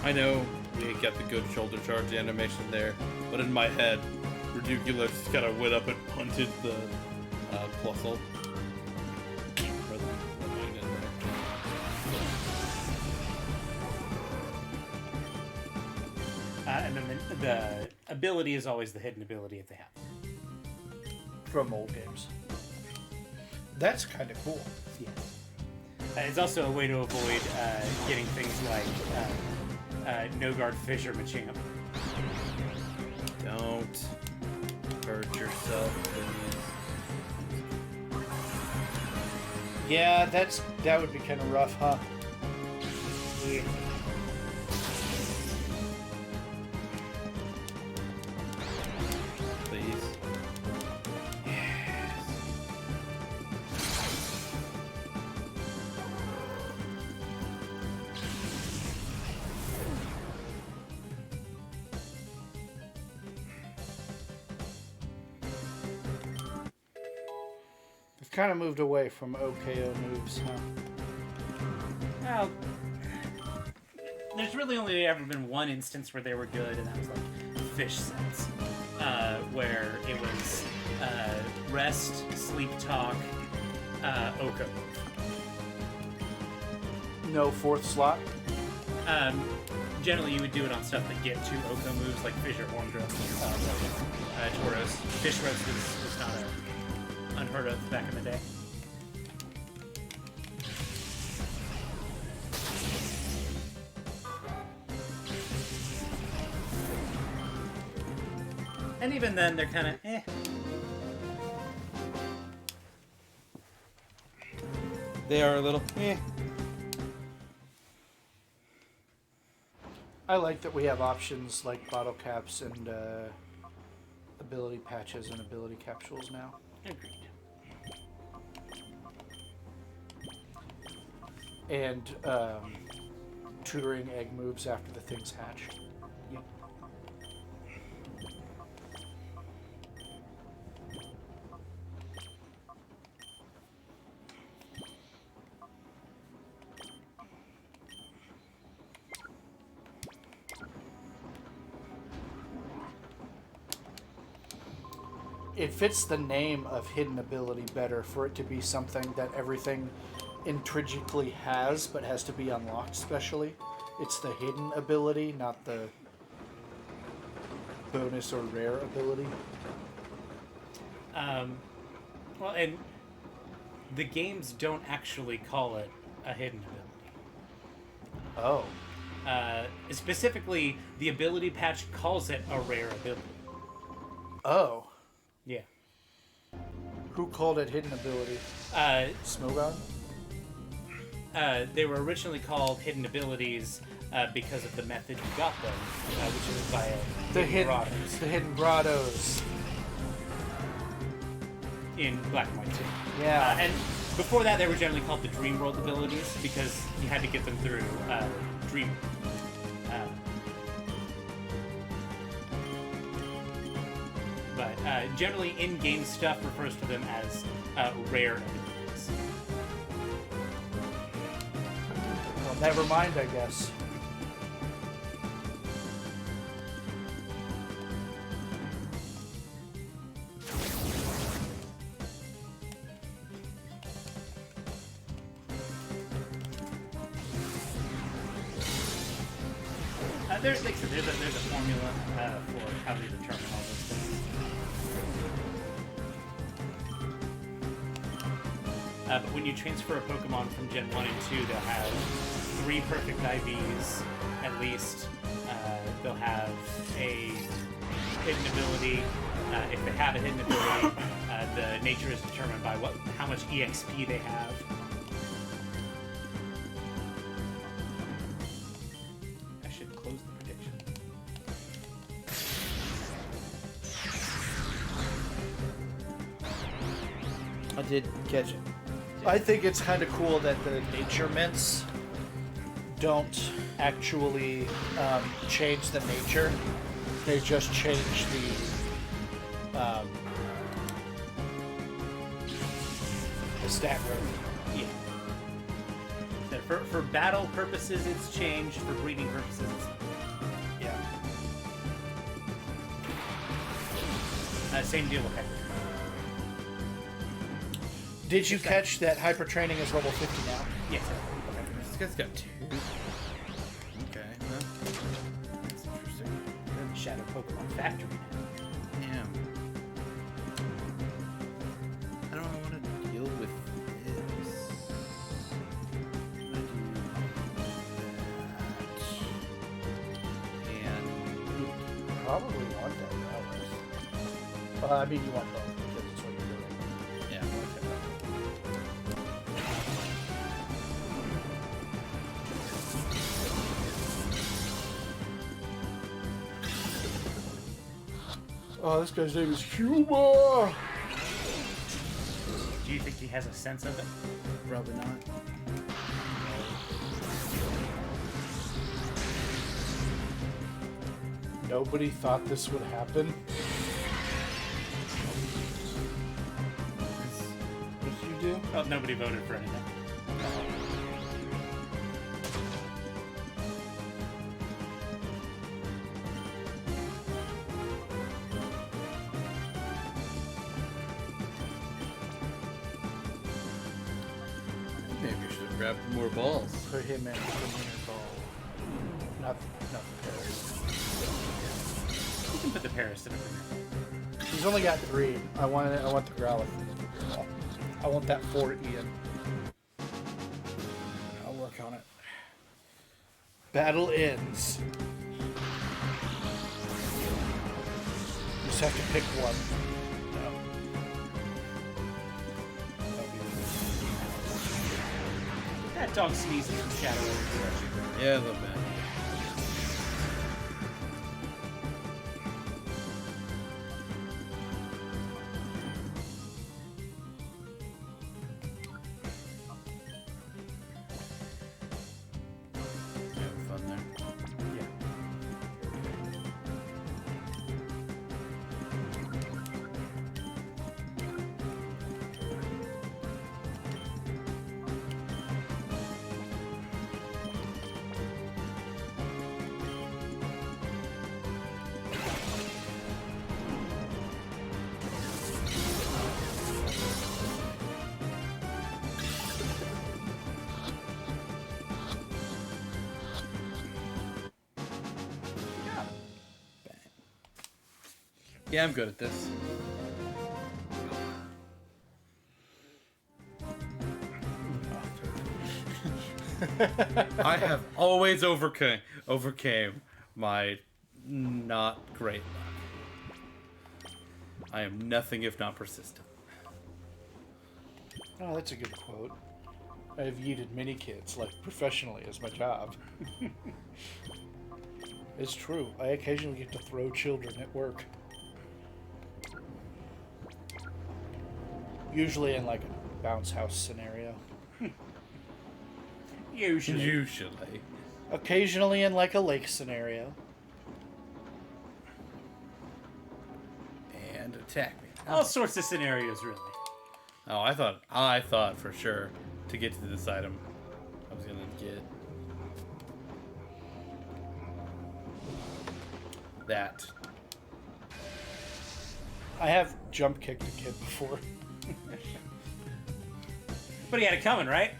I know we got the good shoulder charge animation there, but in my head, Ridiculous kind of went up and punted the Plusle. And then the ability is always the hidden ability if they have. From old games. That's kind of cool. Yes. It's also a way to avoid getting things like no guard fish or Machamp. Don't hurt yourself, please. Yeah, that would be kind of rough, huh? Yeah. Please. Yes. They've kind of moved away from OKO moves, huh? Well, there's really only ever been one instance where they were good, and that was like fish sets, where it was rest, sleep talk, Oko. No fourth slot. Generally, you would do it on stuff that get two Oko moves, like fish or Horndrill, Tauros. Fish roast was not unheard of back in the day. And even then, they're kind of eh. They are a little eh. I like that we have options like bottle caps and ability patches and ability capsules now. Agreed. And tutoring egg moves after the things hatch. Yep. It fits the name of hidden ability better for it to be something that everything intrinsically has, but has to be unlocked specially. It's the hidden ability, not the bonus or rare ability. Well, and the games don't actually call it a hidden ability. Oh. Specifically, the ability patch calls it a rare ability. Oh. Yeah. Who called it hidden ability? Smogon? They were originally called hidden abilities because of the method you got them, which is by grottos The hidden grottos. in Black and White 2. Yeah. And before that, they were generally called the Dream World abilities because you had to get them through Dream. But generally, in-game stuff refers to them as rare abilities. Well, never mind, I guess. There's a formula for how to determine all those things. But when you transfer a Pokemon from Gen 1 and 2, they'll have 3 perfect IVs, at least. They'll have a hidden ability. If they have a hidden ability, the nature is determined by how much EXP they have. I should close the prediction. I did catch it. I think it's kind of cool that the nature mints don't actually change the nature. They just change the stat growth. Yeah. So for battle purposes, it's changed. For breeding purposes, it's not. Yeah. Same deal with Hector. Did you catch that hyper training is level 50 now? Yes. This guy's got 2. Okay, well, that's interesting. We're in the Shadow Pokemon Factory now. Yeah. I don't want to deal with this. I'm gonna do that. And Probably want that now. I mean, you want both because it's what you're doing. yeah, I'm gonna take that. Oh, this guy's name is Cuba. Do you think he has a sense of it? Probably not. Nobody thought this would happen. What did you do? Oh, nobody voted for anything. Maybe I should have grabbed more balls. Put him in the winner ball. Not the Paris. You can put the Paris in a winner. He's only got 3. I want the Growlithe. I want that for Ian. I'll work on it. Battle ends. You just have to pick one. No. That dog sneezes from Shadow over direction. Yeah, a little bit. Having fun there. Yeah. Yeah, I'm good at this. I have always overcame my not great luck. I am nothing if not persistent. Oh, that's a good quote. I've yeeted many kids, like professionally, as my job. It's true. I occasionally get to throw children at work. Usually in like a bounce house scenario. Usually. Occasionally in like a lake scenario. And attack me. All sorts of scenarios, really. Oh, I thought for sure to get to this item, I was gonna get that. I have jump kicked a kid before. But he had it coming, right?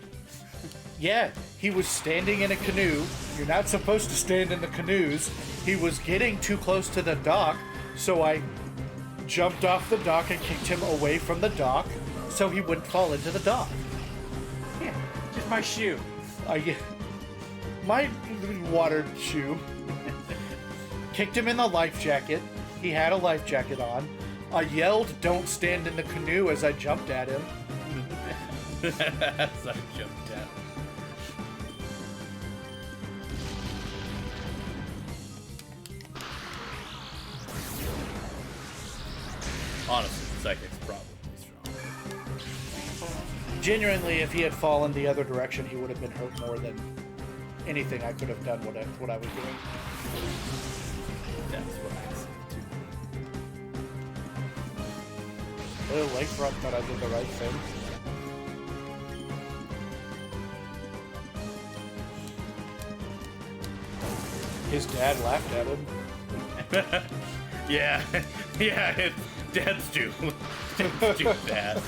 Yeah, he was standing in a canoe. You're not supposed to stand in the canoes. He was getting too close to the dock, so I jumped off the dock and kicked him away from the dock so he wouldn't fall into the dock. Yeah, just my shoe. My watered shoe. Kicked him in the life jacket. He had a life jacket on. I yelled, "Don't stand in the canoe," as I jumped at him. As I jumped at. Honestly, Psychic's probably strong. Genuinely, if he had fallen the other direction, he would have been hurt more than anything I could have done what I was doing. That's what I said too. Well, Lakefront thought I did the right thing. His dad laughed at him. Yeah, yeah. Dads do. Dads do that.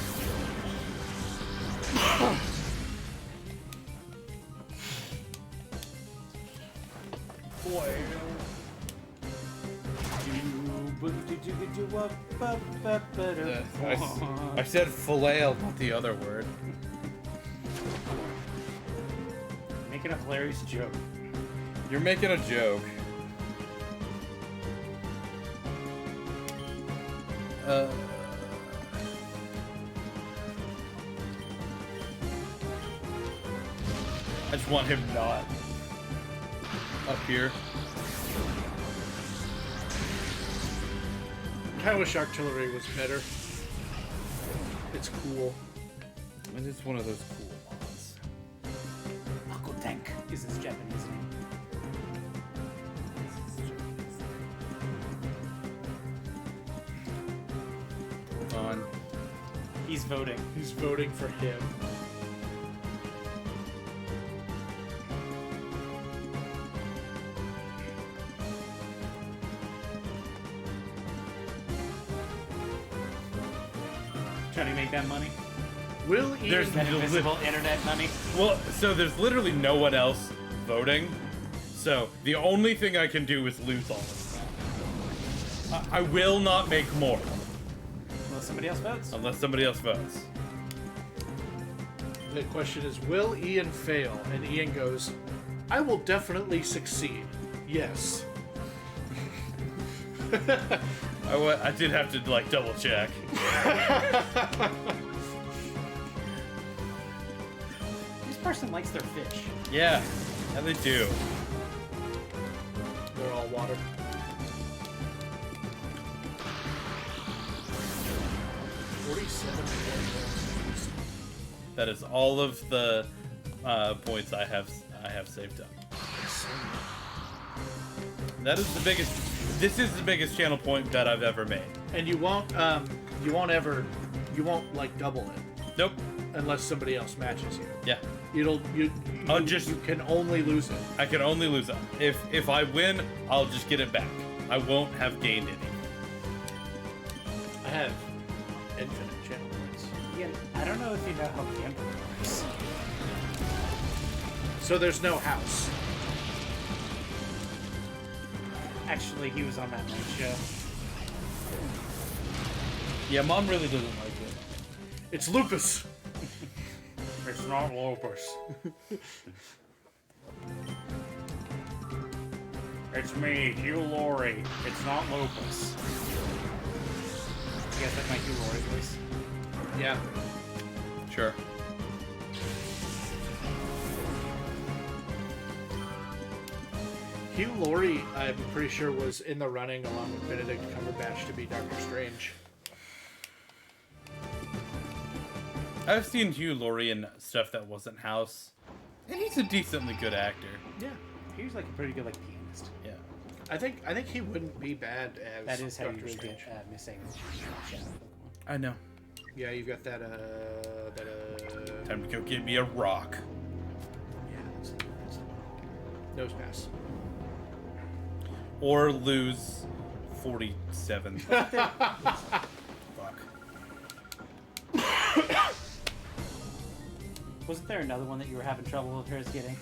I said flail, not the other word. Making a hilarious joke. You're making a joke. I just want him not up here. I kind of wish artillery was better. It's cool. And it's one of those cool ones. Uncle Tank is his Japanese name. On. He's voting. He's voting for him. Trying to make that money. Will Ian There's That invisible internet money. Well, so there's literally no one else voting. So the only thing I can do is lose all of them. I will not make more Unless somebody else votes. unless somebody else votes. The question is, will Ian fail? And Ian goes, I will definitely succeed. Yes. I did have to like double check. This person likes their fish. Yeah, and they do. They're all water. That is all of the points I have saved up. That is the biggest. This is the biggest channel point bet I've ever made. And you won't like double it Nope. unless somebody else matches you. Yeah. You can only lose it. I can only lose it. If I win, I'll just get it back. I won't have gained any. I have infinite channel points. Ian, I don't know if you know how gambling works. So there's no house. Actually, he was on that night show. Yeah, Mom really doesn't like it. It's lupus. It's not lupus. It's me, Hugh Laurie. It's not lupus. You guys like my Hugh Laurie voice? Yeah. Sure. Hugh Laurie, I'm pretty sure, was in the running along with Benedict Cumberbatch to be Doctor Strange. I've seen Hugh Laurie in stuff that wasn't House, and he's a decently good actor. Yeah. He was like a pretty good like pianist. Yeah. I think he wouldn't be bad as That is how you Doctor really Strange. get missing shadow Pokemon. I know. Yeah, you've got that Time to go get me a rock. yeah, that's nose pass. Or lose 47. Fuck. Wasn't there another one that you were having trouble with hers getting?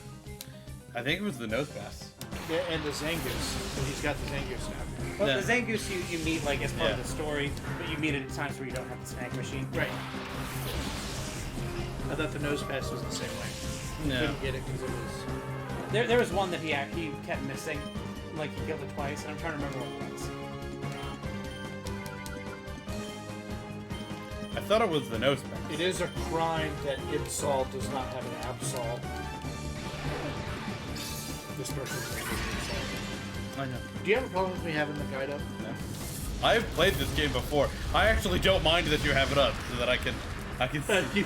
I think it was the nose pass. Yeah, and the Zangoose. So he's got the Zangoose now. Well, Yeah. the Zangoose you meet like as part of Yeah. the story, but you meet it at times where you don't have the snack machine. Right. I thought the nose pass was the same way. No. Couldn't get it because it was. There was one that he kept missing, like he killed it twice, and I'm trying to remember what it was. I thought it was the nose pass. It is a crime that Ibsol does not have an Absol. This person's name is Ibsol. I know. Do you have a problem with me having the guide up? No. I've played this game before. I actually don't mind that you have it up so that I can You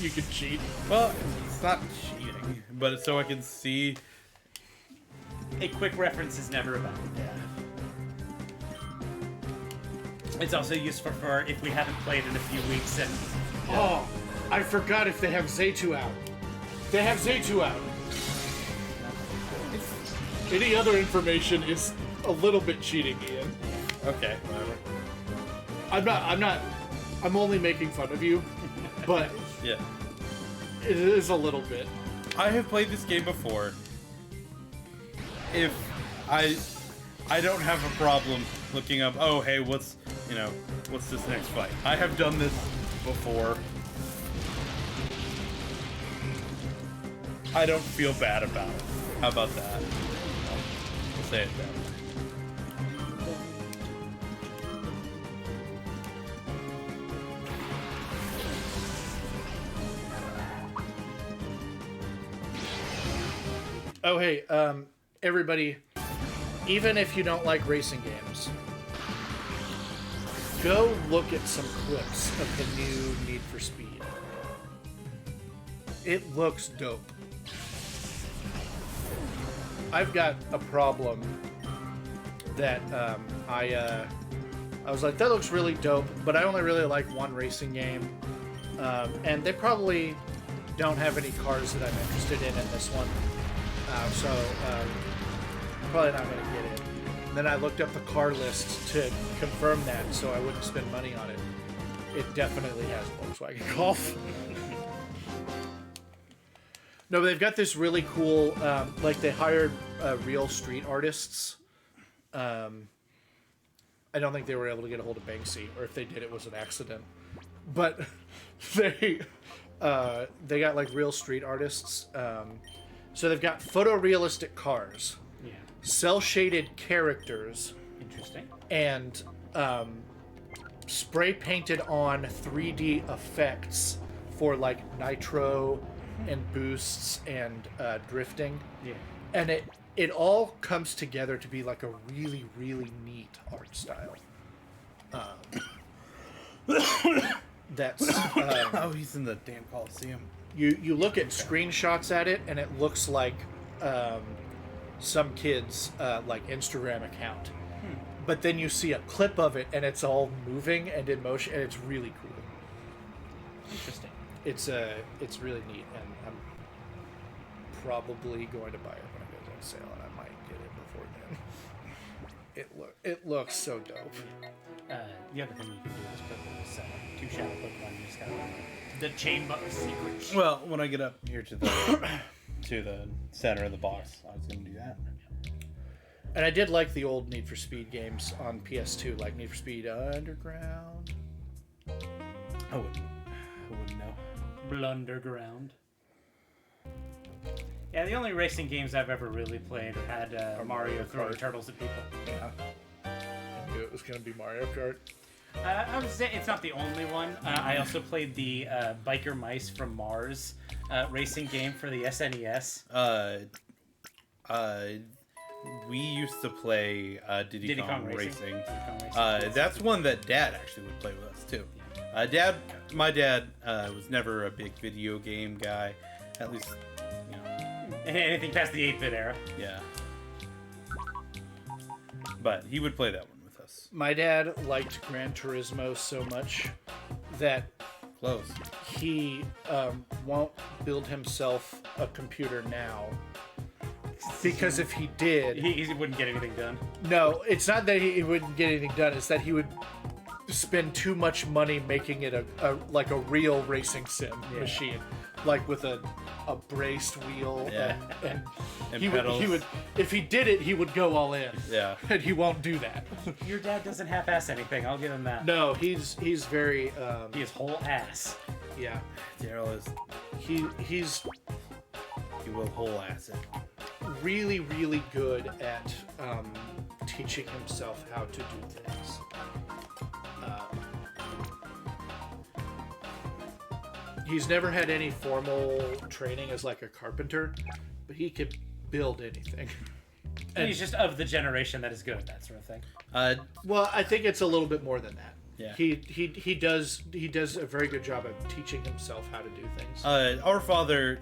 can cheat. well, it's not cheating, but so I can see. A quick reference is never a bad thing. It's also useful for if we haven't played in a few weeks and Oh, I forgot if they have Zaytu out. They have Zaytu out. Any other information is a little bit cheating, Ian. Okay, whatever. I'm only making fun of you, but Yeah. it is a little bit. I have played this game before. If I don't have a problem looking up, oh hey, what's this next fight? I have done this before. I don't feel bad about it. How about that? We'll say it that way. Oh, hey, everybody, even if you don't like racing games, go look at some clips of the new Need for Speed. It looks dope. I've got a problem that I was like, that looks really dope, but I only really like one racing game, and they probably don't have any cars that I'm interested in this one. So probably not going to get it. And then I looked up the car list to confirm that, so I wouldn't spend money on it. It definitely has Volkswagen Golf. No, but they've got this really cool, like they hired real street artists. I don't think they were able to get a hold of Banksy, or if they did, it was an accident. But they got like real street artists. So they've got photorealistic cars, Yeah. cel-shaded characters, Interesting. and spray painted on 3D effects for like nitro and boosts and drifting. Yeah. And it all comes together to be like a really, really neat art style. That's Oh, he's in the damn Coliseum. you look at screenshots at it, and it looks like some kid's like Instagram account. But then you see a clip of it, and it's all moving and in motion, and it's really cool. Interesting. It's really neat, and I'm probably going to buy it when it goes on sale, and I might get it before then. It looks so dope. The other thing you can do is put this two shadow Pokemon. You just gotta the chain button secret. Well, when I get up here to the center of the box, I was gonna do that. And I did like the old Need for Speed games on PS2, like Need for Speed Underground. I wouldn't know. Blunderground. Yeah, the only racing games I've ever really played had Mario throwing turtles at people. Yeah. I knew it was going to be Mario Kart. I would say it's not the only one. I also played the Biker Mice from Mars racing game for the SNES. We used to play Diddy Kong Racing. Diddy Kong Racing. That's one that Dad actually would play with us too. My dad was never a big video game guy. At least, Anything past the 8-bit era. yeah. But he would play that one with us. My dad liked Gran Turismo so much that Close. he won't build himself a computer now. Because if he did... He wouldn't get anything done. No, it's not that he wouldn't get anything done. It's that he would spend too much money making it like a real racing sim machine. Like with a braced wheel and And he pedals. would if he did it, he would go all in. Yeah. And he won't do that. Your dad doesn't half-ass anything. I'll give him that. No, he's very He is whole ass. yeah. Daryl is. He's He will whole ass it. really, really good at teaching himself how to do things. He's never had any formal training as like a carpenter, but he could build anything. And he's just of the generation that is good at that sort of thing. Well, I think it's a little bit more than that. Yeah. He does a very good job of teaching himself how to do things. Our father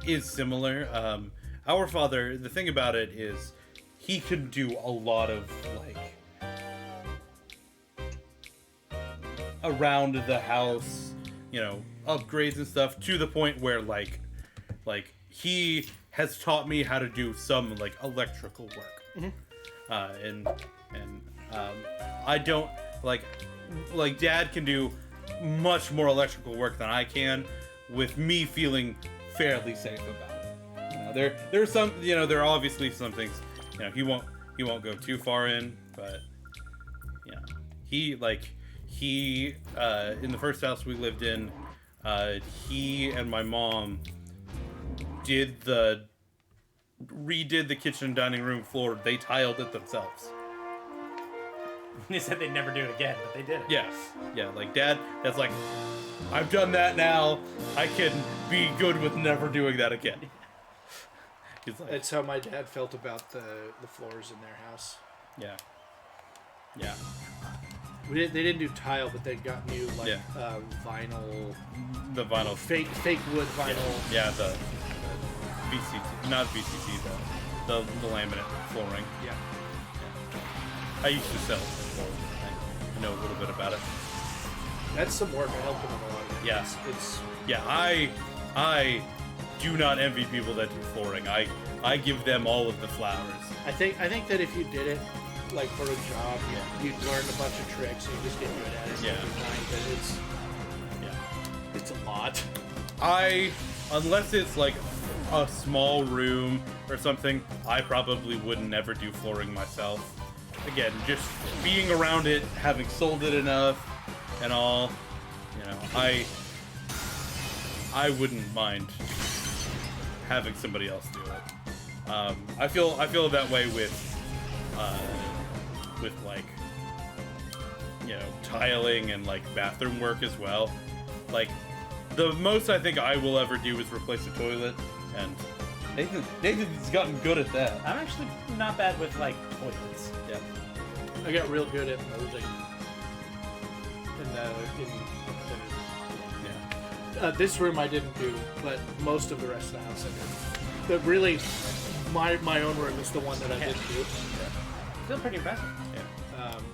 is similar. Our father, the thing about it is, he can do a lot of like around the house, upgrades and stuff, to the point where like he has taught me how to do some like electrical work. And I don't like Dad can do much more electrical work than I can, with me feeling fairly safe about it. You know, there are some, you know, there are obviously some things, you know, he won't go too far in, but you know, he in the first house we lived in, he and my mom redid the kitchen and dining room floor. They tiled it themselves. They said they'd never do it again, but they did it. Yeah, like Dad's like, I've done that now. I can be good with never doing that again. He's like, That's how my dad felt about the floors in their house. yeah. They didn't do tile, but they got new vinyl. The vinyl. Fake wood vinyl. Yeah, the VCT, not VCT, the laminate flooring. Yeah. I used to sell flooring. I know a little bit about it. That's some work. I helped them with a lot of it. Yeah. It's Yeah, I do not envy people that do flooring. I give them all of the flowers. I think that if you did it like for a job, Yeah. you'd learn a bunch of tricks and you just get good at it. Yeah. It's a lot. Unless it's like a small room or something, I probably would never do flooring myself. Again, just being around it, having sold it enough and all, you know, I wouldn't mind having somebody else do it. I feel that way with like, you know, tiling and like bathroom work as well. Like, the most I think I will ever do is replace a toilet, and Nathan's gotten good at that. I'm actually not bad with like toilets. Yeah. I got real good at molding. This room I didn't do, but most of the rest of the house I did. Really, my own room is the one that I didn't do. Still pretty impressive. Yeah.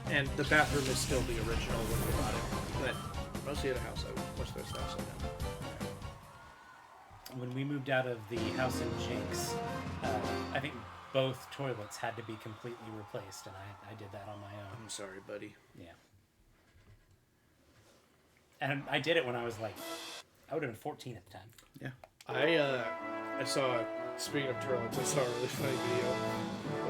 And the bathroom is still the original when we bought it. But most of the house, most of the house I done. When we moved out of the house in Jinx, I think both toilets had to be completely replaced, and I did that on my own. I'm sorry, buddy. Yeah. And I did it when I was like, I would have been 14 at the time. Yeah. I saw, speaking of toilets, I saw a really funny video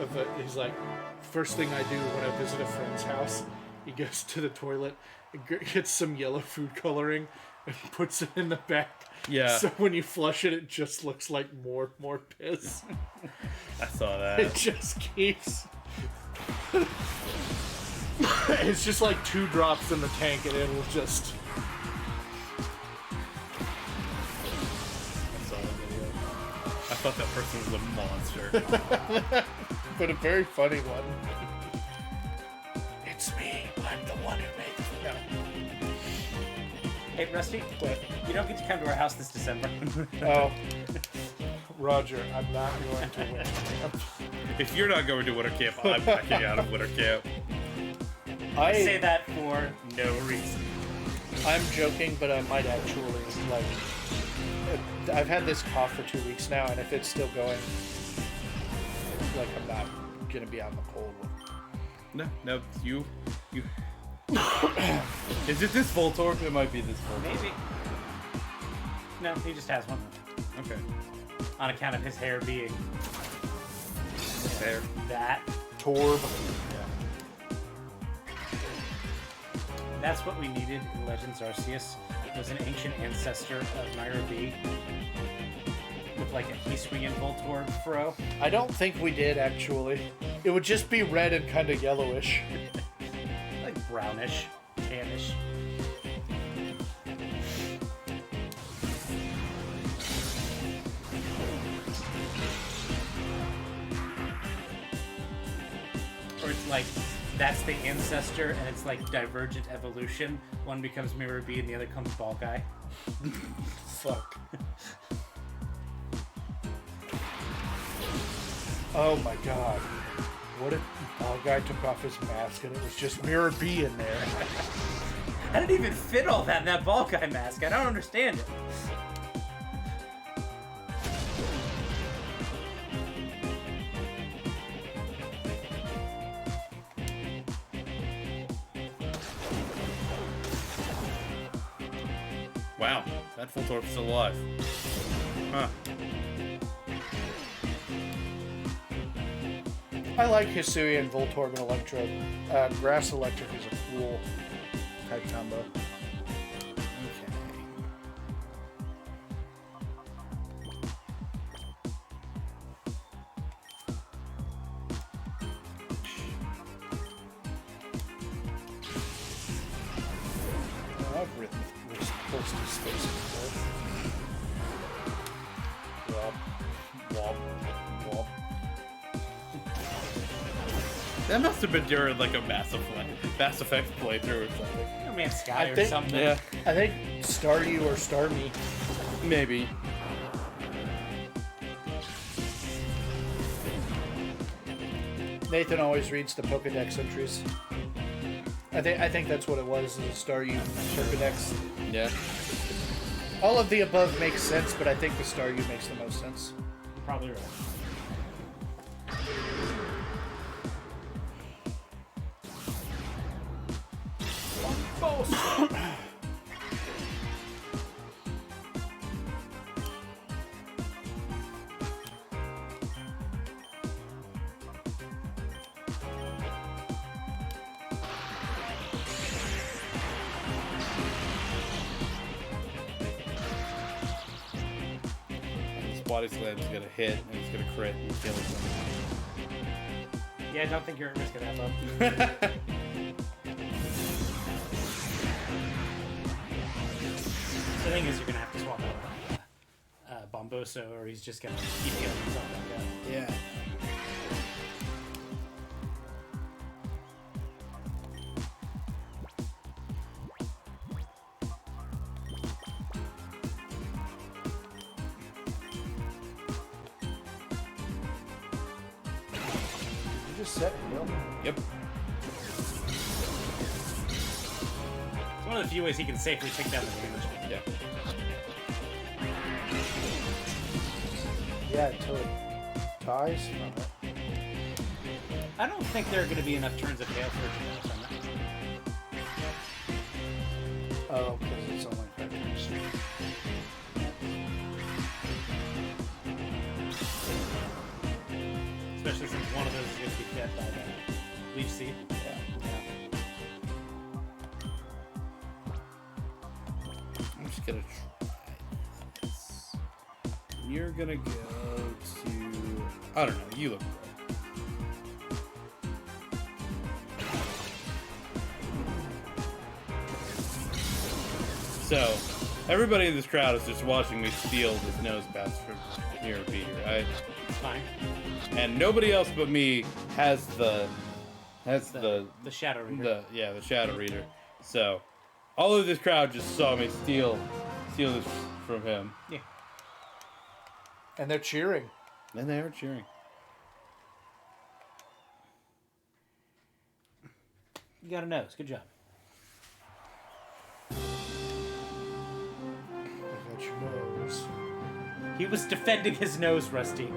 of it. He's like, first thing I do when I visit a friend's house, he goes to the toilet and gets some yellow food coloring and puts it in the back. Yeah. So when you flush it, it just looks like more piss. I saw that. It just keeps... It's just like 2 drops in the tank and it will just... I saw that video. I thought that person was a monster. But a very funny one. It's me. I'm the one who made the film. Hey, Rusty, What? you don't get to come to our house this December. Oh, Roger, I'm not going to win. If you're not going to winter camp, I'm backing out of winter camp. I say that for no reason. I'm joking, but I might actually, like... I've had this cough for 2 weeks now, and if it's still going, like, I'm not going to be out in the cold. No, you... Is it this Voltorb? It might be this Voltorb. Maybe. No, he just has one. Okay. On account of his hair being Fair. that. Torb. That's what we needed in Legends Arceus. Was an ancient ancestor of Myra B. With like a Hisuian Voltorb fro. I don't think we did, actually. It would just be red and kind of yellowish. Like brownish, tannish. Or it's like, that's the ancestor, and it's like divergent evolution. One becomes Mirror B, and the other comes Ball Guy. Fuck. Oh my god. What if Ball Guy took off his mask and it was just Mirror B in there? How did it even fit all that in that Ball Guy mask? I don't understand it. Wow, that Voltorb's still alive. Huh. I like Hisuian, Voltorb, and Electro. Grass Electric is a cool type combo. Okay. I've written close to space before. Wob, wob, wob. That must have been during like a Mass Effect playthrough or something. Oh man, Sky I or think- something. Yeah, I think Staryu or Starmie. maybe. Nathan always reads the Pokedex entries. I think that's what it was. Is a Staryu Pokedex. Yeah. All of the above makes sense, but I think the Staryu makes the most sense. You're probably right. This body slam's gonna hit and it's gonna crit and kill him. Yeah, I don't think you're at risk of that, bub. The thing is, you're gonna have to swap out Bomboso, or he's just gonna keep killing himself like that. Yeah. You just set Hill. Yep. It's one of the few ways he can safely take down the damage. Yeah. Yeah, until it ties from it. I don't think there are going to be enough turns of Gale for it to go from it. Oh, because it's only 5 turns. Especially since one of those is going to be dead by the Leaf Seed. Yeah. I'm just gonna try this. You're gonna go to... I don't know, you look good. So, everybody in this crowd is just watching me steal this nose pass from near Peter, right? It's fine. And nobody else but me has the The Shadow Reader. the shadow reader. So all of this crowd just saw me steal this from him. Yeah. And they're cheering. And they were cheering. You got a nose. Good job. I got your nose. He was defending his nose, Rusty.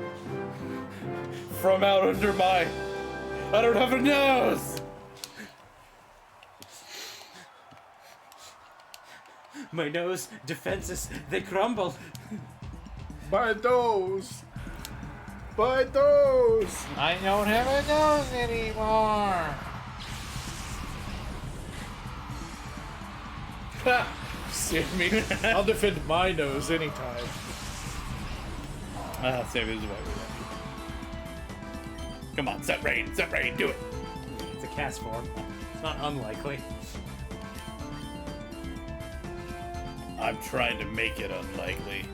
From out under my... I don't have a nose! My nose defenses, they crumble. My nose! My nose! I don't have a nose anymore. Ha! Sammy, I'll defend my nose anytime. Sammy is right. Come on, set rain, do it! It's a cast form. It's not unlikely. I'm trying to make it unlikely.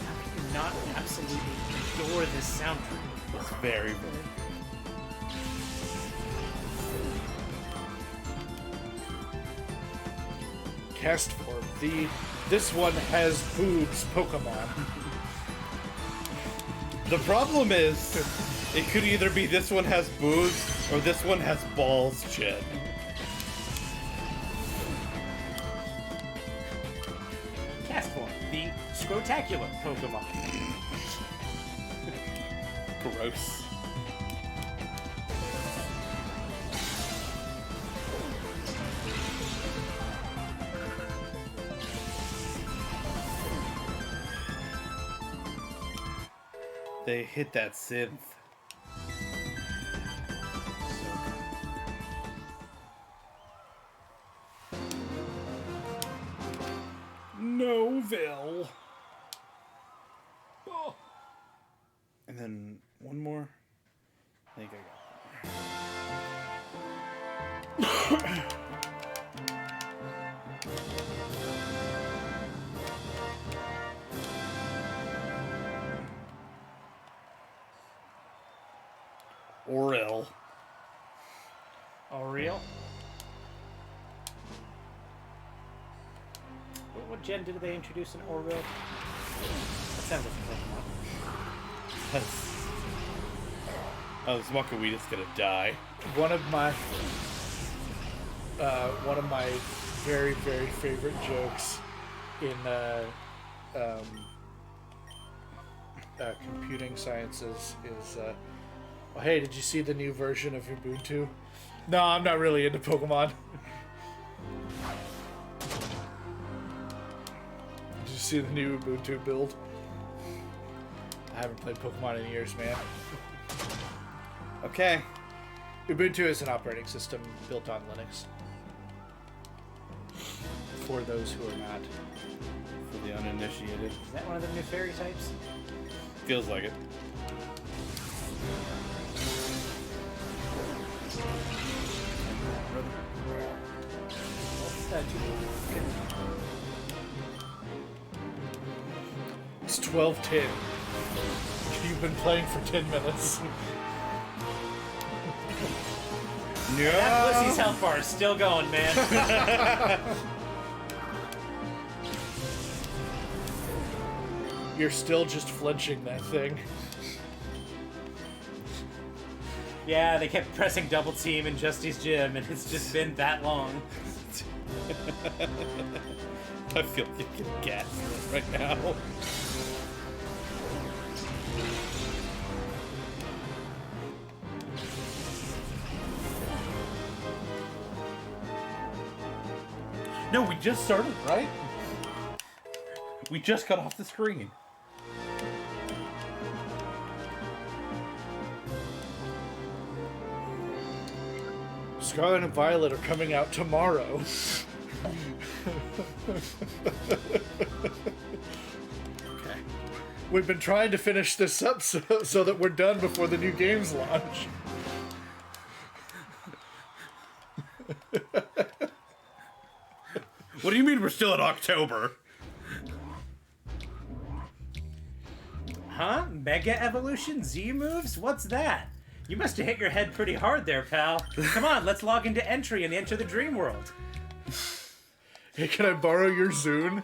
How can you not absolutely adore this soundtrack? It's very, very... Cast form. This one has boobs Pokemon. The problem is, it could either be this one has boobs, or this one has balls, Chet. Cast form. The Scrotacular Pokemon. Gross. They hit that synth. Noville. Oh. And then one more. I think I got Orel. Oh, real? What gen did they introduce in Orville? That sounds like a Pokemon. Oh, this Makaweed's gonna die. One of my very, very favorite jokes in computing sciences is, well, hey, did you see the new version of Ubuntu? No, I'm not really into Pokemon. Did you see the new Ubuntu build? I haven't played Pokemon in years, man. Okay. Ubuntu is an operating system built on Linux. For those who are not. For the uninitiated. Is that one of the new fairy types? Feels like it. What's that? It's 12:10. You've been playing for 10 minutes. That pussy's health bar is still going, man. You're still just flinching that thing. Yeah, they kept pressing double team in Justy's gym, and it's just been that long. I feel like you can gas right now. No, we just started, right? We just got off the screen. Scarlet and Violet are coming out tomorrow. Okay. We've been trying to finish this up so that we're done before the new games launch. What do you mean we're still in October? Huh? Mega Evolution Z moves? What's that? You must have hit your head pretty hard there, pal. Come on, let's log into entry and enter the dream world. Hey, can I borrow your Zune?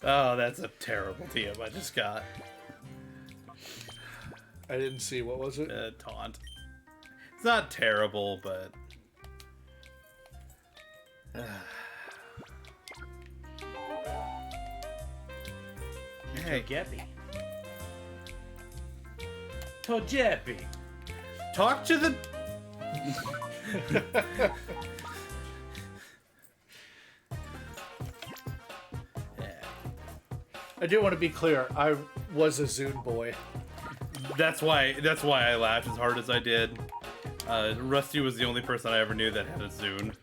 Oh, that's a terrible TM I just got. I didn't see. What was it? Taunt. It's not terrible, but... Hey, Togepi. Togepi. talk to the... I do want to be clear. I was a Zune boy. That's why I laughed as hard as I did. Rusty was the only person I ever knew that had a Zune.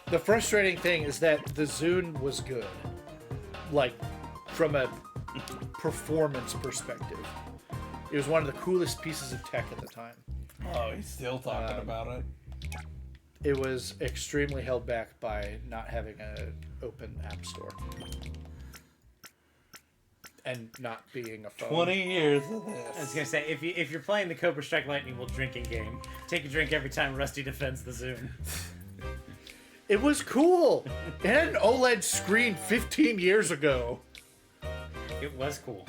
The frustrating thing is that the Zune was good. Like, from a performance perspective. It was one of the coolest pieces of tech at the time. Oh, he's still talking about it. It was extremely held back by not having an open app store. And not being a phone. 20 years of I was this. gonna say, if you're playing the Cobrastryke Lightningbolt drinking game, take a drink every time Rusty defends the Zoom. It was cool. It had an OLED screen 15 years ago. It was cool.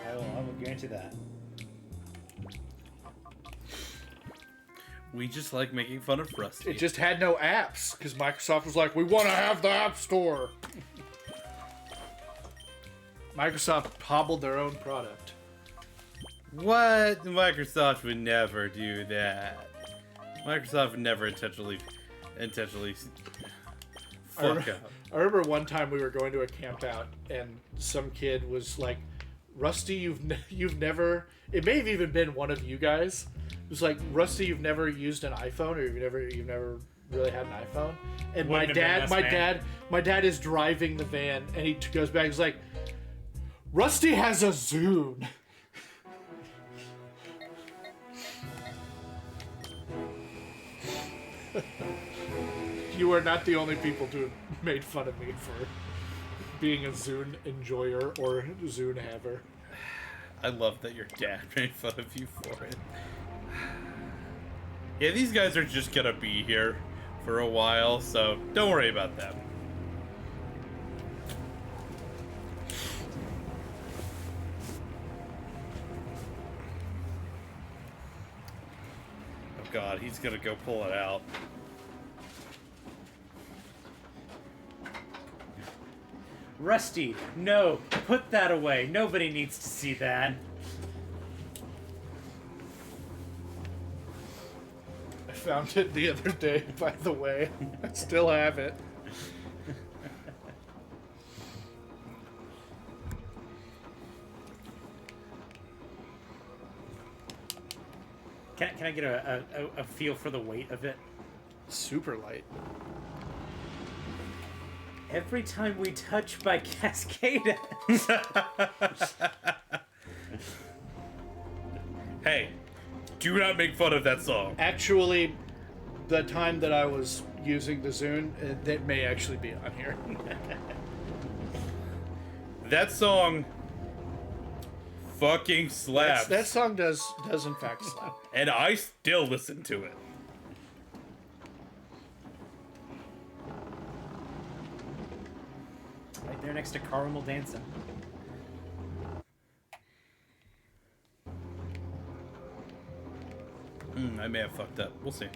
I will guarantee that. We just like making fun of Rusty. It just had no apps because Microsoft was like, we want to have the App Store. Microsoft hobbled their own product. What? Microsoft would never do that. Microsoft would never intentionally intentionally I fuck re- up. I remember one time we were going to a camp out, and some kid was like, "Rusty, you've never." It may have even been one of you guys. It was like, "Rusty, you've never used an iPhone, or you've never really had an iPhone." And Wouldn't have been us, my dad is driving the van, and he goes back. He's like, "Rusty has a Zune." You are not the only people to have made fun of me for being a Zune enjoyer or Zune haver. I love that your dad made fun of you for it. Yeah, these guys are just gonna be here for a while, so don't worry about them. Oh god, he's gonna go pull it out. Rusty, no, put that away. Nobody needs to see that. I found it the other day, by the way. I still have it. Can I get a feel for the weight of it? Super light. Every time we touch by Cascade. Hey, do not make fun of that song. Actually, the time that I was using the Zune, that may actually be on here. That song fucking slaps. That song does in fact slap. And I still listen to it. Right there next to Caramel Dancing. I may have fucked up. We'll see.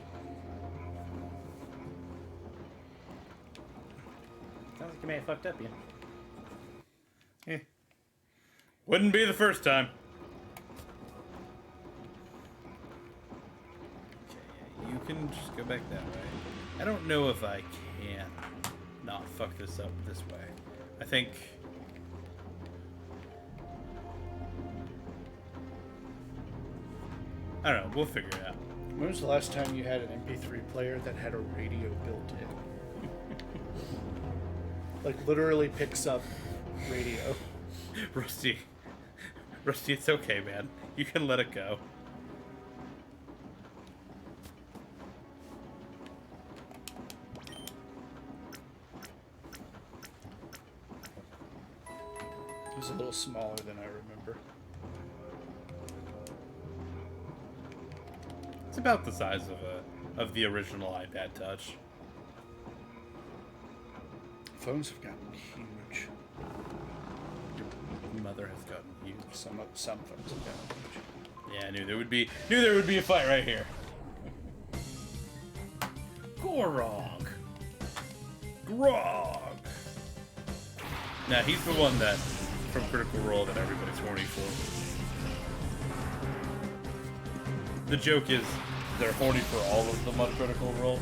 Sounds like you may have fucked up, yeah. Wouldn't be the first time. Okay, you can just go back that way. I don't know if I can not fuck this up this way. I think... I don't know, we'll figure it out. When was the last time you had an MP3 player that had a radio built in? Like, literally picks up radio. Rusty, it's okay, man. You can let it go. It was a little smaller than I remember. It's about the size of the original iPad Touch. Phones have gotten huge. Your mother has gotten huge. Some phones have gotten huge. Yeah, I knew there would be a fight right here. Gorog. Grog. Now he's the one that from Critical Role that everybody's horny for. The joke is they're horny for all of them on Critical Role.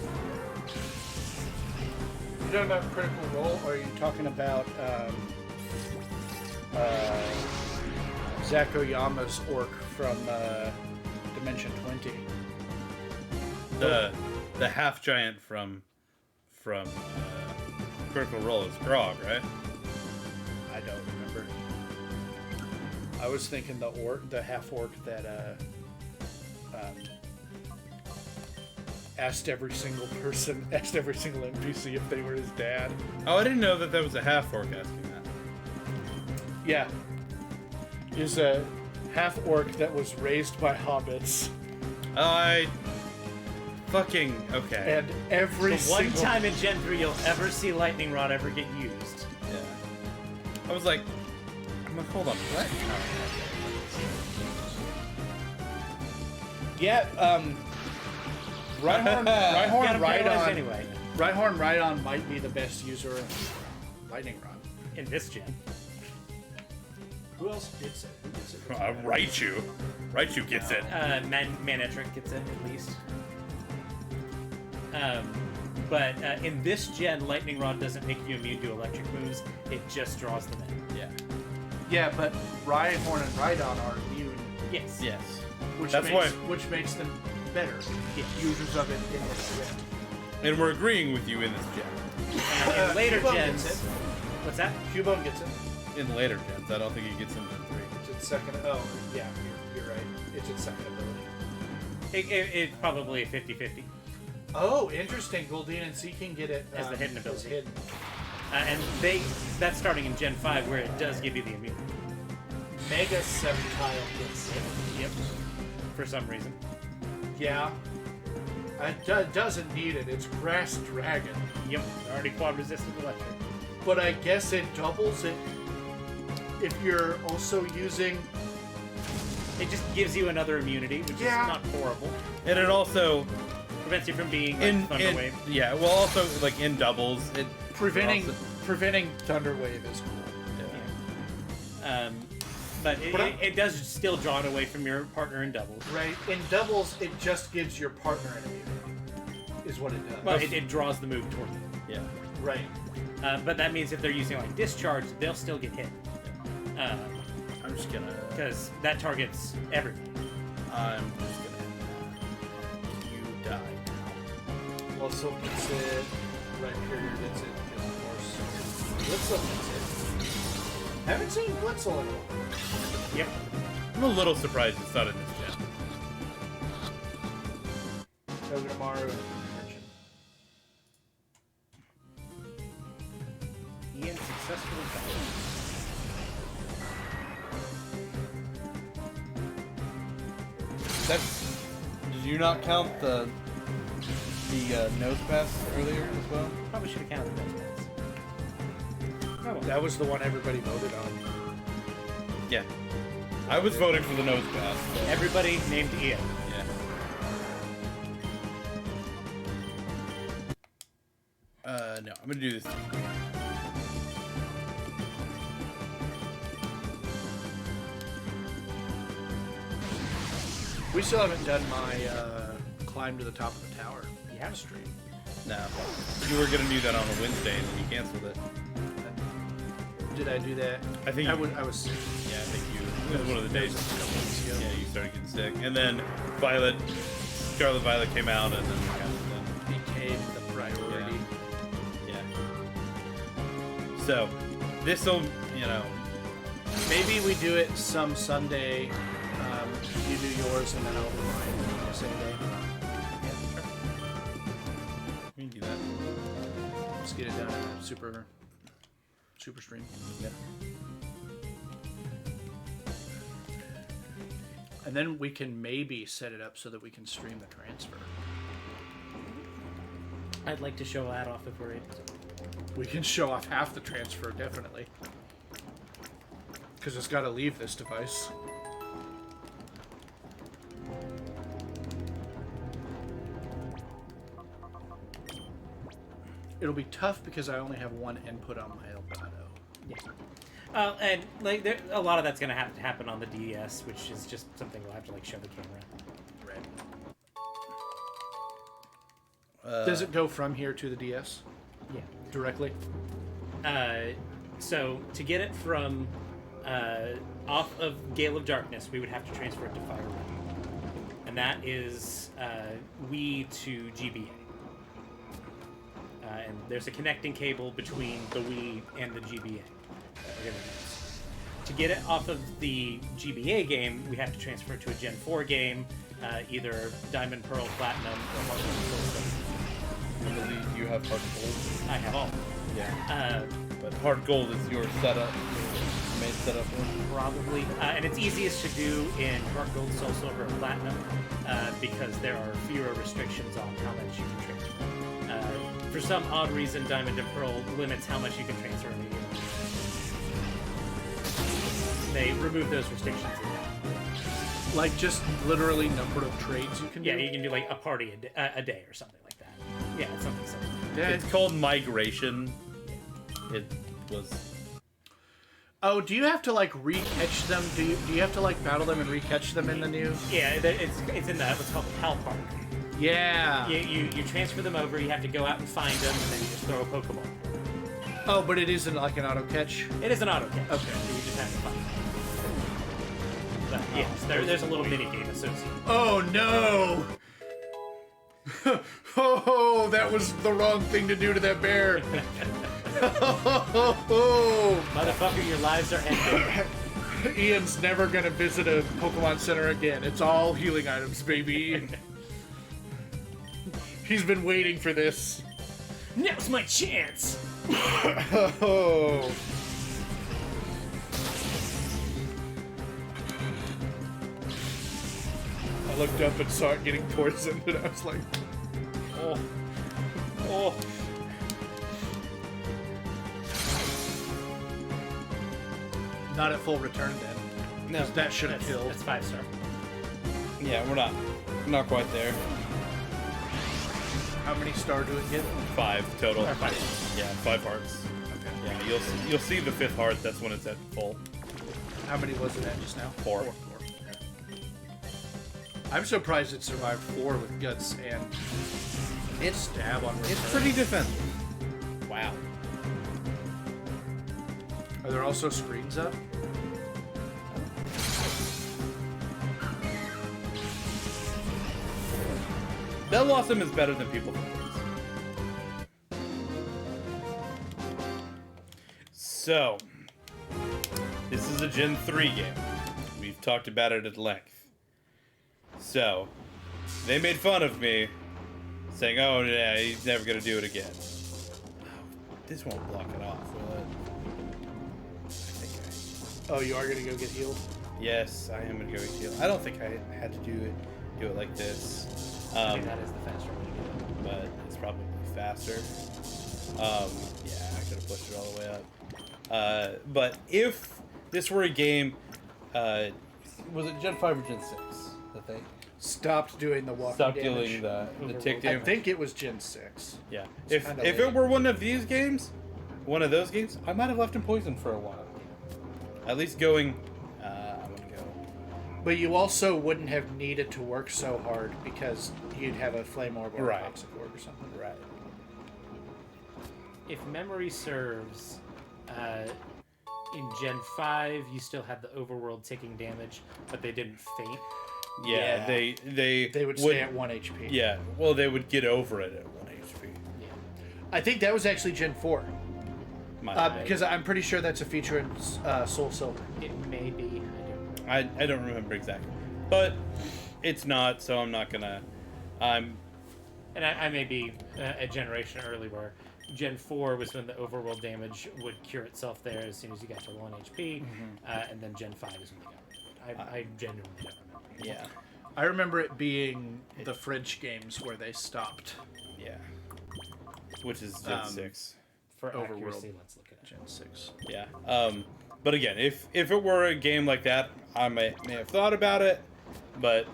You talking about Critical Role, or are you talking about Zach Oyama's orc from Dimension 20? The half giant from Critical Role is Grog, right? I don't remember. I was thinking the half orc that asked every single NPC if they were his dad. Oh, I didn't know that was a half orc asking that. Yeah. Is a half orc that was raised by hobbits. Fucking okay. And every The one single time in Gen 3 you'll ever see Lightning Rod ever get used. Yeah. I'm like, hold on, what? Yeah, Rhyhorn Gotta Rhydon realize anyway. Rhyhorn Rhydon might be the best user of Lightning Rod. In this gen. Who else gets it? Who gets it? Raichu. Raichu gets it. Manetric gets it, at least. But in this gen, Lightning Rod doesn't make you immune to electric moves. It just draws them in. Yeah. Yeah, but Rhyhorn and Rhydon are immune, Yes. Yes. which That's makes why- which makes them better Yeah. users of it in this gen. And we're agreeing with you in this gen. And in later Cubone gens... gets it. What's that? Cubone gets it. In later gens, I don't think he gets into 3. It's its second. Oh, yeah, you're right. It's its second ability. It's probably a 50-50. Oh, interesting. Goldeen and Seaking get it As the hidden as ability. hidden. And that's starting in Gen 5, where it does give you the immunity. Mega Sceptile gets it. Yep. For some reason. Yeah. It doesn't need it. It's Grass Dragon. Yep. Already quad resistant electric. But I guess it doubles it if you're also using... It just gives you another immunity, which Yeah. is not horrible. And it also Prevents you from being like, in Thunderwave. yeah, well, also like in doubles, it Preventing also- Thunderwave is cool. Yeah. But it does still draw it away from your partner in doubles. Right? In doubles, it just gives your partner an immunity. Is what it does. Well, it draws the move toward you. yeah. Right. But that means if they're using like discharge, they'll still get hit. I'm just gonna. Because that targets everyone. I'm just gonna. You die now. Also gets it. Red Courier gets it. And of course, Blitzel gets it. Haven't seen Blitzel in a while. Yep. I'm a little surprised it's not in this gen. Togedemaru and Urchin. Ian successfully died. That's. Did you not count the nose pass earlier as well? Probably should have counted those guys. Oh, well. That was the one everybody voted on. Yeah. I was voting for the nose pass. So. Everybody named Ian. Yeah. No, I'm gonna do this. We still haven't done my climb to the top of the tower. Yeah. Stream. No. You were gonna do that on a Wednesday and then you canceled it. Did I do that? I think I you- was sick. Yeah, I think you. It was one of the days. A couple weeks ago. Yeah, you started getting sick. And then Scarlet Violet came out and then we canceled it. Became the priority. Yeah. So, this'll, you know. Maybe we do it some Sunday. You do yours and then I'll do mine the same day. We can do that. Let's get it done in a super stream. Yeah. And then we can maybe set it up so that we can stream the transfer. I'd like to show that off if we're able to. We can show off half the transfer, definitely. Because it's got to leave this device. It'll be tough because I only have one input on my Elgato. Yeah. And like a lot of that's gonna have to happen on the DS, which is just something we'll have to like show the camera. Right. Does it go from here to the DS Yeah. directly? So to get it from off of Gale of Darkness, we would have to transfer it to Fire Red, and that is Wii to GBA. And there's a connecting cable between the Wii and the GBA that we're gonna use. To get it off of the GBA game, we have to transfer it to a Gen 4 game, either Diamond, Pearl, Platinum, or Heart Gold, Soul I believe you have Heart Gold. Silver. I have all. Yeah. But Heart Gold is your setup, your main setup one. Probably. And it's easiest to do in Heart Gold, Soul Silver, and Platinum because there are fewer restrictions on how much you can transfer. For some odd reason, Diamond and Pearl limits how much you can transfer immediately. They remove those restrictions. Like just literally number of trades you can do? Yeah, you can do like a party a day or something like that. Yeah, it's something similar. It's called Migration. It was. Oh, do you have to like re-catch them? Do you have to like battle them and re-catch them in the new? Yeah, it's in the what's called Pal Park. Yeah. You transfer them over. You have to go out and find them, and then you just throw a Pokeball. Oh, but it isn't like an auto catch. It is an auto catch. Okay. So you just have to find them. But yes, there's a little mini game associated. Oh no! Oh, that was the wrong thing to do to that bear. Motherfucker, your lives are ending. Ian's never gonna visit a Pokemon Center again. It's all healing items, baby. He's been waiting for this. Now's my chance. Oh. I looked up and saw it getting poisoned, and I was like, Oh. Oh. not at full return then. No. 'Cause that should have That's killed. 5-star. Yeah, we're not quite there. How many star do it get? 5 total. Or 5. Yeah, 5 hearts. Okay. Yeah, you'll see the 5th heart. That's when it's at full. How many was it at just now? 4. Okay. I'm surprised it survived 4 with guts and stab on return. It's pretty defensive. Wow. Are there also screens up? Bell Blossom is better than people think it is. So, this is a Gen 3 game. We've talked about it at length. So, they made fun of me, saying, oh yeah, he's never gonna do it again. This won't block it off, will it? I think Oh, you are gonna go get healed? yes, I am gonna go heal. I don't think I had to do it like this. I think that is the faster way to do it. But it's probably faster. Yeah, I could have pushed it all the way up. But if this were a game, was it Gen 5 or Gen 6? I think. Stopped doing the walking Stop damage. dealing the tick I damage. think it was Gen 6. Yeah. It's If kinda it late. were one of these games, one of those games, I might have left him poisoned for a while. At least going. I'm gonna go. But you also wouldn't have needed to work so hard because you'd have a Flame Orb or Right. a Toxic Orb or something. Right. If memory serves, in Gen 5, you still had the overworld taking damage, but they didn't faint. Yeah. Yeah. They would stay at 1 HP. Yeah. Well, they would get over it at 1 HP. Yeah. I think that was actually Gen 4. My Because I'm pretty sure that's a feature in Soul Silver. It may be. I don't remember exactly, but it's not, so I'm not gonna. And I may be a generation early where Gen 4 was when the overworld damage would cure itself there as soon as you got to 1 HP, and then Gen 5 is when they got rid of it. I genuinely don't remember. Yeah, I remember it being the French games where they stopped. yeah. Which is Gen 6. For Overworld. accuracy, let's look at it. Gen 6. Yeah. But again, if it were a game like that, I may have thought about it, but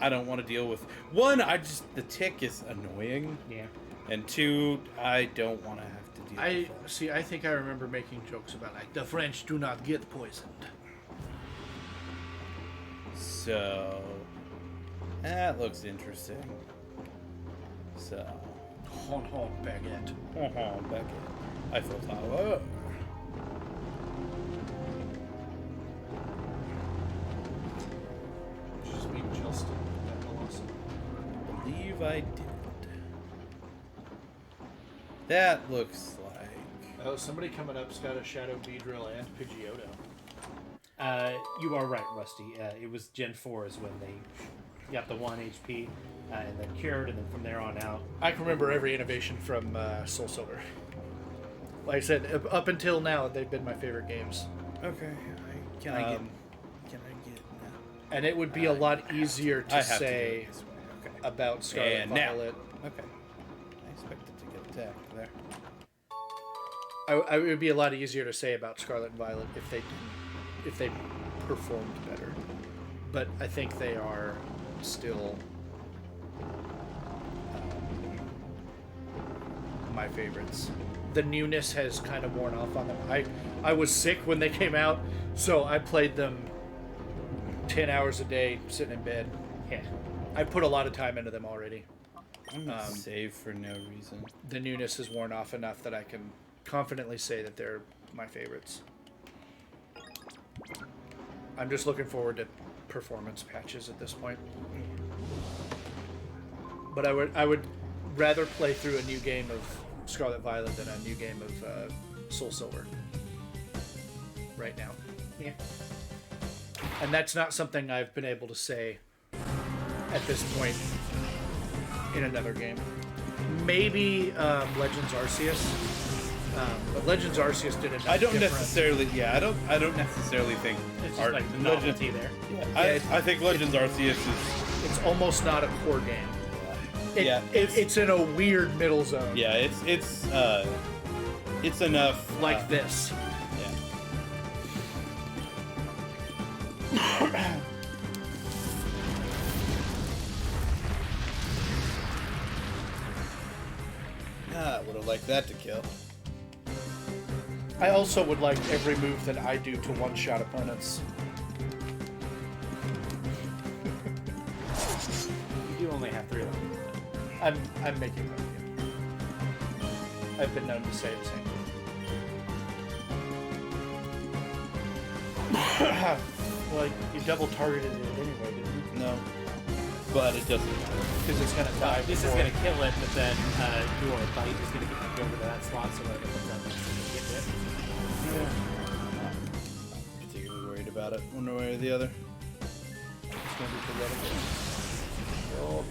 I don't want to deal with one. The tick is annoying, Yeah. and 2, I don't want to have to deal with that. See, I think I remember making jokes about like the French do not get poisoned. So that looks interesting. So. Hon hon baguette. Back in Eiffel Tower. Just being Justin. I believe I did. That looks like. Oh, somebody coming up's got a Shadow Beedrill and Pidgeotto. You are right, Rusty. It was Gen 4 is when they got the 1 HP, and then cured, and then from there on out. I can remember every innovation from Soul Silver. Like I said, up until now, they've been my favorite games. Okay. Can I get? No. And it would be a lot easier I to have say to do it this way. Okay. about Scarlet And now. Violet. Okay. I expected to get attacked there. It would be a lot easier to say about Scarlet and Violet if they performed better. But I think they are still my favorites. The newness has kind of worn off on them. I was sick when they came out, so I played them 10 hours a day sitting in bed. Yeah. I put a lot of time into them already. I'm gonna save for no reason. The newness is worn off enough that I can confidently say that they're my favorites. I'm just looking forward to performance patches at this point. But I would rather play through a new game of Scarlet Violet than a new game of Soul Silver right now. Yeah. And that's not something I've been able to say at this point in another game. Maybe Legends Arceus. But Legends Arceus did it. I don't necessarily think It's just like the novelty there. I think Legends Arceus is It's almost not a core game. It's in a weird middle zone. yeah, it's enough Like this. I would have liked that to kill. I also would like every move that I do to one-shot opponents. You do only have 3 left. I'm making fun of you. I've been known to say the same thing. Well, you double targeted it anyway, didn't you? No, but it doesn't matter. Because it's gonna die. This is before. going to kill it, but then your bite is going to get you over to that slot, so whatever comes out next, you get it. Not particularly worried about it, one way or the other. It's gonna be pathetic. Oh.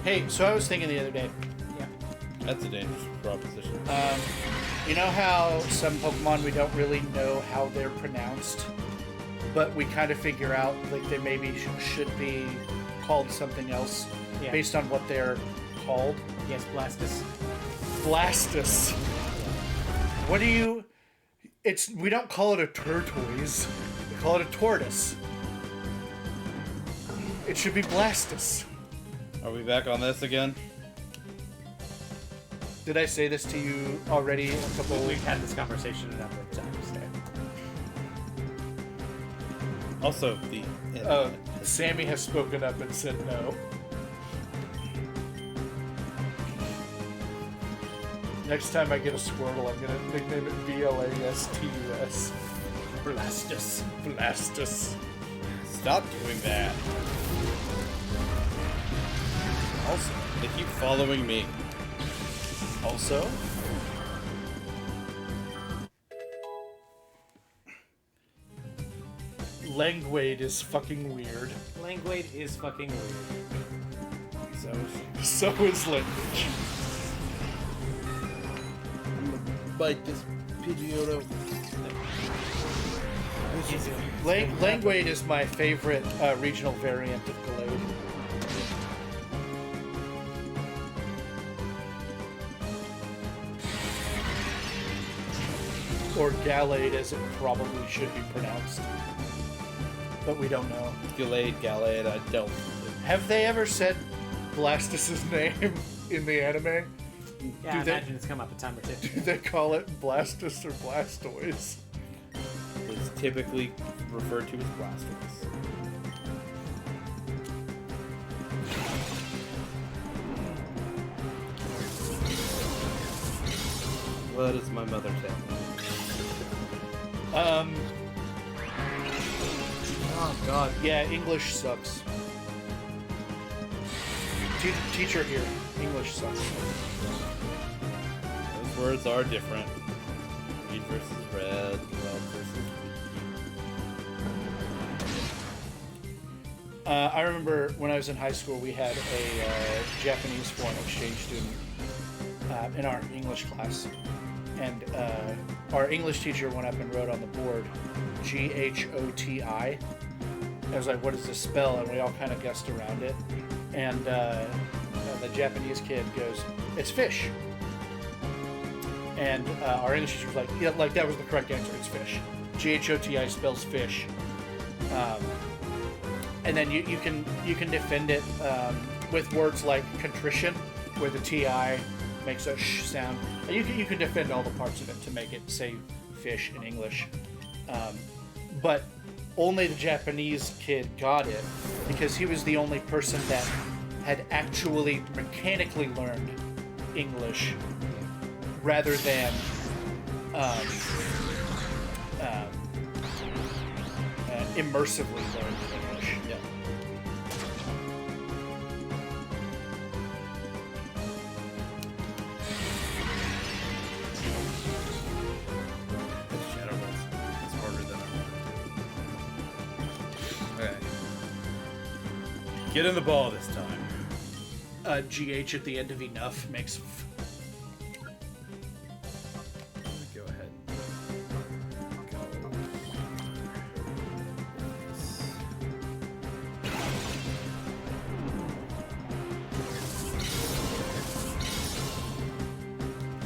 Hey, so I was thinking the other day. Yeah. That's a dangerous proposition. You know how some Pokemon we don't really know how they're pronounced, but we kind of figure out like they maybe should be called something else Yeah. based on what they're called? Yes, Blastus. Blastus. What do you? We don't call it a turtoise. We call it a tortoise. It should be Blastus. Are we back on this again? Did I say this to you already a couple? We've had this conversation a number of times. Also, the Sammy has spoken up and said no. Next time I get a Squirtle, I'm gonna nickname it Blastus. Blastus. Blastus. stop doing that. Also, they keep following me. Also, Languade is fucking weird. Languade is fucking weird. So is language. Bite this Pidgeotto. Languade is my favorite regional variant of Gallade. Or Gallade, as it probably should be pronounced. But we don't know. Gallade, I don't. Have they ever said Blastus's name in the anime? Yeah, I imagine it's come up a time or two. Do they call it Blastus or Blastoise? It's typically referred to as Blastoise. What does my mother tell me? Oh god, yeah, English sucks. Teacher here, English sucks. Those words are different. Reed versus red, red versus wheat. I remember when I was in high school, we had a Japanese foreign exchange student in our English class. And our English teacher went up and wrote on the board, Ghoti. I was like, what does this spell? And we all kind of guessed around it. And the Japanese kid goes, it's fish. And our English teacher was like, yeah, like that was the correct answer, it's fish. Ghoti spells fish. And then you can defend it with words like contrition, where the TI makes a sh sound. And you can defend all the parts of it to make it say fish in English. But only the Japanese kid got it because he was the only person that had actually mechanically learned English rather than immersively learned English. Yeah. Shadow Bolts. It's harder than I wanted. Okay. Get in the ball this time. GH at the end of enough makes. Go ahead. Go.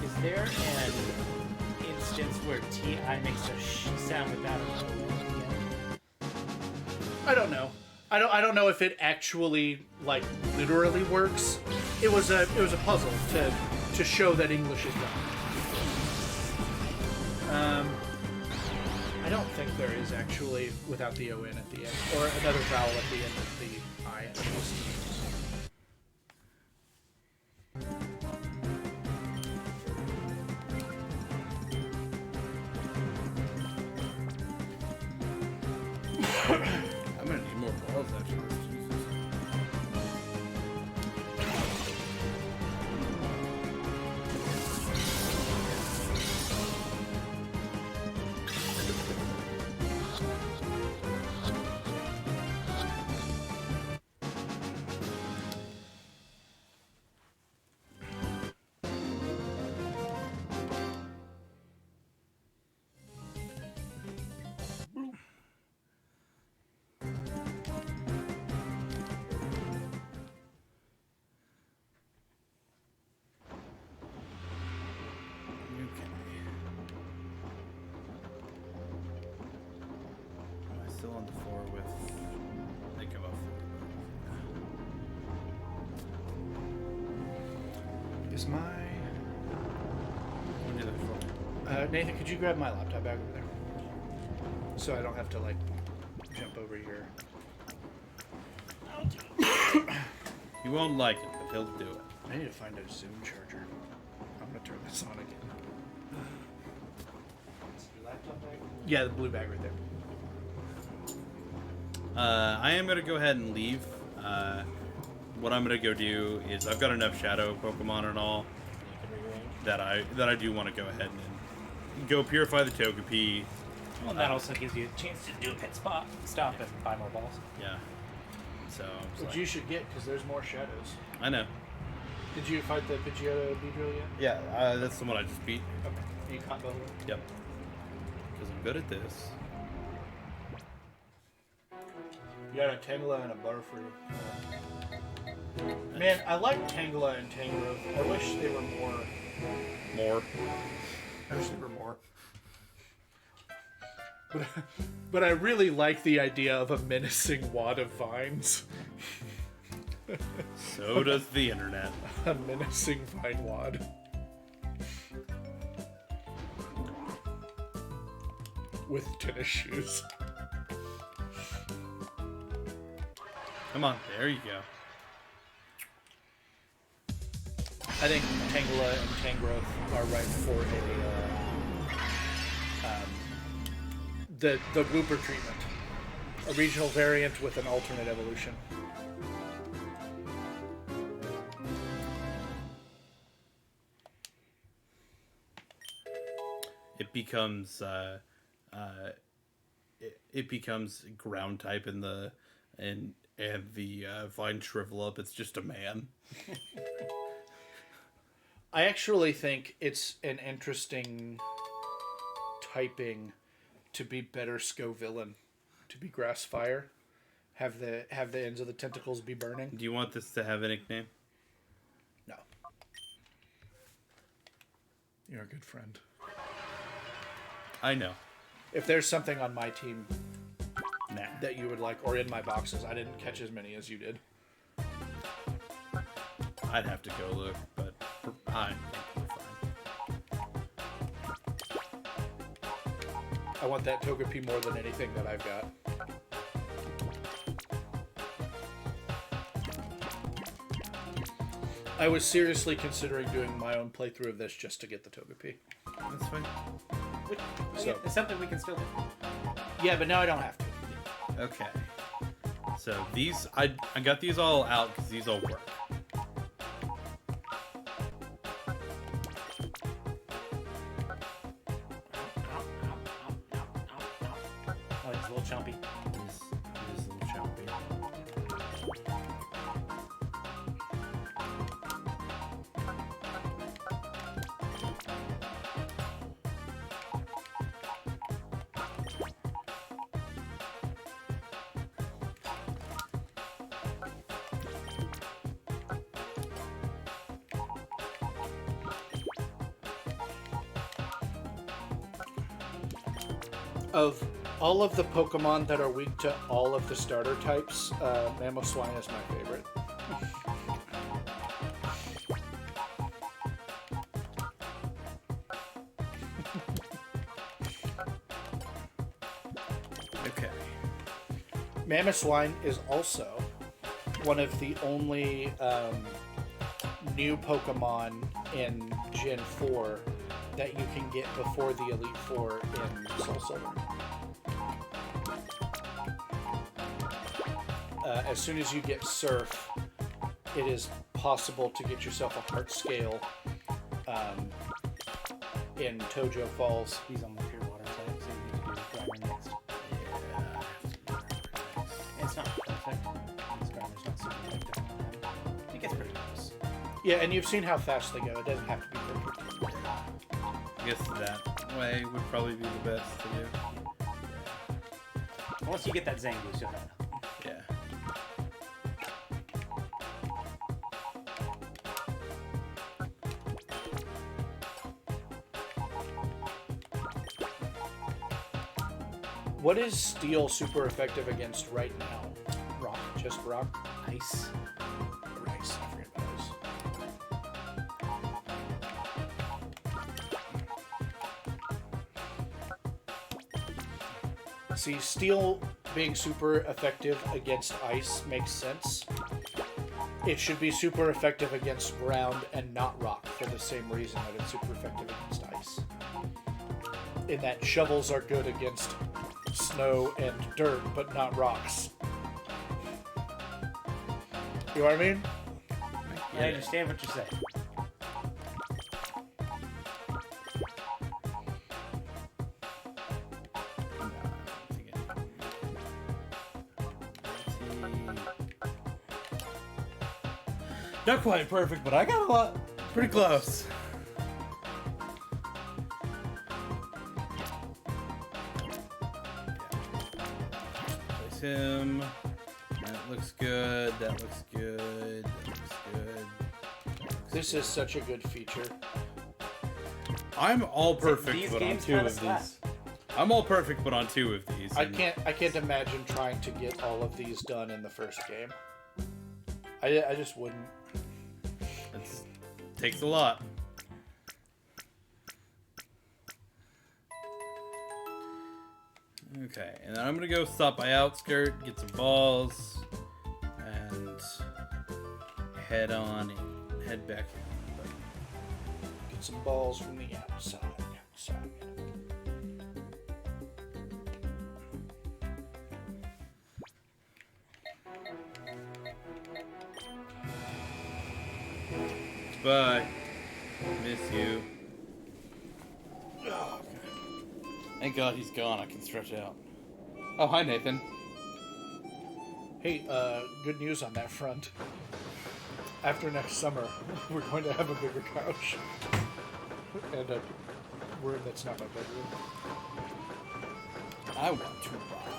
Is there an instance where TI makes a sound without an O at the end? I don't know. I don't know if it actually like literally works. It was a puzzle to show that English is done. I don't think there is actually without the O in at the end, or another vowel at the end of the I at least. I'm gonna need more balls after this. Jesus. Am I still on the floor with? I think I'm up. Is my When did I fall? Nathan? Could you grab my laptop back over there, so I don't have to like jump over here? He won't like it, but he'll do it. I need to find a Zoom charger. I'm gonna turn this on again. Yeah, the blue bag right there. I am gonna go ahead and leave. What I'm gonna go do is I've got enough shadow Pokemon and all that I do want to go ahead and go purify the Togepi. Well, that also gives you a chance to do a pit stop and buy more balls. Yeah. So I'm just Which like, you should get because there's more shadows. I know. Did you fight the Pidgeotto Beedrill yet? Yeah, that's the one I just beat. Okay. You caught both of them? Yep. Because I'm good at this. You got a Tangela and a Butterfree. Man, I like Tangela and Tangrowth. I wish they were more. More. I wish they were more. But I really like the idea of a menacing wad of vines. So does the internet. A menacing vine wad. With tennis shoes. Come on, there you go. I think Tangela and Tangrowth are right for the Wooper treatment. A regional variant with an alternate evolution. It becomes it becomes ground type in the and the vine shrivel up. It's just a man. I actually think it's an interesting typing to be better Scovillain, to be Grass Fire, have the ends of the tentacles be burning. Do you want this to have a nickname? No. You're a good friend. I know. If there's something on my team Nah. that you would like, or in my boxes, I didn't catch as many as you did. I'd have to go look, but I'm fine. I want that Togepi more than anything that I've got. I was seriously considering doing my own playthrough of this just to get the Togepi. That's fine. Which, So- it's something we can still do. Yeah, but now I don't have to. Okay. So these, I got these all out because these all work. Oh, it's a little chompy. This is a little chompy. Of all of the Pokemon that are weak to all of the starter types, Mamoswine is my favorite. Okay. Mamoswine is also one of the only new Pokemon in Gen 4 that you can get before the Elite Four in Soul Silver. As soon as you get Surf, it is possible to get yourself a Heart Scale in Tojo Falls. He's on the pure water type, so you need to do Grimer next. It's not perfect. This Grimer's not super effective. It gets pretty close. Yeah, and you've seen how fast they go. It doesn't have to be perfect. I guess that way would probably be the best to do. Once you get that Zangoose, you'll have it. Yeah. What is Steel super effective against right now? Rock. Just rock? Ice. Rice. I forget about ice. See, Steel being super effective against ice makes sense. It should be super effective against ground and not rock for the same reason that it's super effective against ice. In that shovels are good against snow and dirt, but not rocks. You know what I mean? I understand what you're saying. Not quite perfect, but I got a lot. Pretty close. Place him. That looks good. That looks good. That looks good. This is such a good feature. I'm all perfect, These but on games two kinda of slap. these. I'm all perfect, but on two of these. I and can't imagine trying to get all of these done in the first game. I just wouldn't. It takes a lot. Okay, and then I'm gonna go stop by Outskirt, get some balls, and head on in. Head back in. Get some balls from the outside. Bye. Miss you. Oh, Thank God he's gone. I can stretch out. Oh, hi, Nathan. hey, good news on that front. After next summer, we're going to have a bigger couch. And a room that's not my bedroom. I want to buy.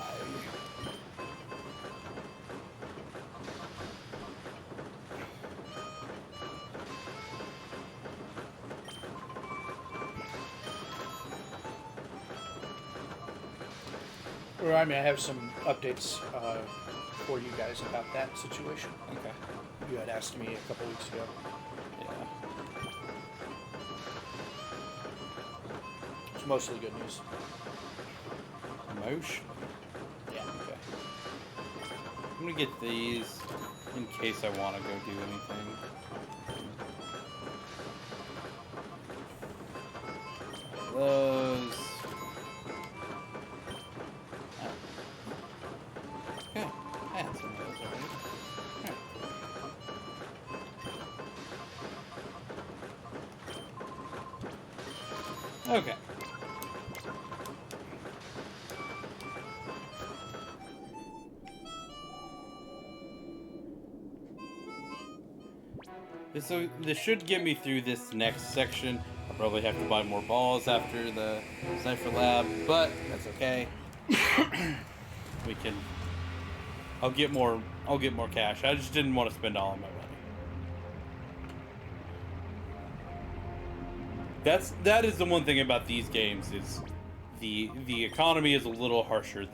Remind me, I have some updates for you guys about that situation. Okay. You had asked me a couple weeks ago. Yeah. It's mostly good news. Motion. Yeah. Okay. I'm gonna get these in case I want to go do anything. those. Okay, I had some of those already. Okay. This should get me through this next section. I'll probably have to buy more balls after the Cypher Lab, but that's okay. We can. I'll get more cash. I just didn't want to spend all of my money. That is the one thing about these games is the economy is a little harsher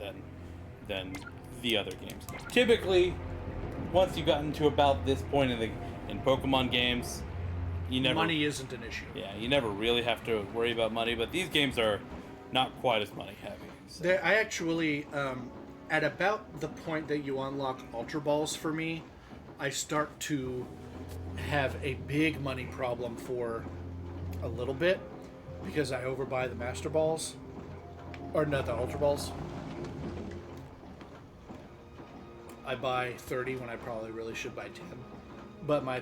than the other games. Typically, once you've gotten to about this point in Pokemon games, money isn't an issue. Yeah, you never really have to worry about money, but these games are not quite as money heavy. So. I actually, at about the point that you unlock Ultra Balls for me, I start to have a big money problem for a little bit because I overbuy the Master Balls. Or not the Ultra Balls. I buy 30 when I probably really should buy 10. But my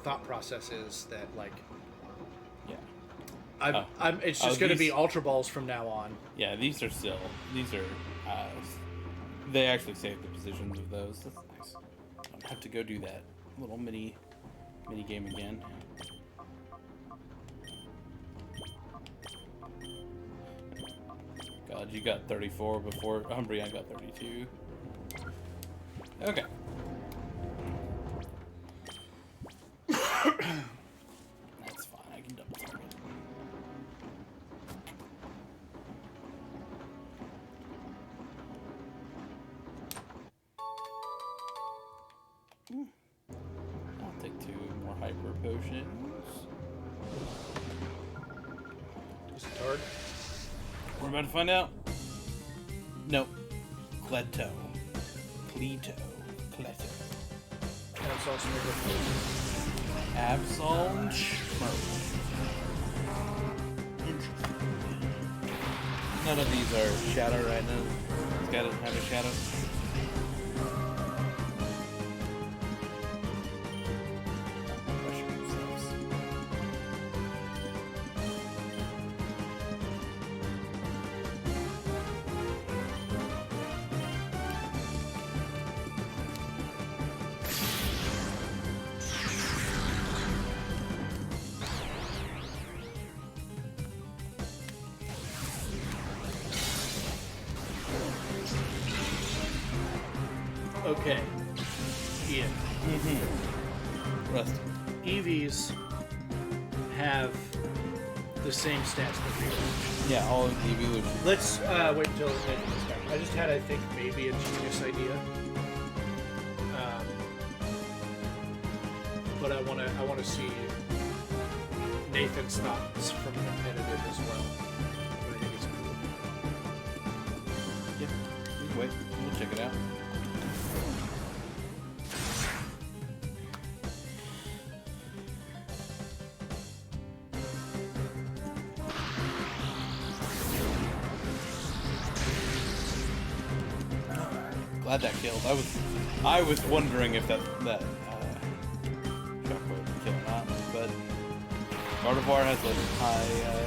thought process is that, like, yeah, it's just going to be Ultra Balls from now on. Yeah, these are they actually save the positions of those. That's nice. I don't have to go do that little mini game again. God, you got 34 before Umbreon got 32. Okay. That's fine, I can double target. I'll take 2 more hyper potions. Is it hard? We're about to find out. Nope. Cleto. That's also Absol None of these are shadow right now. This guy doesn't have a shadow. Okay. Ian. Rust. EVs have the same stats that we do. Yeah, all of the evolutions. Let's wait until Nathan gets back. I just had, I think, maybe a genius idea. But I want to see Nathan's thoughts from competitive as well. I think it's cool. Yeah, we can wait. We'll check it out. Glad that killed. I was wondering if that shockwave would kill or not, but Gardevoir has a high.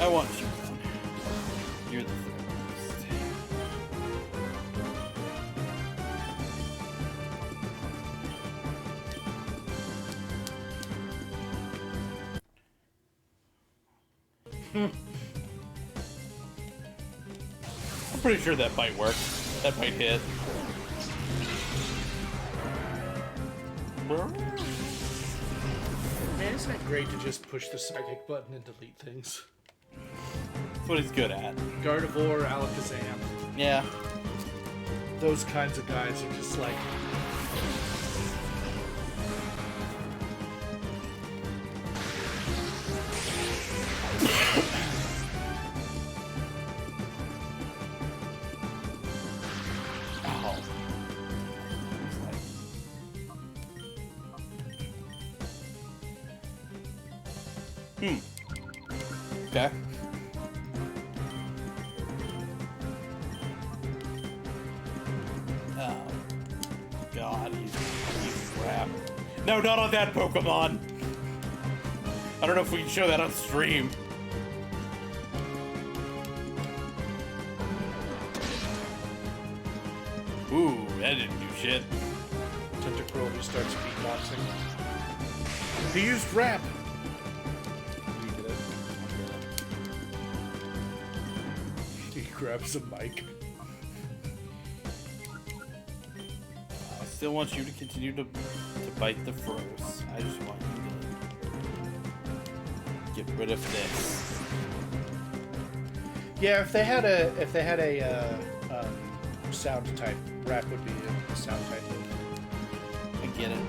I want you. You're the third most. I'm pretty sure that might work. That might hit. Man, isn't it great to just push the psychic button and delete things? That's what he's good at. Gardevoir, Alakazam, Yeah. those kinds of guys are just like... Okay. Oh, God, he's crap. No, not on that Pokemon! I don't know if we can show that on stream. Ooh, that didn't do shit. Tentacruel just starts beatboxing. He used rap. You did it. He grabs a mic. I still want you to continue to bite the froze. I just want you to get rid of this. Yeah, if they had a sound type, rap would be a sound type. I get it.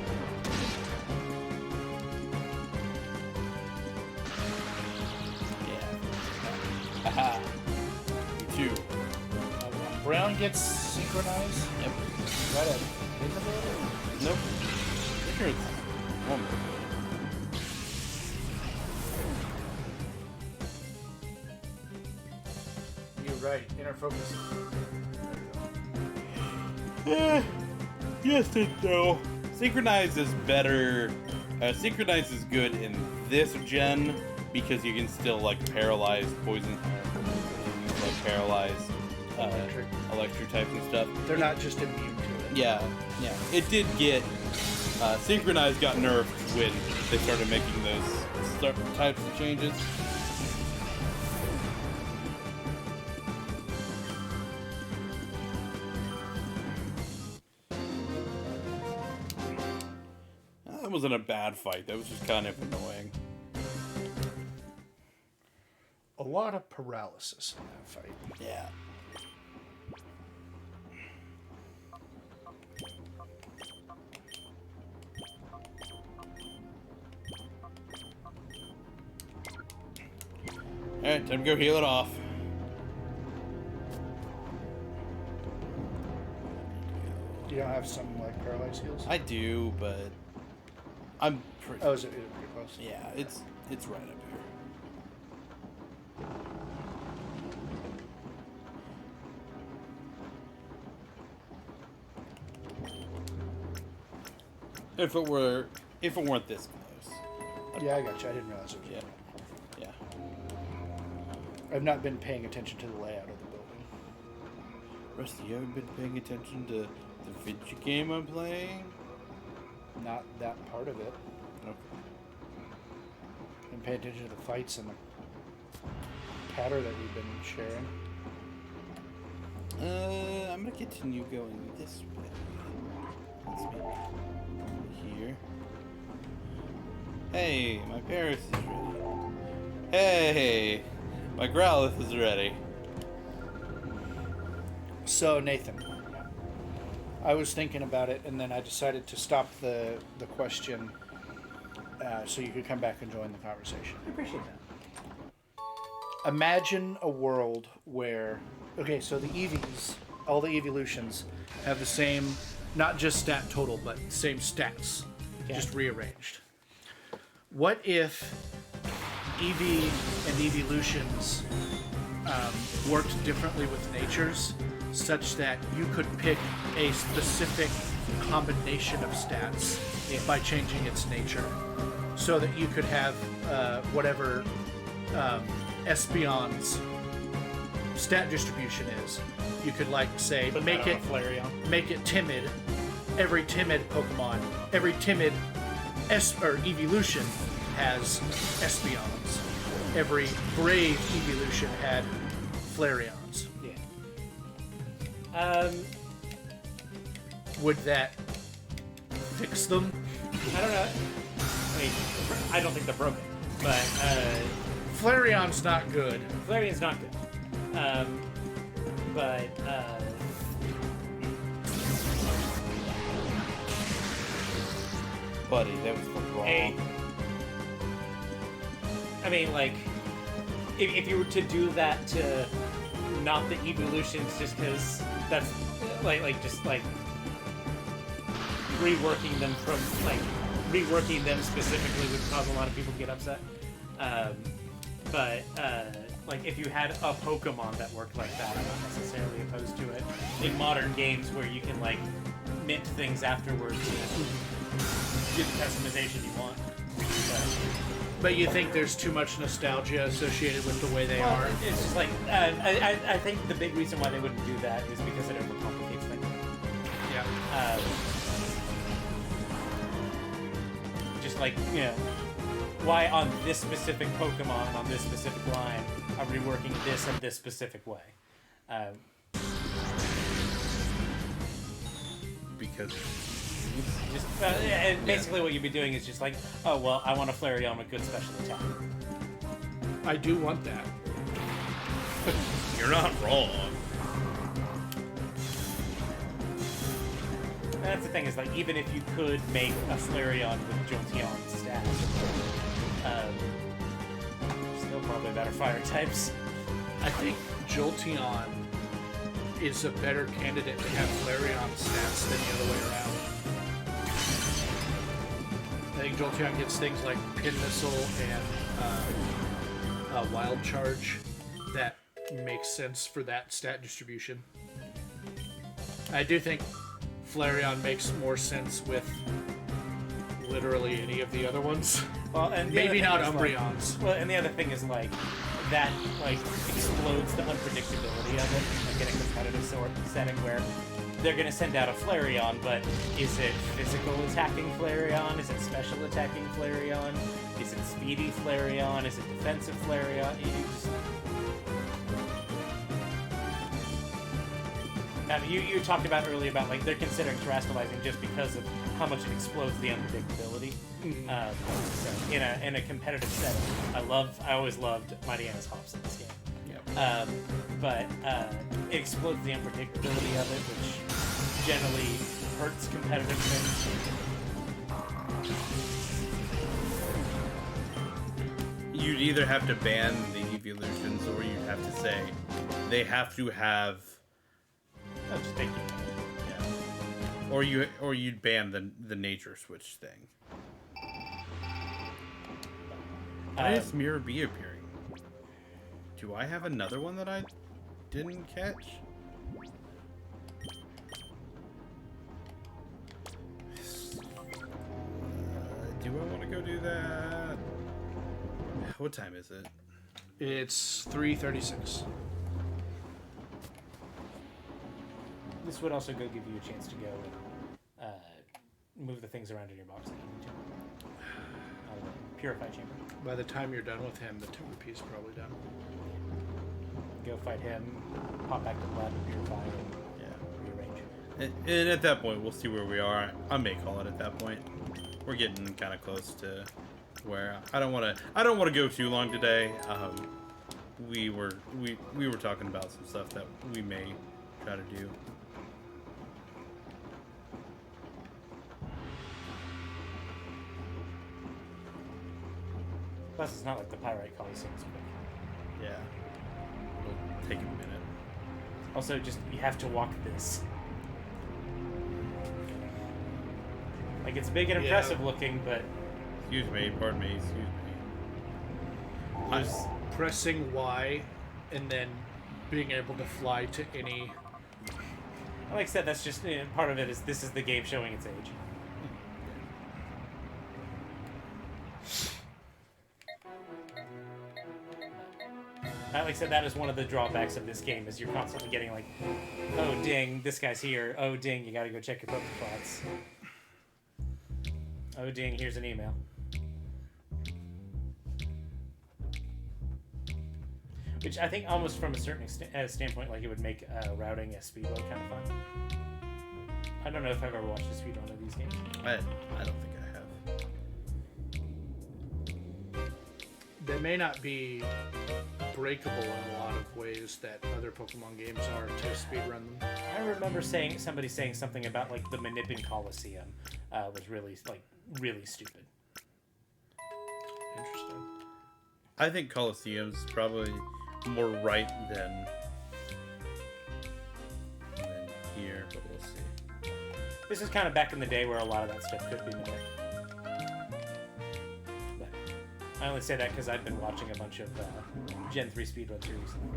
Yeah. Haha. You too. Brown gets synchronized. Yep. Right at Innovator? Nope. I think it's one. You're right. Inner focus. Yes and no. Synchronize is better. Synchronize is good in this gen because you can still like paralyze poison, like paralyze electric types and stuff. They're not just immune to it. Yeah. It did get Synchronize got nerfed when they started making those types of changes. That wasn't a bad fight. That was just kind of annoying. A lot of paralysis in that fight. Yeah. Alright, time to go heal it off. You don't have some like paralyzed heals? I do, but I'm pretty. Oh, is it pretty close? Yeah, it's right up here. If it weren't this close. Yeah, I got you. I didn't realize it was. Yeah. Yeah. I've not been paying attention to the layout of the building. Rusty, you haven't been paying attention to the video game I'm playing? Not that part of it. Okay. And pay attention to the fights and the patter that we've been sharing. I'm gonna continue going this way. Let's be here. Hey, my Paris is ready. Hey, my Growlithe is ready. So, Nathan, I was thinking about it, and then I decided to stop the question so you could come back and join the conversation. I appreciate that. Imagine a world where, okay, so the EVs, all the evolutions, have the same, not just stat total, but same stats, just rearranged. What if EV and evolutions worked differently with natures, such that you could pick a specific combination of stats by changing its nature, so that you could have whatever Espeon's stat distribution is. You could like say make it timid. Every timid Pokemon, every timid evolution has Espeons. Every brave evolution had Flareons. Yeah. Would that fix them? I don't know. I mean, I don't think they're broken, but Flareon's not good. Flareon's not good. But Buddy, that was wrong. I mean, like, if you were to do that to not the evolutions, just because that's just reworking them specifically would cause a lot of people to get upset. But like if you had a Pokemon that worked like that, I'm not necessarily opposed to it. In modern games where you can like mint things afterwards and get the customization you want. But you think there's too much nostalgia associated with the way they are? It's just like I think the big reason why they wouldn't do that is because it overcomplicates things. Yeah. Just like, you know, why on this specific Pokemon, on this specific line, are we working this in this specific way? Because Just and basically what you'd be doing is just like, oh, well, I want a Flareon with good special attack. I do want that. you're not wrong. And that's the thing is, like, even if you could make a Flareon with Jolteon's stats, still probably better fire types. I think Jolteon is a better candidate to have Flareon stats than the other way around. I think Jolteon gets things like Pin Missile and Wild Charge that makes sense for that stat distribution. I do think Flareon makes more sense with literally any of the other ones. Well, and maybe not Umbreons. Umbreons. Well, and the other thing is like that like explodes the unpredictability of it, like in a competitive setting where they're going to send out a Flareon, but is it physical attacking Flareon? Is it special attacking Flareon? Is it speedy Flareon? Is it defensive Flareon? You talked about earlier about like they're considering terastallizing just because of how much it explodes the unpredictability. So in a competitive setting, I always loved Mighty Anna's Hops in this game. Yep. But it explodes the unpredictability of it, which generally hurts competitive things. You'd either have to ban the evolutions, or you'd have to say they have to have. I'm just thinking. Yeah. Or you'd ban the nature switch thing. Why is Mirror B appearing? Do I have another one that I didn't catch? Do I want to go do that? What time is it? It's 3:36. This would also go give you a chance to go and move the things around in your box that you need to. Purify chamber. By the time you're done with him, the Togepi is probably done. Go fight him, pop back to the lab and purify and rearrange. And at that point, we'll see where we are. I may call it at that point. We're getting kind of close to where I don't want to go too long today. We were talking about some stuff that we may try to do. Plus, it's not like the Pyrite Coliseum's quick. Yeah. It'll take a minute. Also, just, you have to walk this. Like, it's big and impressive looking, but... Excuse me, pardon me, excuse me. Pressing Y and then being able to fly to any... Like I said, that's just, part of it is this is the game showing its age. Like I said, that is one of the drawbacks of this game, is you're constantly getting like, oh ding, this guy's here. Oh ding, you gotta go check your Pokeplots. Oh ding, here's an email. Which I think almost from a certain standpoint, like it would make routing a speedrun kind of fun. I don't know if I've ever watched a speedrun of these games. I don't think I have. They may not be breakable in a lot of ways that other Pokemon games are to speedrun them. I remember somebody saying something about like the Manipin Coliseum was really stupid. Interesting. I think Coliseum's probably more right than here, but we'll see. This is kind of back in the day where a lot of that stuff could be made. But I only say that because I've been watching a bunch of Gen 3 speedruns here recently.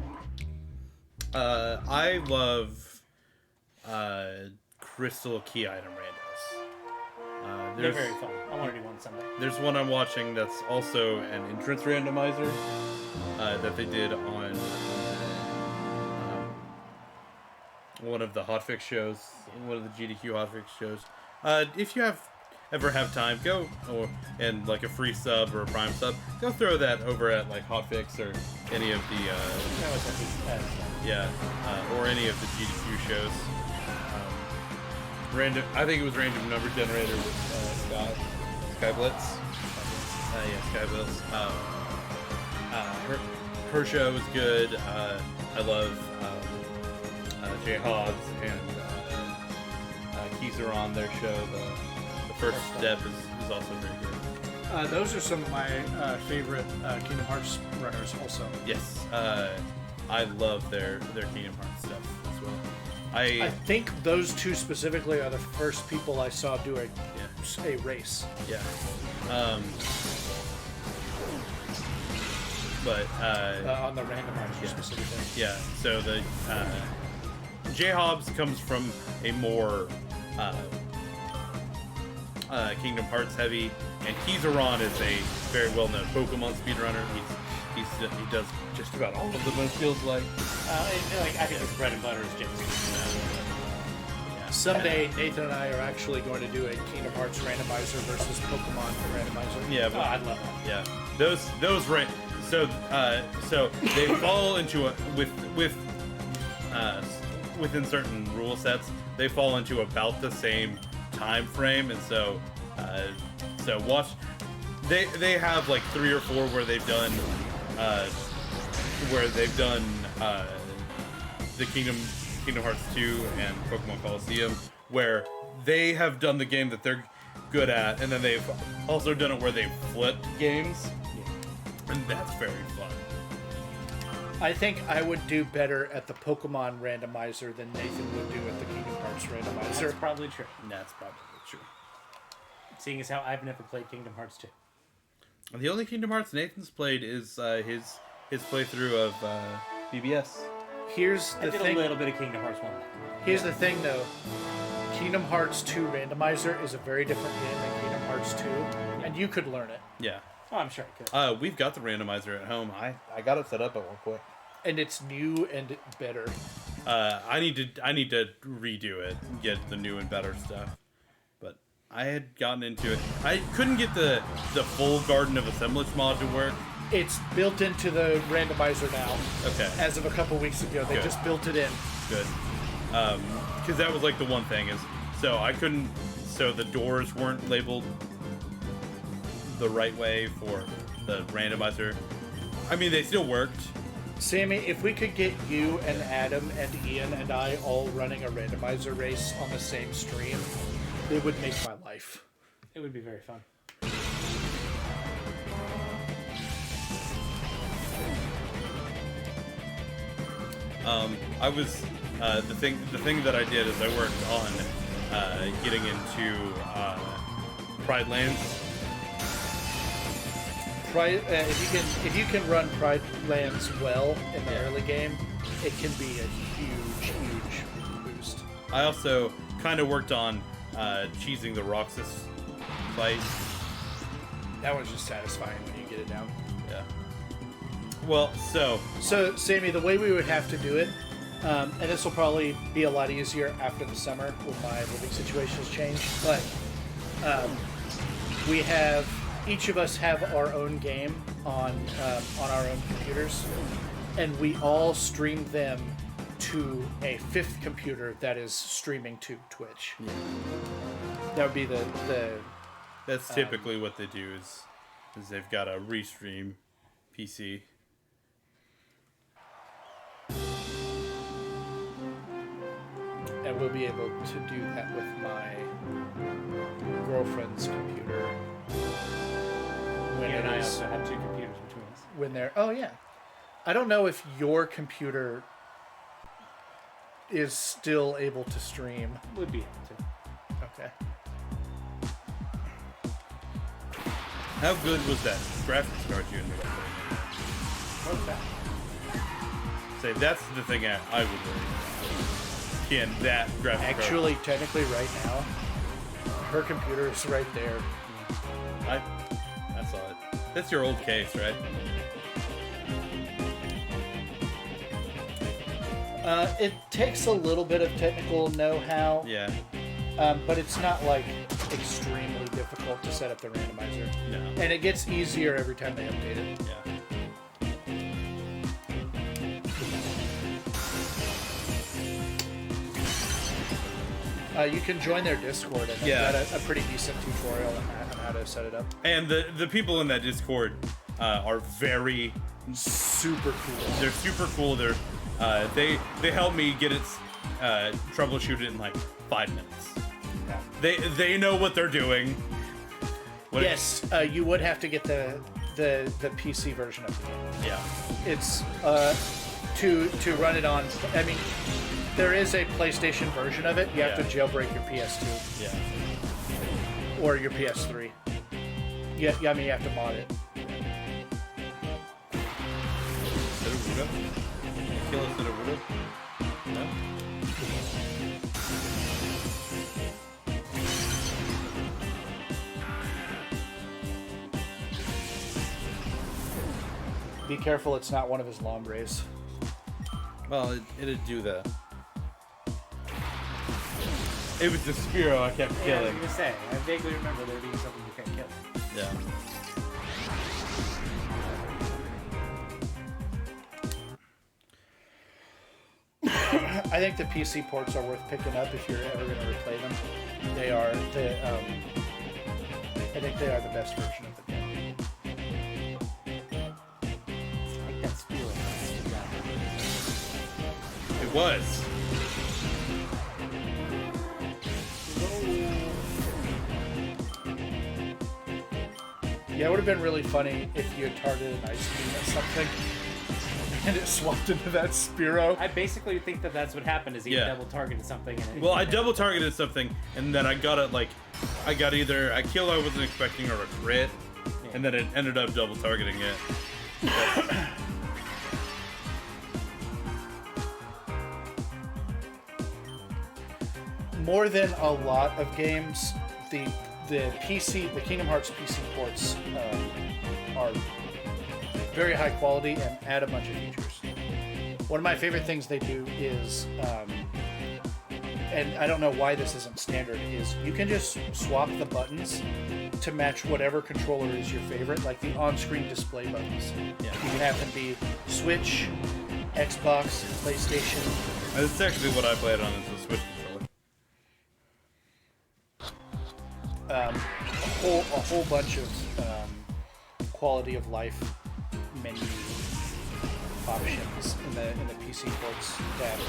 I love crystal key item randos. They're very fun. I want to do one someday. There's one I'm watching that's also an entrance randomizer that they did on one of the hotfix shows, one of the GDQ hotfix shows. If you ever have time, go and like a free sub or a prime sub, go throw that over at like hotfix or any of the or any of the GDQ shows. I think it was random number generator with Sky Blitz. Sky Blitz. Her show is good. I love Jay Hobbs and Keezer on their show. The first step is also very good. Those are some of my favorite Kingdom Hearts runners also. Yes. I love their Kingdom Hearts stuff as well. I think those two specifically are the first people I saw do a race. Yeah. But on the randomizer specifically. Yeah. So the J Hobbs comes from a more Kingdom Hearts heavy, and Kizaron is a very well-known Pokemon speedrunner. He does just about all of them. It feels like. I think his bread and butter is Gen 3. Someday, Nathan and I are actually going to do a Kingdom Hearts randomizer versus Pokemon randomizer. Yeah, but, I'd love that. Yeah, those so they fall into within certain rule sets. They fall into about the same time frame, and so watch. They have like 3 or 4 where they've done the Kingdom Hearts 2 and Pokemon Coliseum, where they have done the game that they're good at, and then they've also done it where they've flipped games, and that's very fun. I think I would do better at the Pokemon randomizer than Nathan would do at the Kingdom Hearts randomizer. That's probably true. That's probably true. Seeing as how I've never played Kingdom Hearts 2. The only Kingdom Hearts Nathan's played is his playthrough of BBS. Here's the thing. I did a little bit of Kingdom Hearts 1. Here's the thing, though. Kingdom Hearts 2 randomizer is a very different game than Kingdom Hearts 2, and you could learn it. Yeah. Oh, I'm sure I could. We've got the randomizer at home. I got it set up at one point. And it's new and better. I need to redo it and get the new and better stuff. But I had gotten into it. I couldn't get the full Garden of Assemblage mod to work. It's built into the randomizer now. Okay. As of a couple weeks ago, they just built it in. Good. Because that was like the one thing is, so the doors weren't labeled the right way for the randomizer. I mean, they still worked. Sammy, if we could get you and Adam and Ian and I all running a randomizer race on the same stream, it would make my life. It would be very fun. I was the thing that I did is I worked on getting into Pride Lands. If you can run Pride Lands well in the early game, it can be a huge boost. I also kind of worked on cheesing the Roxas fight. That one's just satisfying when you get it down. Yeah. Well, so Sammy, the way we would have to do it, and this will probably be a lot easier after the summer when my living situation has changed, but we have. Each of us have our own game on our own computers, and we all stream them to a 5th computer that is streaming to Twitch. Yeah. That would be the. That's typically what they do is they've got a restream PC. And we'll be able to do that with my girlfriend's computer. You and I also have 2 computers between us. When they're... Oh, yeah. I don't know if your computer is still able to stream. Would be able to. Okay. How good was that graphics card you ended up What's that? putting in? Say, that's the thing I would worry. Can that graphics Actually, technically, right now, her computer is right there. card... I saw it. That's your old case, right? It takes a little bit of technical know-how, Yeah. but it's not like extremely difficult to set up the randomizer. No. And it gets easier every time they update it. Yeah. You can join their Discord, and they've Yeah. got a pretty decent tutorial on how to set it up. And the people in that Discord are very... Super cool. They're super cool. They're they help me get it troubleshoot it in like 5 minutes. Yeah. They know what they're doing. Yes, you would have to get the PC version of the game. Yeah. It's to run it on. I mean, there is a PlayStation version of it. You have to jailbreak your PS2 Yeah. or your PS3. Yeah, I mean you have to mod it. Naruto? Kill us Naruto? No? Be careful, it's not one of his Lombres. Well, it'd do the... It was the Spiro I kept Yeah, I was killing. gonna say, I vaguely remember there being something you can't kill. Yeah. I think the PC ports are worth picking up if you're ever going to replay them. They are I think they are the best version of the game. I think that's feeling. It was. Yeah, it would have been really funny if you had targeted an ice cream at something and it swapped into that Spiro. I basically think that that's what happened. Is he Yeah. double targeted something? And it, Well, I double targeted something, and then I got it like... I got either a kill I wasn't expecting or a crit, and then it ended up double targeting it. More than a lot of games, the Kingdom Hearts PC ports are very high quality and add a bunch of features. One of my favorite things they do is, and I don't know why this isn't standard, is you can just swap the buttons to match whatever controller is your favorite, like the on-screen display buttons. Yeah. You can have them be Switch, Xbox, PlayStation. That's actually what I played on, is the Switch controller. A whole bunch of quality of life menu options in the PC ports that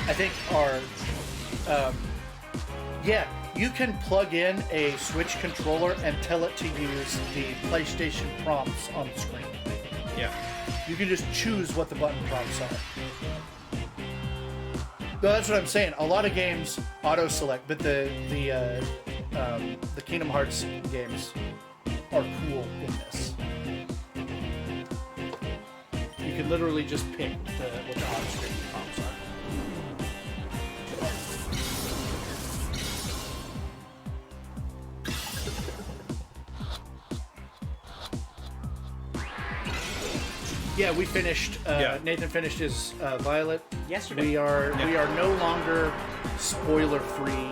I think are you can plug in a Switch controller and tell it to use the PlayStation prompts on the screen. Yeah. You can just choose what the button prompts are. No, that's what I'm saying. A lot of games auto-select, but the Kingdom Hearts games are cool in this. You can literally just pick what the on-screen prompts are. Yeah, we finished. Nathan finished his Violet. Yesterday. We are no longer spoiler free,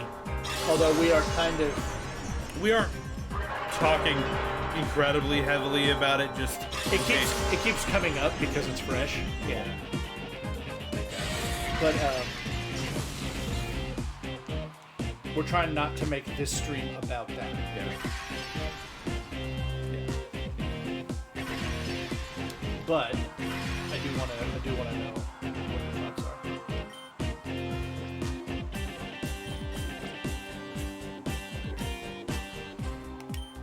although we are kind of. We aren't talking incredibly heavily about it, just... It keeps coming up because it's fresh. Yeah. But we're trying not to make this stream about that. But I do want to know what your thoughts are.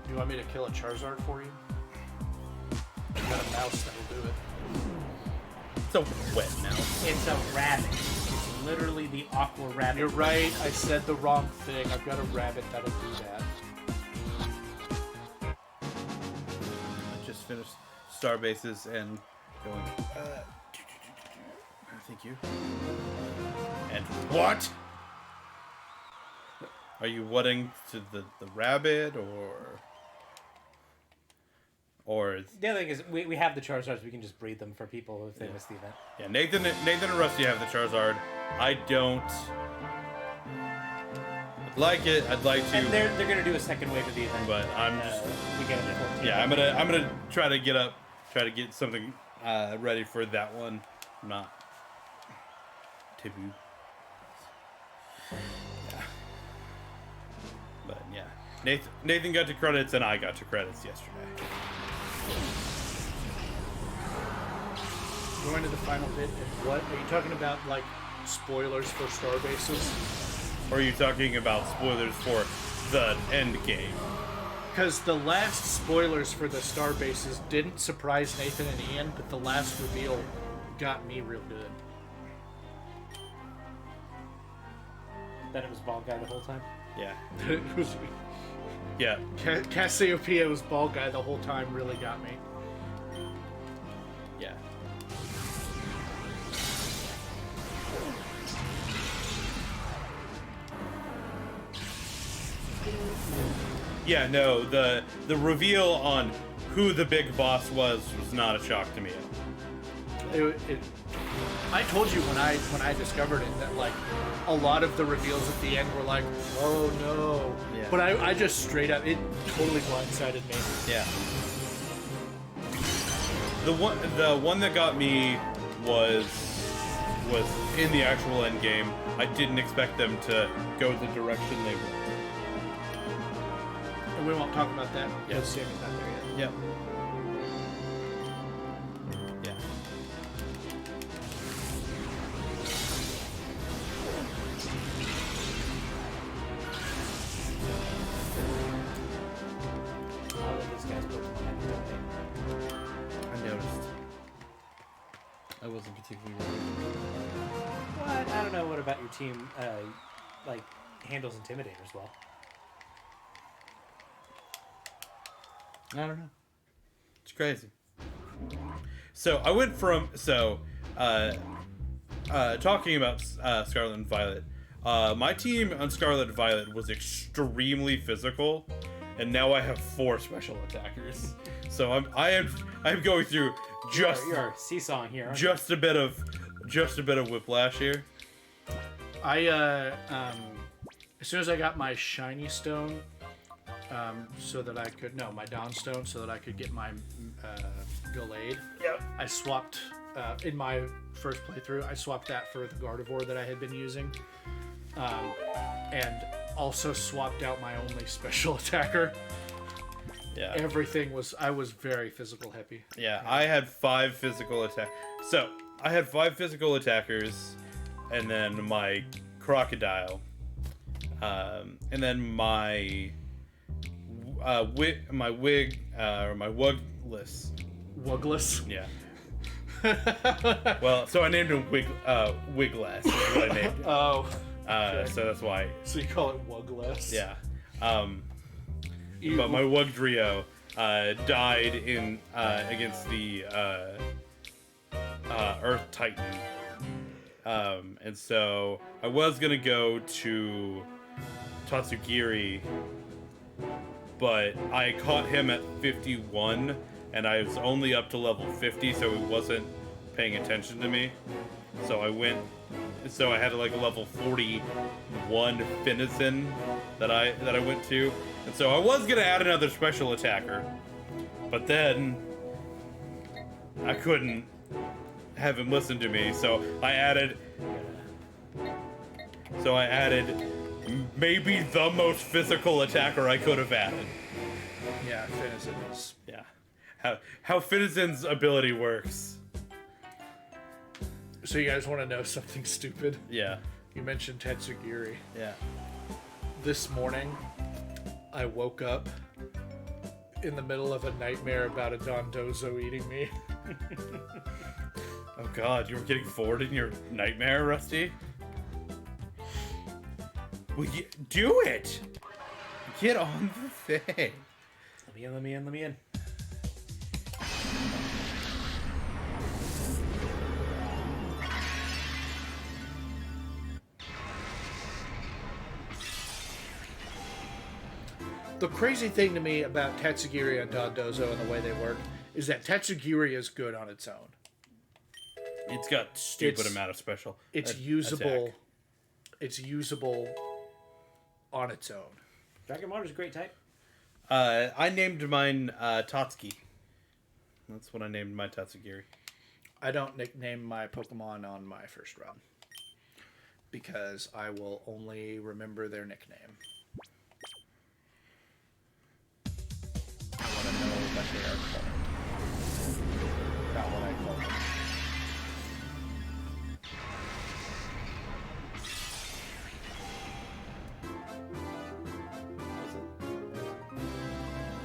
Do you want me to kill a Charizard for you? I've got a mouse that will do it. It's a wet now. It's a rabbit. It's literally the aqua rabbit. You're right. I said the wrong thing. I've got a rabbit that'll do that. I just finished star bases and going. Thank you. And what? Are you whatting to the rabbit or The other thing is we have the Charizards. We can just breed them for people if they miss the event. yeah? Nathan and Rusty have the Charizard. I don't. I'd like it. I'd like to. And they're gonna do a second wave of the event. But I'm just. We get them 14. Yeah, I'm gonna try to get something ready for that one. I'm not taboo. Yeah. But yeah, Nathan got to credits and I got to credits yesterday. Going to the final bit. And what are you talking about? Like spoilers for Star Bases? Or are you talking about spoilers for the end game? Because the last spoilers for the Star Bases didn't surprise Nathan and Ian, but the last reveal got me real good. That it was Ball Guy the whole time. Yeah. It was, Yeah. Cassiopeia was Ball Guy the whole time. Really got me. Yeah. Yeah, no, the reveal on who the big boss was not a shock to me. I told you when I discovered it that like a lot of the reveals at the end were like, oh no. Yeah. But I just straight up, it totally blindsided me. Yeah. The one that got me was in the actual end game. I didn't expect them to go the direction they went. And we won't talk about that. Yeah. Because Sammy's not there yet. Yep. Yeah. All of this guy's Pokemon have I noticed. I wasn't particularly worried. What? I don't know. What about your team? Like handles Intimidators well. I don't know. It's crazy. So I went from talking about Scarlet and Violet. My team on Scarlet and Violet was extremely physical, and now I have 4 special attackers. So I am going through You're seesawing here. Aren't just a bit of whiplash here. I as soon as I got my shiny stone, so that I could my Dawnstone, so that I could get my Gallade. Yep. I swapped in my first playthrough. I swapped that for the Gardevoir that I had been using, and also swapped out my only special attacker. Yeah. Everything was. I was very physical happy. Yeah, I had 5 physical attack. So I had 5 physical attackers, and then my crocodile, and then my wugless. Wugless. Yeah. Well, so I named him Wigless. Is what I named him. Oh. Okay. So that's why. So you call it Wugless. Yeah. But my Wugdrio died in against the Earth Titan. And so I was gonna go to Tatsugiri, but I caught him at 51, and I was only up to level 50, so he wasn't paying attention to me. So I had like a level 41 Finizen that I went to. And so I was gonna add another special attacker, but then I couldn't have him listen to me, so I added maybe the most physical attacker I could have added. Yeah, Finizen is. Yeah. How Finizen's ability works. So you guys want to know something stupid? Yeah. You mentioned Tatsugiri. Yeah. This morning, I woke up in the middle of a nightmare about a Dondozo eating me. Oh god, you were getting forward in your nightmare, Rusty? Will you do it? Get on the thing. Let me in. The crazy thing to me about Tatsugiri and Dondozo and the way they work is that Tatsugiri is good on its own. It's got stupid amount of special. It's usable. It's usable on its own. Dragon Water's a great type. I named mine Tatsuki. That's what I named my Tatsugiri. I don't nickname my Pokemon on my first run because I will only remember their nickname. I want to know what they are called, not what I call them.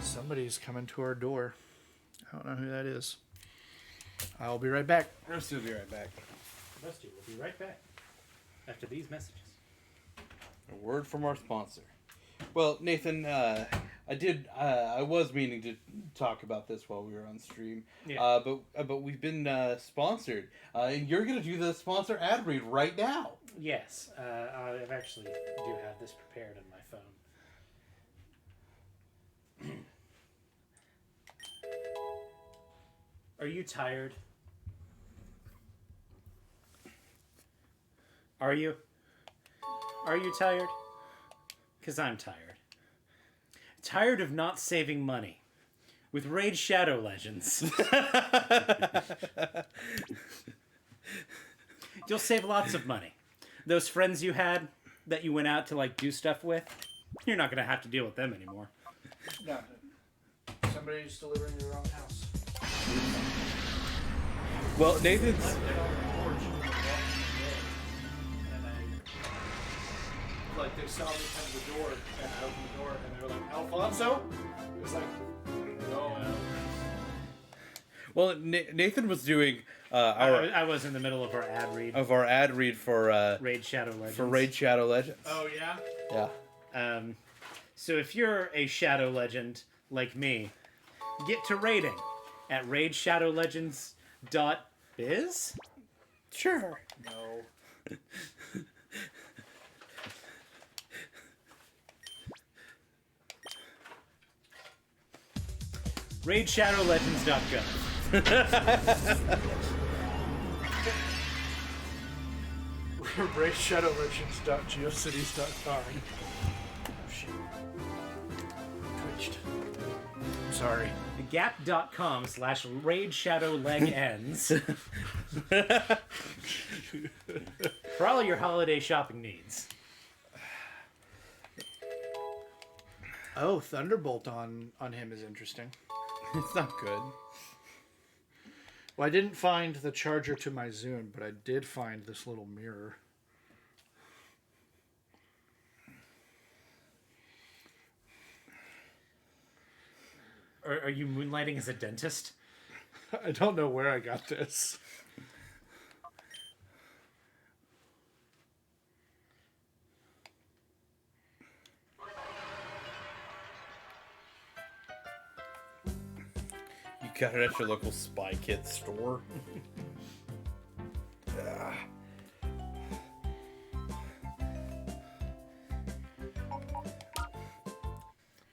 Somebody's coming to our door. I don't know who that is. I'll be right back. I'll still be right back. Rusty, we'll be right back after these messages. A word from our sponsor. Well, Nathan, I was meaning to talk about this while we were on stream. Yeah. But we've been sponsored. And you're gonna do the sponsor ad read right now. Yes, I actually do have this prepared on my phone. Are you tired? Are you? Are you tired? Because I'm tired. Tired of not saving money. With Raid Shadow Legends. You'll save lots of money. Those friends you had that you went out to like do stuff with, you're not going to have to deal with them anymore. No. Somebody's delivering to the wrong house. Well, Nathan's. Left it on the porch and walked in the door. And like they saw me come to the door and I opened the door and they were like, Alfonso? It was like, no. Well, Nathan was doing I was in the middle of our ad read for Raid Shadow Legends. For Raid Shadow Legends. Oh yeah? Yeah. So if you're a Shadow Legend like me, get to raiding at raidshadowlegends.biz. Sure. No. raidshadowlegends.gov. RaidShadowLegends.geocities.com. Oh shit. Twitched. Sorry. Gap.com/raidshadowlegends for all your holiday shopping needs. Oh, Thunderbolt on him is interesting. It's not good. Well, I didn't find the charger to my Zune, but I did find this little mirror. Are you moonlighting as a dentist? I don't know where I got this. You got it at your local Spy Kid store.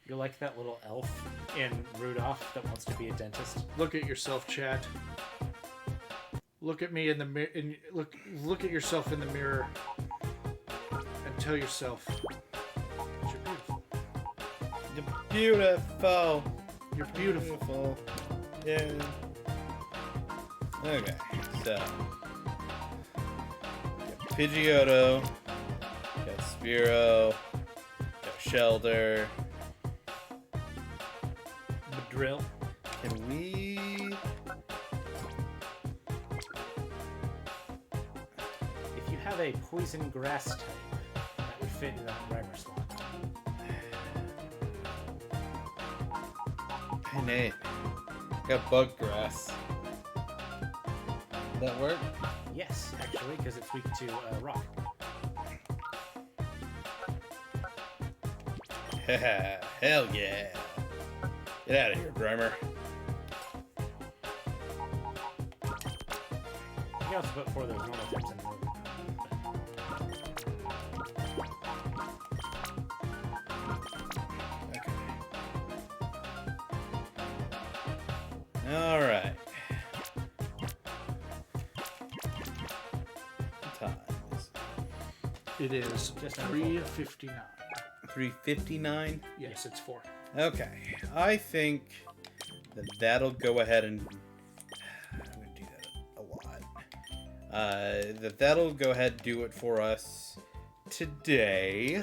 You're like that little elf in Rudolph that wants to be a dentist. Look at yourself, chat. Look at me in the mirror. Look at yourself in the mirror, and tell yourself that you're beautiful. You're beautiful. You're beautiful. Yeah. Okay, so got Pidgeotto, got Spearow, got Shelter. Drill. Can we? If you have a poison grass type, that would fit in that rhymer slot. Hey Nate, got Bug Grass. Does that work? Yes, actually, because it's weak to rock. Hell yeah. Get out of here, Grimer. You can also put 4 of those normal types in. All right. Time is It is Just under 3:59. 3:59. Yes, it's 4. Okay, I think that'll go ahead and I'm gonna do that a lot. That'll go ahead and do it for us today.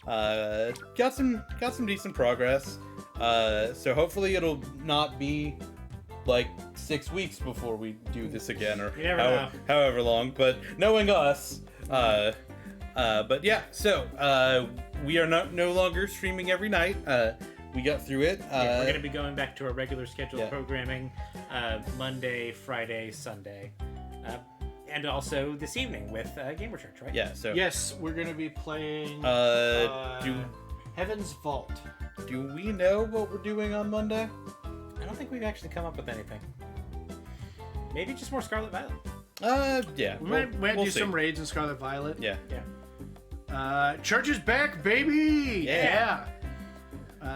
Got some decent progress. So hopefully it'll not be like 6 weeks before we do this again, or You never know. however long. But knowing us, but yeah. So we are no longer streaming every night. We got through it. Yeah, we're going to be going back to our regular scheduled yeah. programming Monday, Friday, Sunday, and also this evening with Gamer Church, right? Yeah. So Yes, we're going to be playing do Heaven's Vault. do we know what we're doing on Monday? I don't think we've actually come up with anything. Maybe just more Scarlet Violet. Yeah. We might we'll do see. some raids in Scarlet Violet. Yeah. Yeah. Church is back, baby! Yeah.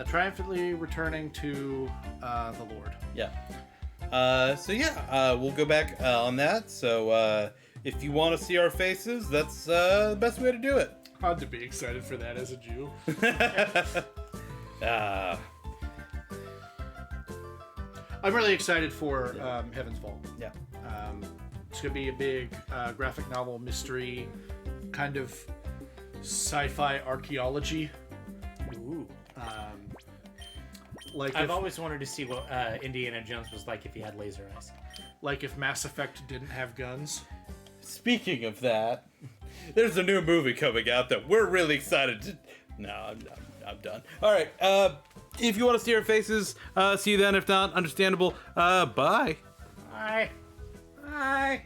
Triumphantly returning to the Lord. Yeah. So yeah, we'll go back on that. So if you want to see our faces, that's the best way to do it. Hard to be excited for that as a Jew. I'm really excited for Heaven's Vault. Yeah. It's going to be a big graphic novel mystery, kind of sci-fi archaeology. Ooh. Like I've if, always wanted to see what Indiana Jones was like if he had laser eyes. like if Mass Effect didn't have guns. Speaking of that, there's a new movie coming out that we're really excited to. No, I'm done. All right. If you want to see our faces, see you then. If not, understandable. Bye. Bye. Bye.